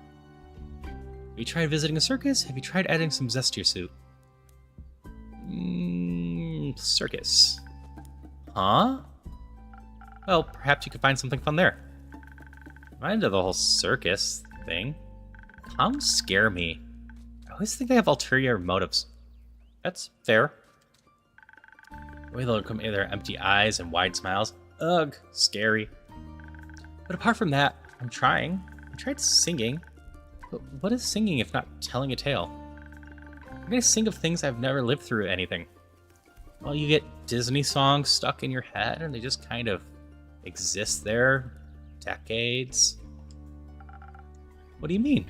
A: Have you tried visiting a circus? Have you tried adding some zest to your soup? Circus. Huh? Well, perhaps you could find something fun there. I'm into the whole circus thing. Clowns scare me. I always think they have ulterior motives. That's fair. The way they'll look at me, their empty eyes and wide smiles. Ugh, scary. But apart from that, I'm trying. I tried singing. But what is singing if not telling a tale? I'm gonna sing of things I've never lived through anything. Well, you get Disney songs stuck in your head and they just kind of exist there decades. What do you mean?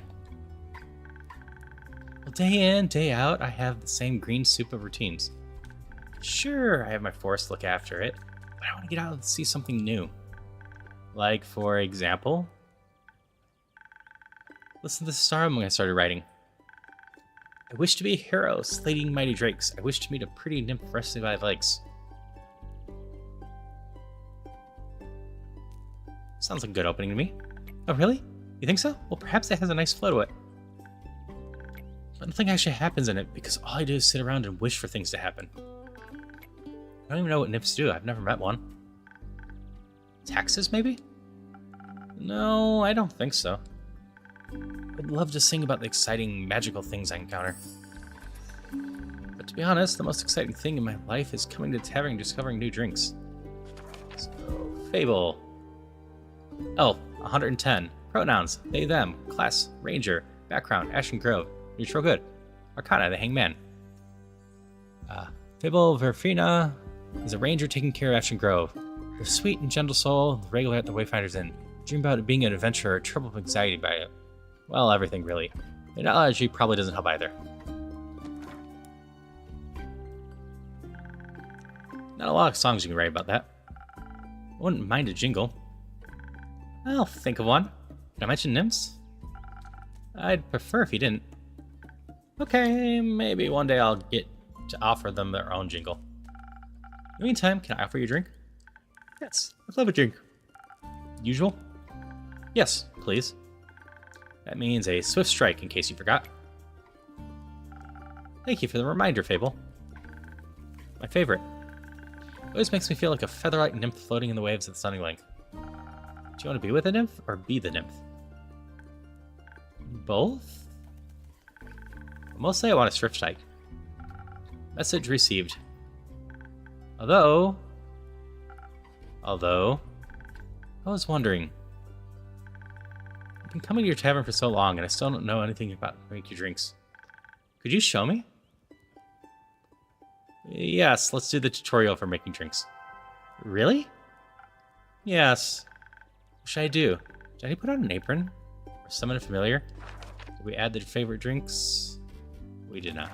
A: Well, day in, day out, I have the same green soup of routines. Sure, I have my forest to look after it, but I want to get out and see something new. Like, for example, listen to the song I started writing. I wish to be a hero, slating mighty drakes. I wish to meet a pretty nymph resting by the lakes. Sounds like a good opening to me. Oh, really? You think so? Well, perhaps it has a nice flow to it. But nothing actually happens in it because all I do is sit around and wish for things to happen. I don't even know what nymphs do. I've never met one. Taxes, maybe? No, I don't think so. I'd love to sing about the exciting, magical things I encounter. But to be honest, the most exciting thing in my life is coming to the tavern and discovering new drinks. So, Fable. Oh, 110. Pronouns, they, them. Class, ranger. Background, Ashen Grove. Neutral good. Arcana, the Hangman. Fable Verfina is a ranger taking care of Ashen Grove. The sweet and gentle soul, regular at the Wayfinder's Inn. Dream about being an adventurer, troubled with anxiety by it. Well, everything really. The analogy probably doesn't help either. Not a lot of songs you can write about that. I wouldn't mind a jingle. I'll think of one. Did I mention nymphs? I'd prefer if you didn't. Okay, maybe one day I'll get to offer them their own jingle. In the meantime, can I offer you a drink? Yes, I'd love a drink. Usual? Yes, please. That means a swift strike, in case you forgot. Thank you for the reminder, Fable. My favorite. It always makes me feel like a feather-like nymph floating in the waves of the Sunning Link. Do you want to be with a nymph, or be the nymph? Both? Mostly I want a swift strike. Message received. Although, I was wondering. I've been coming to your tavern for so long, and I still don't know anything about making your drinks. Could you show me? Yes, let's do the tutorial for making drinks. Really? Yes. What should I do? Did I put on an apron? Or summon a familiar? Did we add the favorite drinks? We did not.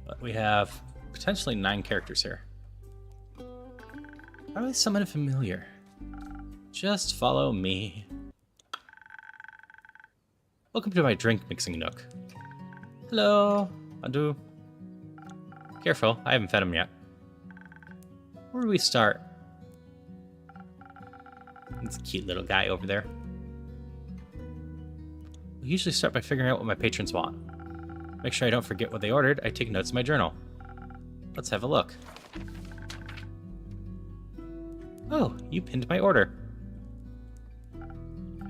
A: But we have potentially 9 characters here. How do I summon a familiar? Just follow me. Welcome to my drink mixing nook. Hello, Andu. Careful, I haven't fed him yet. Where do we start? It's a cute little guy over there. We usually start by figuring out what my patrons want. Make sure I don't forget what they ordered, I take notes in my journal. Let's have a look. Oh, you pinned my order.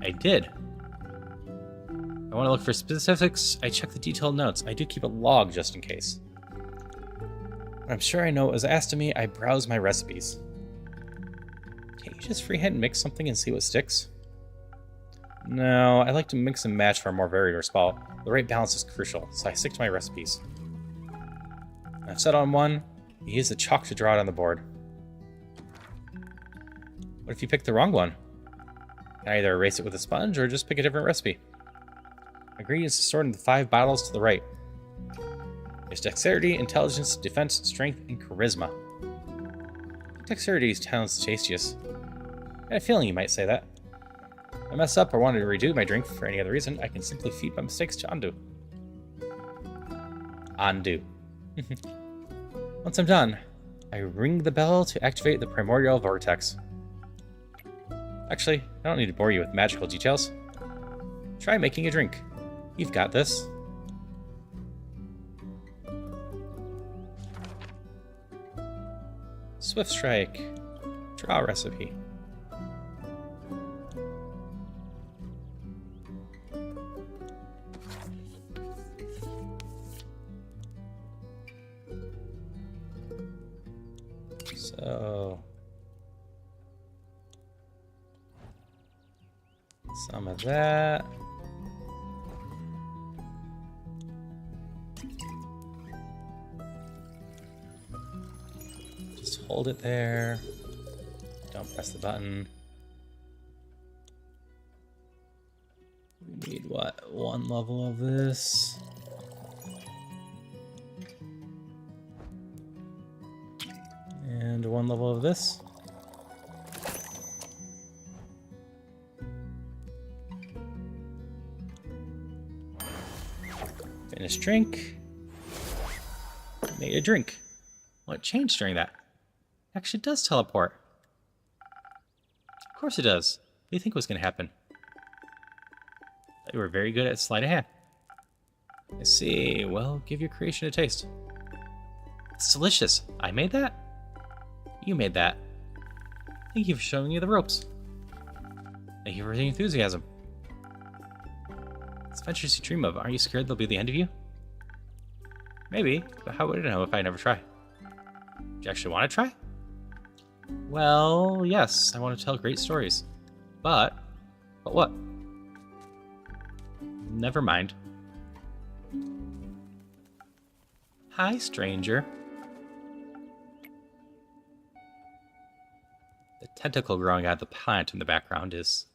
A: I did. I want to look for specifics. I check the detailed notes. I do keep a log just in case. When I'm sure I know what was asked of me, I browse my recipes. Can't you just freehand mix something and see what sticks? No, I like to mix and match for a more varied result. The right balance is crucial, so I stick to my recipes. When I've set on one, you use the chalk to draw it on the board. What if you pick the wrong one? Can I either erase it with a sponge or just pick a different recipe? My ingredients are stored in the 5 bottles to the right. There's dexterity, intelligence, defense, strength, and charisma. Dexterity sounds tastiest. I had a feeling you might say that. If I mess up or wanted to redo my drink for any other reason, I can simply feed my mistakes to Andu. Andu. Once I'm done, I ring the bell to activate the primordial vortex. Actually, I don't need to bore you with magical details. Try making a drink. You've got this. Swift strike. Draw recipe. So some of that. Just hold it there. Don't press the button. We need what? 1 level of this. And 1 level of this. Finish drink. Made a drink. What changed during that? Actually, it does teleport. Of course it does. What do you think was going to happen? You were very good at sleight of hand. I see. Well, give your creation a taste. It's delicious. I made that? You made that. Thank you for showing me the ropes. Thank you for the enthusiasm. It's adventures you dream of. Aren't you scared they'll be the end of you? Maybe, but how would I know if I never try? Do you actually want to try? Well, yes, I want to tell great stories. But what? Never mind. Hi, stranger. The tentacle growing out of the plant in the background is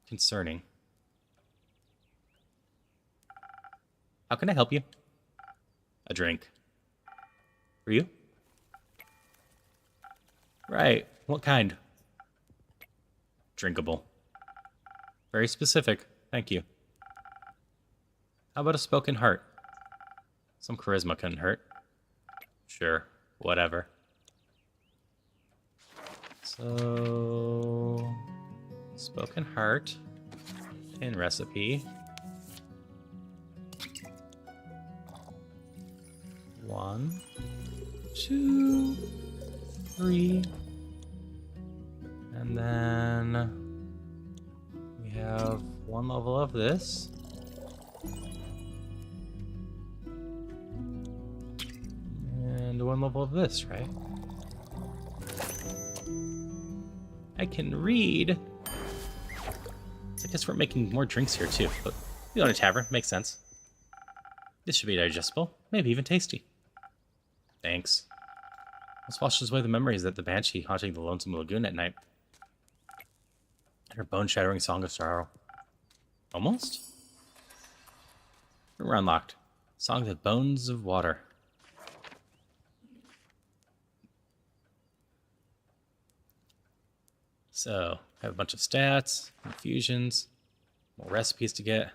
A: concerning. How can I help you? A drink. For you? Right. What kind? Drinkable. Very specific. Thank you. How about a spoken heart? Some charisma couldn't hurt. Sure. Whatever. So... spoken heart. And recipe. 1, 2, 3. And then we have 1 level of this. And 1 level of this, right? I can read. So I guess we're making more drinks here too, but we own a tavern, makes sense. This should be digestible, maybe even tasty. Thanks. This washes away the memories that the banshee haunting the lonesome lagoon at night. And her bone-shattering song of sorrow. Almost? We're unlocked. Song of the Bones of Water. So, I have a bunch of stats, infusions, more recipes to get,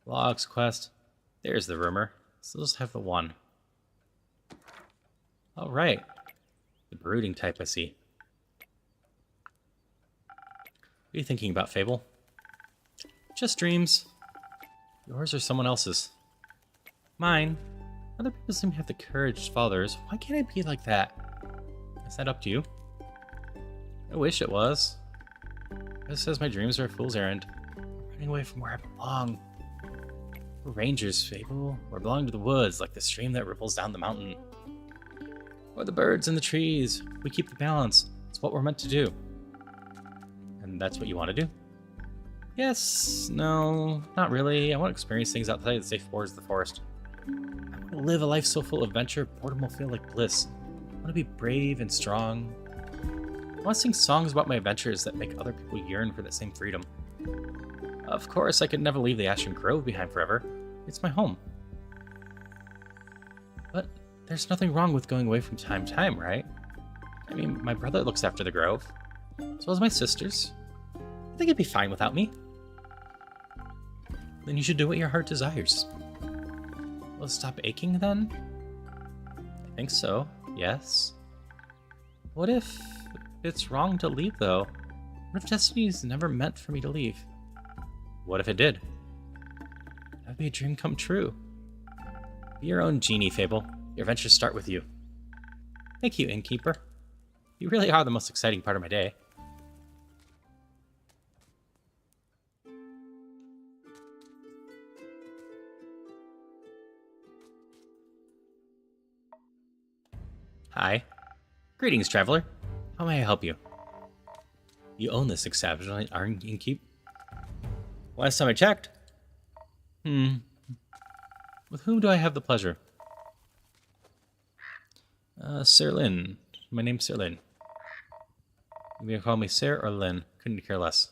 A: logs, quest. There's the rumor. So let's have the 1. All right. The brooding type, I see. What are you thinking about, Fable? Just dreams. Yours or someone else's? Mine. Other people seem to have the courage to follow theirs. Why can't I be like that? Is that up to you? I wish it was. It says my dreams are a fool's errand. Running away from where I belong. We're rangers, Fable. We belong to the woods, like the stream that ripples down the mountain. Or the birds and the trees. We keep the balance. It's what we're meant to do. And that's what you want to do? Yes, no, not really. I want to experience things outside the safe borders of the forest. I want to live a life so full of adventure, boredom will feel like bliss. I want to be brave and strong. I want to sing songs about my adventures that make other people yearn for that same freedom. Of course, I could never leave the Ashen Grove behind forever. It's my home. But there's nothing wrong with going away from time to time, right? I mean, my brother looks after the Grove, as well as my sisters. I think it'd be fine without me. Then you should do what your heart desires. Will it stop aching then? I think so, yes. What if it's wrong to leave, though? What if destiny's never meant for me to leave? What if it did? That'd be a dream come true. Be your own genie, Fable. Your adventures start with you. Thank you, Innkeeper. You really are the most exciting part of my day. Hi. Greetings, traveler. How may I help you? You own this establishment, aren't you, Innkeep? Last time I checked. With whom do I have the pleasure? Sir Lin. My name's Sir Lin. You may call me Sir or Lin. Couldn't care less.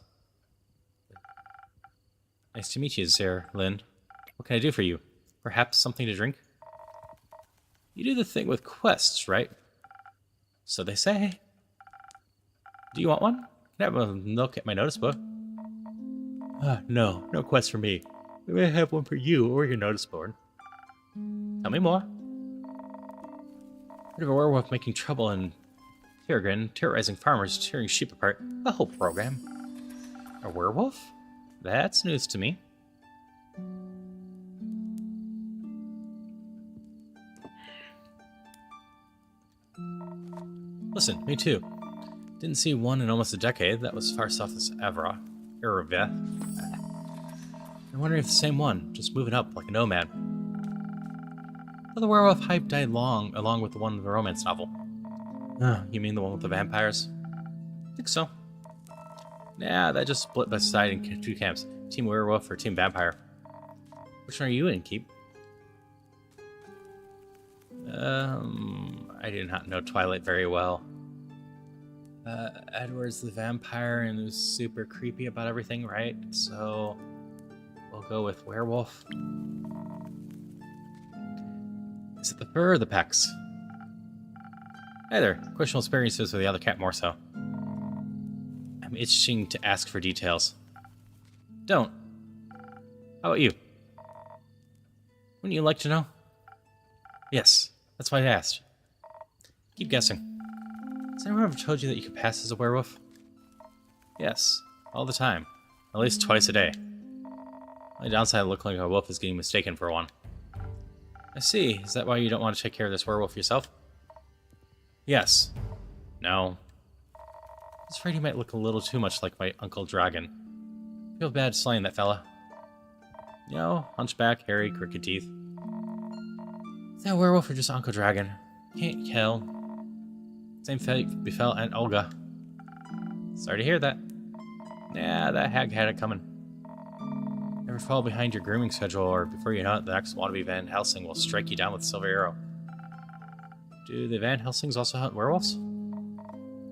A: Nice to meet you, Sir Lin. What can I do for you? Perhaps something to drink? You do the thing with quests, right? So they say. Do you want one? Can I have a look at my notice book? No quest for me. We may have one for you or your notice board. Tell me more. Heard of a werewolf making trouble in Tirgan, terrorizing farmers, tearing sheep apart. The whole program. A werewolf? That's news to me. Listen, me too. Didn't see one in almost a decade. That was far south as Eraveth. I'm wondering if the same one, just moving up like a nomad. Well, the werewolf hype died along with the one in the romance novel. You mean the one with the vampires? I think so. Yeah, that just split the society in 2 camps. Team werewolf or team vampire. Which one are you in, Keep? I do not know Twilight very well. Edward's the vampire and was super creepy about everything, right? So we'll go with werewolf. Is it the fur or the pecs? Either. Questionable experiences with the other cat more so. I'm itching to ask for details. Don't. How about you? Wouldn't you like to know? Yes, that's why I asked. Keep guessing. Has anyone ever told you that you could pass as a werewolf? Yes, all the time. At least twice a day. The only downside of looking like a wolf is getting mistaken for one. I see. Is that why you don't want to take care of this werewolf yourself? Yes. No. I was afraid he might look a little too much like my Uncle Dragon. I feel bad slaying that fella. You know, hunchback, hairy, crooked teeth. Is that werewolf or just Uncle Dragon? Can't kill. Same fate befell Aunt Olga. Sorry to hear that. Yeah, that hag had it coming. Never fall behind your grooming schedule, or before you know it, the next wannabe Van Helsing will strike you down with a silver arrow. Do the Van Helsings also hunt werewolves?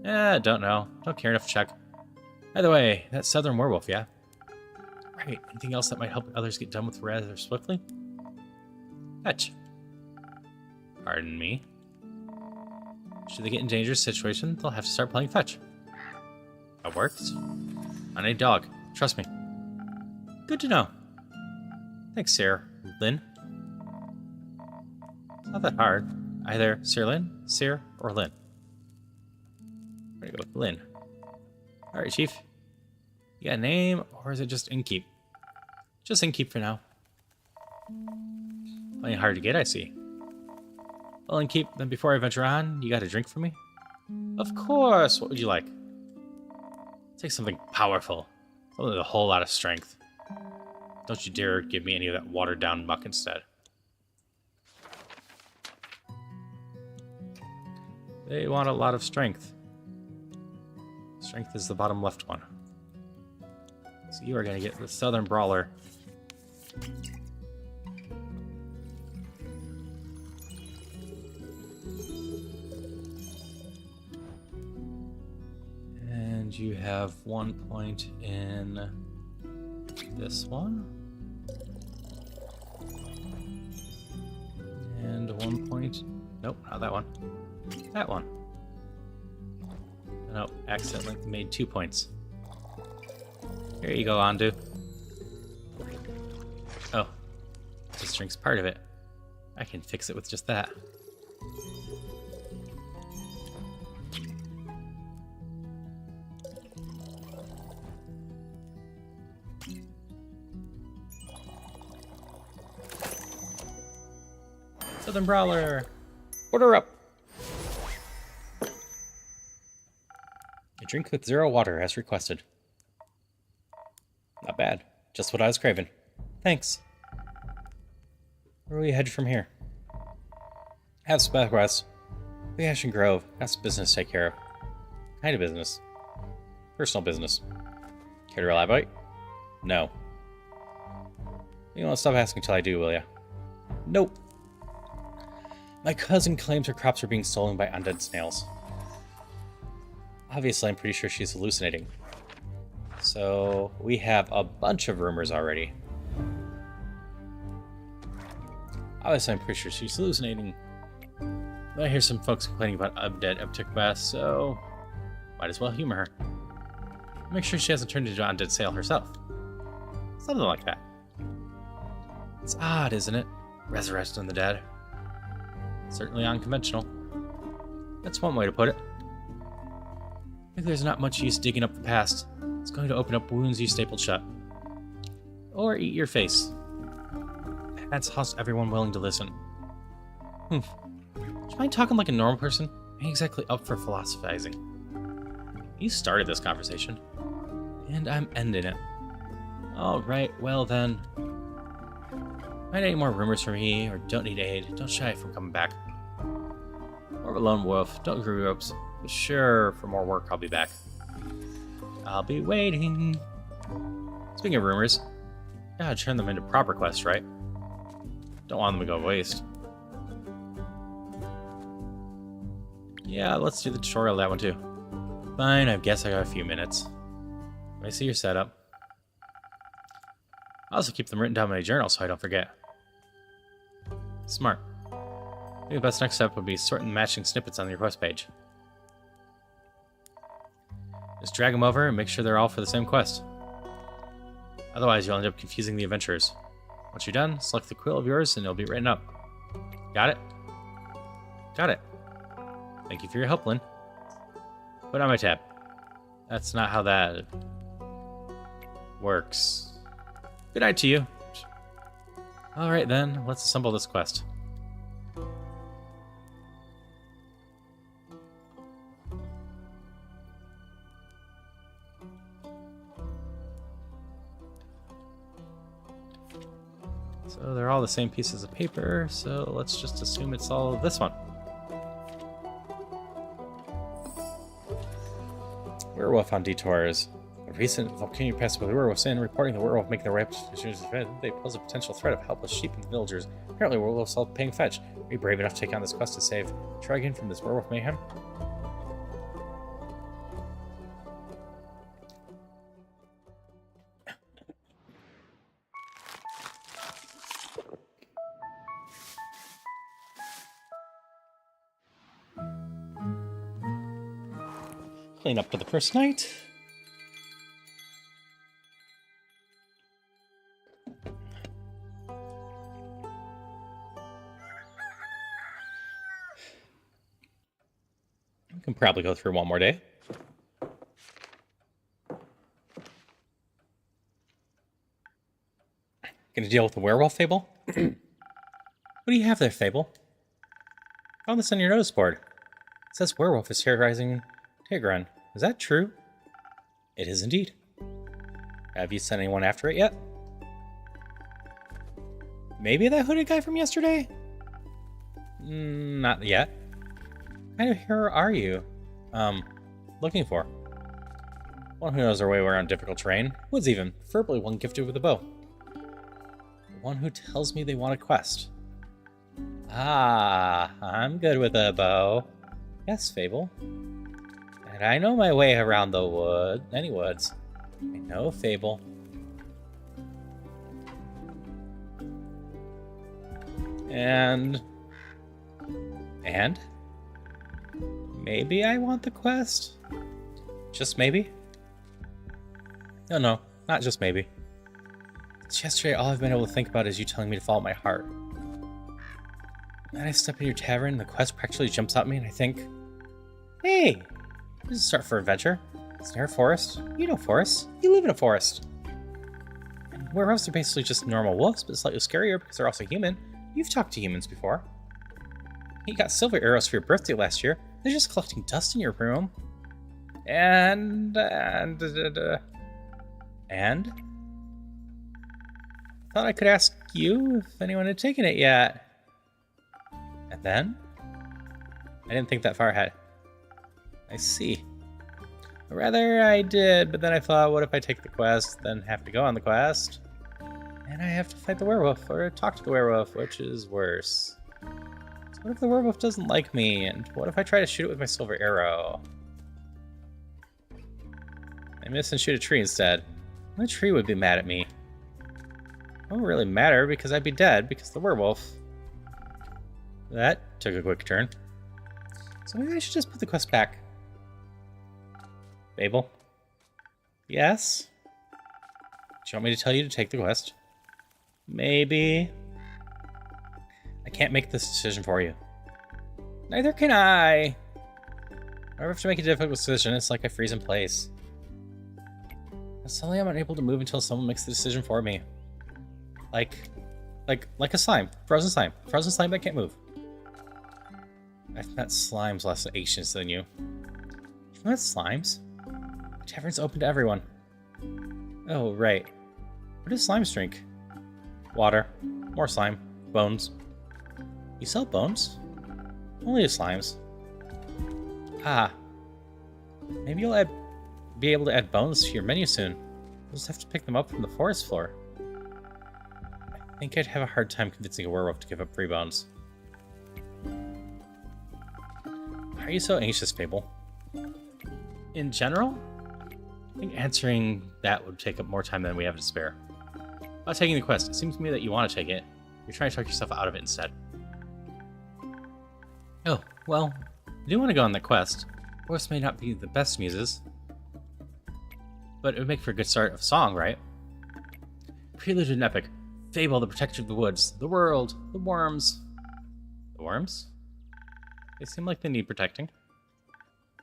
A: Don't know. Don't care enough to check. Either way, that southern werewolf, yeah? Right, anything else that might help others get done with rather swiftly? Fetch. Pardon me? Should they get in a dangerous situation, they'll have to start playing fetch. That works. I need a dog. Trust me. Good to know. Thanks, Sir Lynn. It's not that hard. Either Sir Lynn, Sir, or Lynn. I'm gonna go with Lynn. Alright, Chief. You got a name, or is it just Innkeep? Just Innkeep for now. Plenty hard to get, I see. Well, Innkeep, then before I venture on, you got a drink for me? Of course! What would you like? Take something powerful. Something with a whole lot of strength. Don't you dare give me any of that watered-down muck instead. They want a lot of strength. Strength is the bottom left one. So you are going to get the Southern Brawler. And you have 1 point in this one. And 1 point... Nope, not that one. That one. Nope, accidentally made 2 points. Here you go, Andu. Oh, this drink's part of it. I can fix it with just that. Southern Brawler! Order up! A drink with 0 water as requested. Not bad. Just what I was craving. Thanks. Where will you head from here? Have some requests. The Ashen Grove. Got some business to take care of. Kind of business. Personal business. Care to elaborate? No. You won't stop asking until I do, will ya? Nope. My cousin claims her crops are being stolen by undead snails. Obviously, I'm pretty sure she's hallucinating. So, we have a bunch of rumors already. Obviously, I'm pretty sure she's hallucinating. But I hear some folks complaining about undead uptick best, so might as well humor her. Make sure she hasn't turned into an undead snail herself. Something like that. It's odd, isn't it? Resurrecting the dead. Certainly unconventional. That's one way to put it. I think there's not much use digging up the past. It's going to open up wounds you stapled shut. Or eat your face. That's how's everyone willing to listen. Do you mind talking like a normal person? I ain't exactly up for philosophizing. You started this conversation. And I'm ending it. Alright, well then. Find any more rumors for me, or don't need aid, don't shy from coming back. More of a lone wolf, don't grow ropes. But sure, for more work, I'll be back. I'll be waiting. Speaking of rumors, gotta turn them into proper quests, right? Don't want them to go to waste. Yeah, let's do the tutorial that one too. Fine, I guess I got a few minutes. Let me see your setup. I also keep them written down in my journal so I don't forget. Smart. I think the best next step would be sorting the matching snippets on the request page. Just drag them over and make sure they're all for the same quest. Otherwise, you'll end up confusing the adventurers. Once you're done, select the quill of yours and it'll be written up. Got it? Got it. Thank you for your help, Lynn. Put on my tab. That's not how that works. Good night to you. Alright then, let's assemble this quest. So they're all the same pieces of paper, so let's just assume it's all this one. Werewolf on detours. A recent volcano passed by the werewolf's in, reporting the werewolf making their way up to they pose a potential threat of helpless sheep and villagers. Apparently werewolves all paying fetch. Are you brave enough to take on this quest to save Trigon from this werewolf mayhem? Clean up for the first night. We can probably go through one more day. Gonna deal with the werewolf, Fable? What do you have there, Fable? Found this on your notice board. It says werewolf is terrorizing Tigran. Is that true? It is indeed. Have you sent anyone after it yet? Maybe that hooded guy from yesterday? Not yet. What kind of hero are you? Looking for? One who knows their way around difficult terrain. Woods even. Preferably one gifted with a bow. One who tells me they want a quest. Ah, I'm good with a bow. Yes, Fable. And I know my way around the woods. I know, Fable. And maybe I want the quest? Just maybe? No, not just maybe. Since yesterday, all I've been able to think about is you telling me to follow my heart. Then I step in your tavern, and the quest practically jumps at me, and I think, hey, this is a start for adventure. It's near a forest. You know forests. You live in a forest. And werewolves are basically just normal wolves, but slightly scarier because they're also human. You've talked to humans before. You got silver arrows for your birthday last year. They're just collecting dust in your room. And thought I could ask you if anyone had taken it yet. And then? I didn't think that far ahead. I see. Or rather, I did, but then I thought, what if I take the quest, then have to go on the quest? And I have to fight the werewolf, or talk to the werewolf, which is worse. So what if the werewolf doesn't like me, and what if I try to shoot it with my silver arrow? I miss and shoot a tree instead. The tree would be mad at me. It wouldn't really matter, because I'd be dead, because the werewolf... That took a quick turn. So maybe I should just put the quest back. Fable? Yes? Do you want me to tell you to take the quest? Maybe. I can't make this decision for you. Neither can I. Whenever I have to make a difficult decision, it's like I freeze in place. And suddenly I'm unable to move until someone makes the decision for me. Like a slime. Frozen slime. Frozen slime that can't move. I've met slimes less ancients than you. You've met slimes? The tavern's open to everyone. Oh, right. What do slimes drink? Water. More slime. Bones. You sell bones? Only to slimes. Ah. Maybe you'll be able to add bones to your menu soon. You'll just have to pick them up from the forest floor. I think I'd have a hard time convincing a werewolf to give up free bones. Why are you so anxious, Fable? In general, I think answering that would take up more time than we have to spare. About taking the quest, it seems to me that you want to take it. You're trying to talk yourself out of it instead. Oh, well, I do want to go on that quest. Voice may not be the best muses, but it would make for a good start of a song, right? Prelude and epic. Fable, the protector of the woods, the world, the worms. The worms? They seem like they need protecting.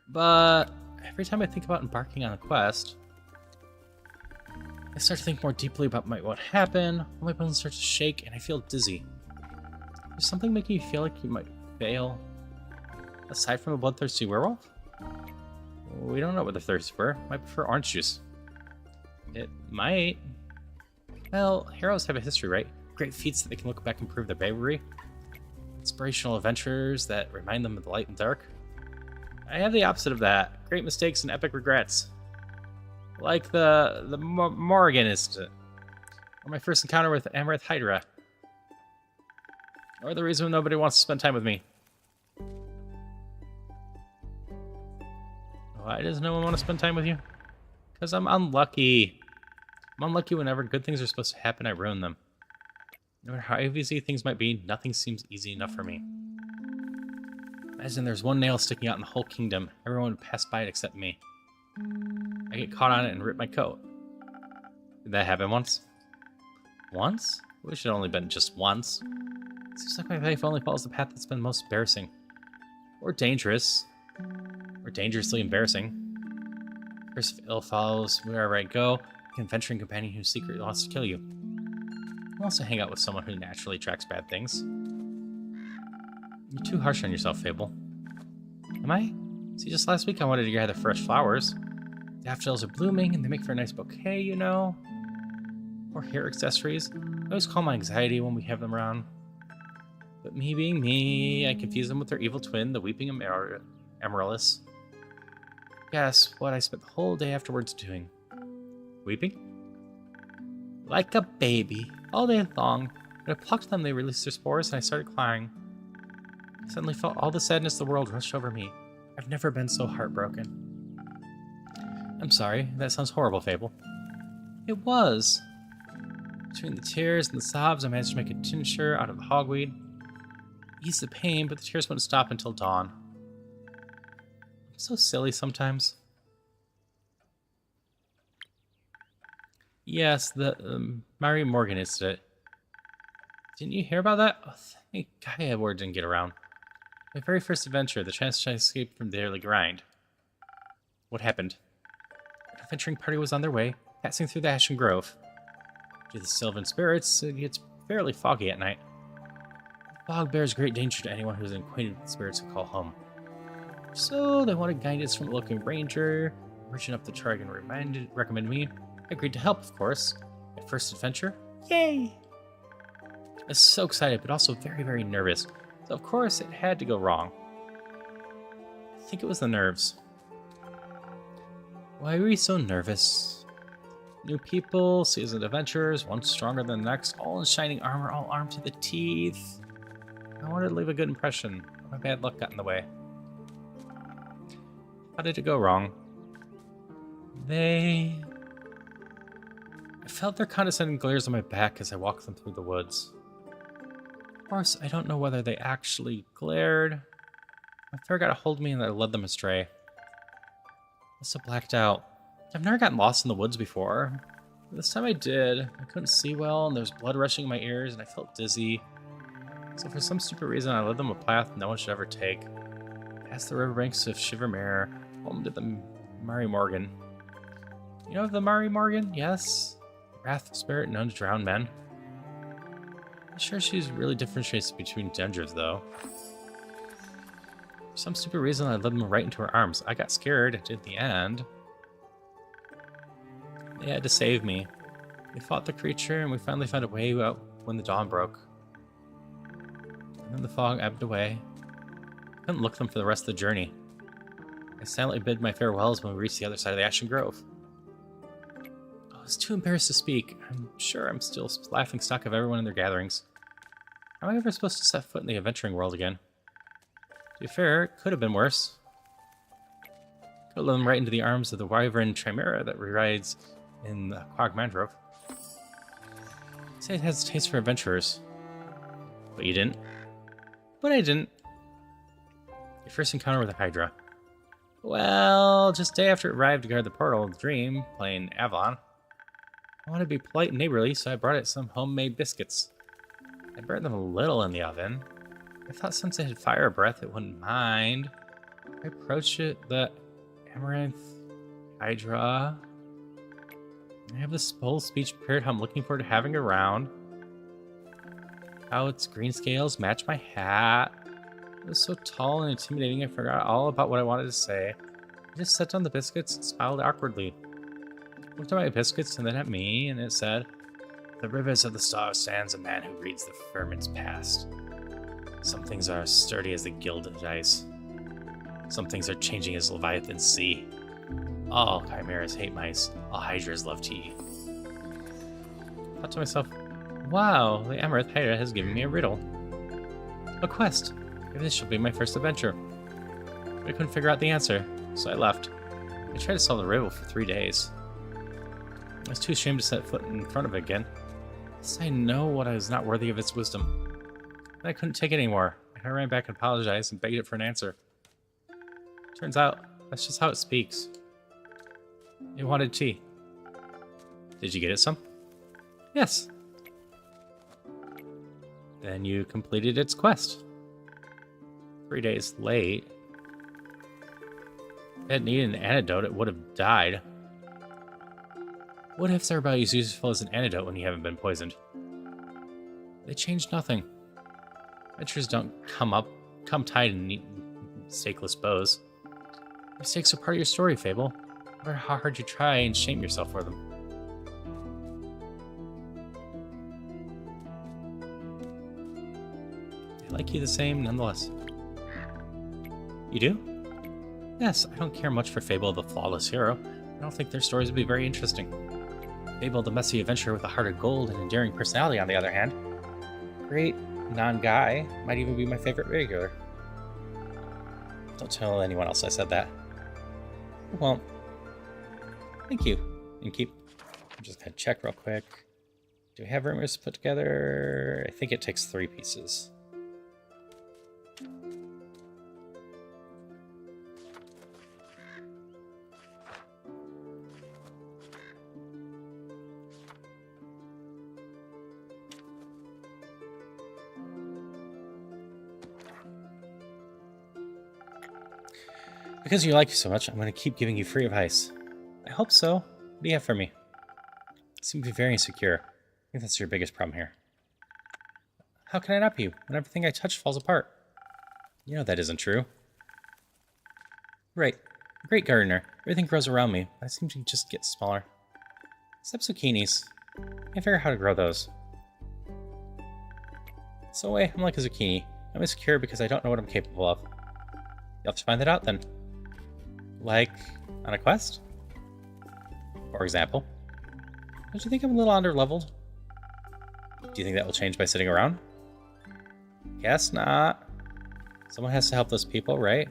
A: But every time I think about embarking on a quest, I start to think more deeply about what happened. All my bones start to shake, and I feel dizzy. There's something making you feel like you might fail, aside from a bloodthirsty werewolf? We don't know what the thirsts were. Might prefer orange juice. It might. Well, heroes have a history, right? Great feats that they can look back and prove their bravery. Inspirational adventures that remind them of the light and dark. I have the opposite of that. Great mistakes and epic regrets. Like the Morrigan incident. Or my first encounter with Amaranth Hydra. Or the reason nobody wants to spend time with me. Why does no one want to spend time with you? Because I'm unlucky. I'm unlucky whenever good things are supposed to happen, I ruin them. No matter how easy things might be, nothing seems easy enough for me. Imagine there's one nail sticking out in the whole kingdom. Everyone would pass by it except me. I get caught on it and rip my coat. Did that happen once? Once? I wish it had only been just once. It seems like my life only follows the path that's been most embarrassing. Or dangerous. Or dangerously embarrassing. First ill follows wherever I go. An adventuring companion who secretly wants to kill you. Who wants to hang out with someone who naturally attracts bad things? You're too harsh on yourself, Fable. Am I? See, just last week I wanted to gather fresh flowers. Daffodils are blooming and they make for a nice bouquet, you know? Or hair accessories. I always calm my anxiety when we have them around. But me being me, I confuse them with their evil twin, the Weeping Amaryllis. Guess what I spent the whole day afterwards doing? Weeping? Like a baby, all day long. When I plucked them, they released their spores and I started crying. I suddenly felt all the sadness of the world rush over me. I've never been so heartbroken. I'm sorry, that sounds horrible, Fable. It was. Between the tears and the sobs, I managed to make a tincture out of the hogweed. Eased the pain, but the tears wouldn't stop until dawn. I'm so silly sometimes. Yes, the Mary Morgan incident. Didn't you hear about that? Oh, thank God Edward didn't get around. My very first adventure, the chance to escape from the daily grind. What happened? An adventuring party was on their way, passing through the Ashen Grove. Due to the Sylvan spirits, it gets fairly foggy at night. The fog bears great danger to anyone who is acquainted with the spirits who call home. So they wanted guidance from a local ranger. Reaching up the Targan recommended me. I agreed to help, of course. My first adventure? Yay! I was so excited, but also very, very nervous. So of course, it had to go wrong. I think it was the nerves. Why were you so nervous? New people, seasoned adventurers, one stronger than the next, all in shining armor, all armed to the teeth. I wanted to leave a good impression. My bad luck got in the way. How did it go wrong? I felt their condescending glares on my back as I walked them through the woods. Of course, I don't know whether they actually glared. My fear got a hold of me and I led them astray. I must have blacked out. I've never gotten lost in the woods before. This time I did. I couldn't see well and there was blood rushing in my ears and I felt dizzy. So for some stupid reason I led them a path no one should ever take. Past the riverbanks of Shivermere, home to the Mary Morgan. You know the Mary Morgan? Yes? Wrathful spirit known to drown men. I'm sure she's really differentiates between genders, though. For some stupid reason, I led them right into her arms. I got scared, and in the end, they had to save me. They fought the creature, and we finally found a way out when the dawn broke. And then the fog ebbed away. I couldn't look them for the rest of the journey. I silently bid my farewells when we reached the other side of the Ashen Grove. Oh, was too embarrassed to speak. I'm sure I'm still laughing stock of everyone in their gatherings. How am I ever supposed to set foot in the adventuring world again? To be fair, it could have been worse. Could have led them right into the arms of the wyvern chimera that resides in the Quag Mandrove. You say it has a taste for adventurers. But you didn't. But I didn't. Your first encounter with a Hydra. Well, just a day after it arrived to guard the portal of the Dream, playing Avalon, I wanted to be polite and neighborly, so I brought it some homemade biscuits. I burnt them a little in the oven. I thought since it had fire breath, it wouldn't mind. I approached it, the Amaranth Hydra. I have this whole speech prepared how I'm looking forward to having it around. How its green scales match my hat. It was so tall and intimidating, I forgot all about what I wanted to say. I just set down the biscuits and smiled awkwardly. I looked at my biscuits and then at me, and it said, "The rivers of the star stands a man who reads the firmament's past. Some things are as sturdy as the gilded ice. Some things are changing as Leviathan's sea. All chimeras hate mice. All hydras love tea." I thought to myself, wow, the Amaranth Hydra has given me a riddle. A quest. Maybe this should be my first adventure. But I couldn't figure out the answer, so I left. I tried to solve the riddle for 3 days. I was too ashamed to set foot in front of it again. Yes, I know what I was not worthy of its wisdom. But I couldn't take it anymore. I ran back and apologized and begged it for an answer. Turns out, that's just how it speaks. It wanted tea. Did you get it some? Yes. Then you completed its quest. 3 days late. If it had needed an antidote, it would have died. What ifs are about as useful as an antidote when you haven't been poisoned? They change nothing. Adventures don't come tied in neat, stakeless bows. Mistakes are part of your story, Fable. No matter how hard you try and shame yourself for them. I like you the same, nonetheless. You do? Yes, I don't care much for Fable, the flawless hero. I don't think their stories would be very interesting. Fable, the messy adventurer with a heart of gold and endearing personality, on the other hand. Great non-guy might even be my favorite regular. Don't tell anyone else I said that. I won't. Thank you. Innkeep. I'm just gonna check real quick. Do we have rumors put together? I think it takes 3 pieces. Because you like you so much, I'm going to keep giving you free advice. I hope so. What do you have for me? You seem to be very insecure. I think that's your biggest problem here. How can I not be when everything I touch falls apart? You know that isn't true. Right. Great gardener. Everything grows around me. I seem to just get smaller. Except zucchinis. I can't figure out how to grow those. So anyway, I'm like a zucchini. I'm insecure because I don't know what I'm capable of. You'll have to find that out then. Like, on a quest? For example. Don't you think I'm a little under-leveled? Do you think that will change by sitting around? Guess not. Someone has to help those people, right?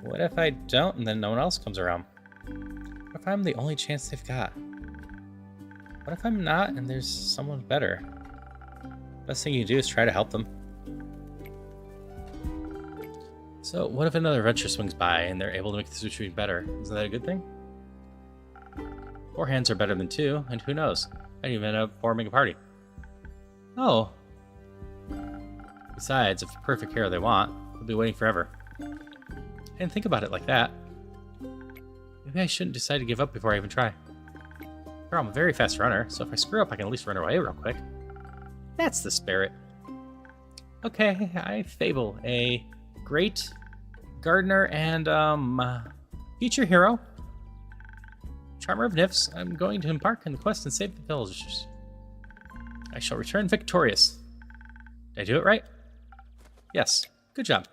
A: What if I don't and then no one else comes around? What if I'm the only chance they've got? What if I'm not and there's someone better? Best thing you do is try to help them. So, what if another adventure swings by and they're able to make the situation better? Isn't that a good thing? 4 hands are better than 2, and who knows? I'd even end up forming a party. Oh. Besides, if the perfect hero they want, they'll be waiting forever. I didn't think about it like that. Maybe I shouldn't decide to give up before I even try. Well, I'm a very fast runner, so if I screw up, I can at least run away real quick. That's the spirit. Okay, I Fable, a great gardener and future hero, charmer of nymphs. I'm going to embark on the quest and save the villagers. I shall return victorious. Did I do it right? Yes. Good job.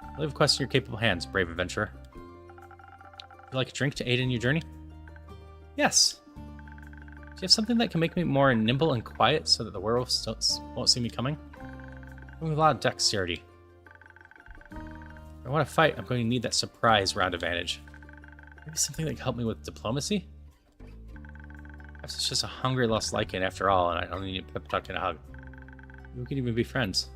A: I'll leave a quest in your capable hands, brave adventurer. Would you like a drink to aid in your journey? Yes. you have something that can make me more nimble and quiet so that the werewolves won't see me coming? I have a lot of dexterity. If I want to fight, I'm going to need that surprise round advantage. Maybe something that can help me with diplomacy? Perhaps it's just a hungry lost liking after all, and I don't need a pep talk and a hug. We could even be friends.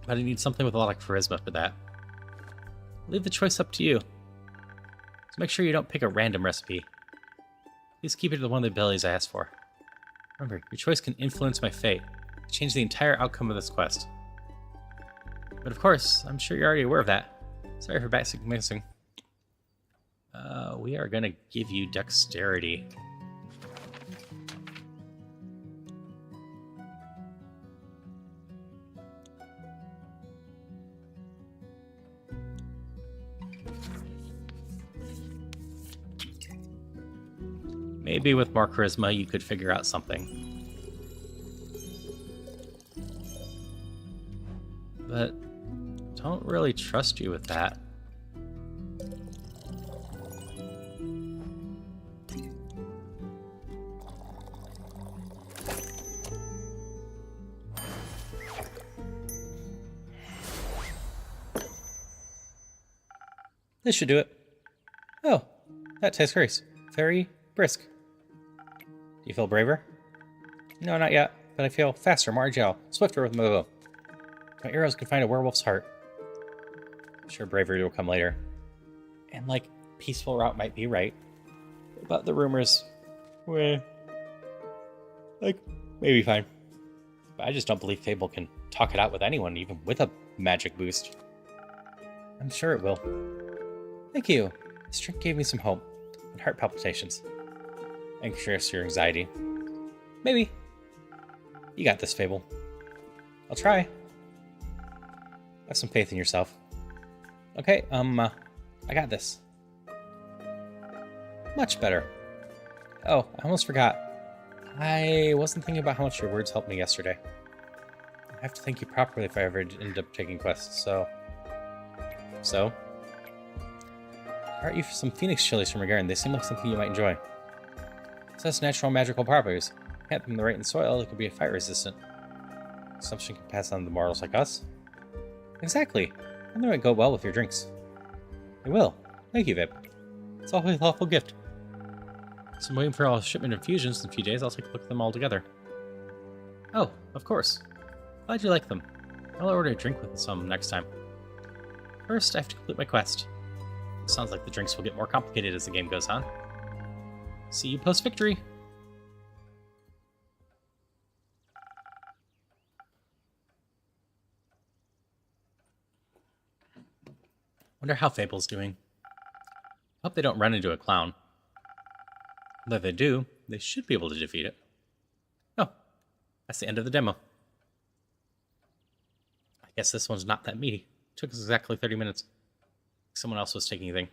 A: But I need something with a lot of charisma for that. I'll leave the choice up to you. So make sure you don't pick a random recipe. Please keep it to one of the abilities I asked for. Remember, your choice can influence my fate, change the entire outcome of this quest. But of course, I'm sure you're already aware of that. Sorry for basic missing. We are gonna give you dexterity. Maybe with more charisma, you could figure out something. But don't really trust you with that. This should do it. Oh, that tastes great. Very brisk. Do you feel braver? No, not yet, but I feel faster, more agile, swifter with my bow. My arrows can find a werewolf's heart. I'm sure bravery will come later. And, like, peaceful route might be right. But the rumors, well, like, maybe fine. But I just don't believe Fable can talk it out with anyone, even with a magic boost. I'm sure it will. Thank you. This drink gave me some hope and heart palpitations. Anxious your anxiety. Maybe. You got this, Fable. I'll try. Have some faith in yourself. Okay, I got this. Much better. Oh, I almost forgot. I wasn't thinking about how much your words helped me yesterday. I have to thank you properly if I ever end up taking quests, so... I brought you some phoenix chilies from your garden. They seem like something you might enjoy. It says natural magical properties. Plant them right in the soil, it could be fire resistant. Consumption can pass on to mortals like us. Exactly. And they might go well with your drinks. They will. Thank you, Vip. It's always a thoughtful gift. So I'm waiting for all shipment infusions in a few days. I'll take a look at them all together. Oh, of course. Glad you like them. I'll order a drink with some next time. First, I have to complete my quest. It sounds like the drinks will get more complicated as the game goes on. See you post-victory! Wonder how Fable's doing. Hope they don't run into a clown. But if they do, they should be able to defeat it. Oh, that's the end of the demo. I guess this one's not that meaty. It took us exactly 30 minutes. Someone else was taking a thing.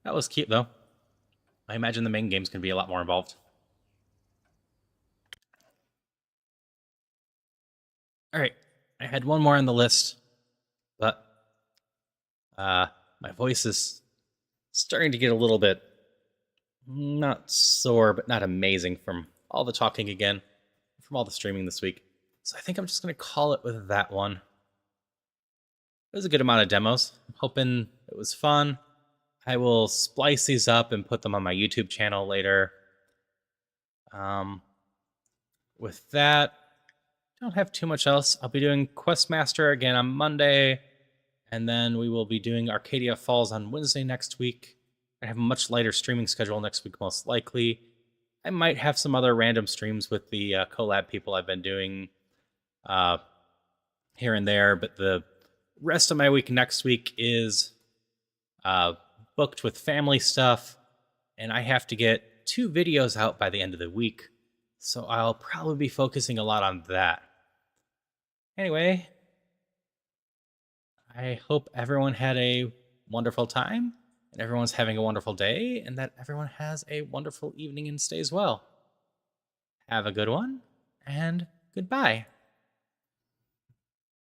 A: That was cute, though. I imagine the main game's going to be a lot more involved. Alright, I had one more on the list, but my voice is starting to get a little bit, not sore, but not amazing from all the talking again, from all the streaming this week. So I think I'm just going to call it with that one. It was a good amount of demos. I'm hoping it was fun. I will splice these up and put them on my YouTube channel later. With that, don't have too much else. I'll be doing Questmaster again on Monday, and then we will be doing Arcadia Falls on Wednesday next week. I have a much lighter streaming schedule next week, most likely. I might have some other random streams with the collab people I've been doing here and there, but the rest of my week next week is booked with family stuff, and I have to get 2 videos out by the end of the week, so I'll probably be focusing a lot on that. Anyway, I hope everyone had a wonderful time, and everyone's having a wonderful day, and that everyone has a wonderful evening and stays well. Have a good one, and goodbye.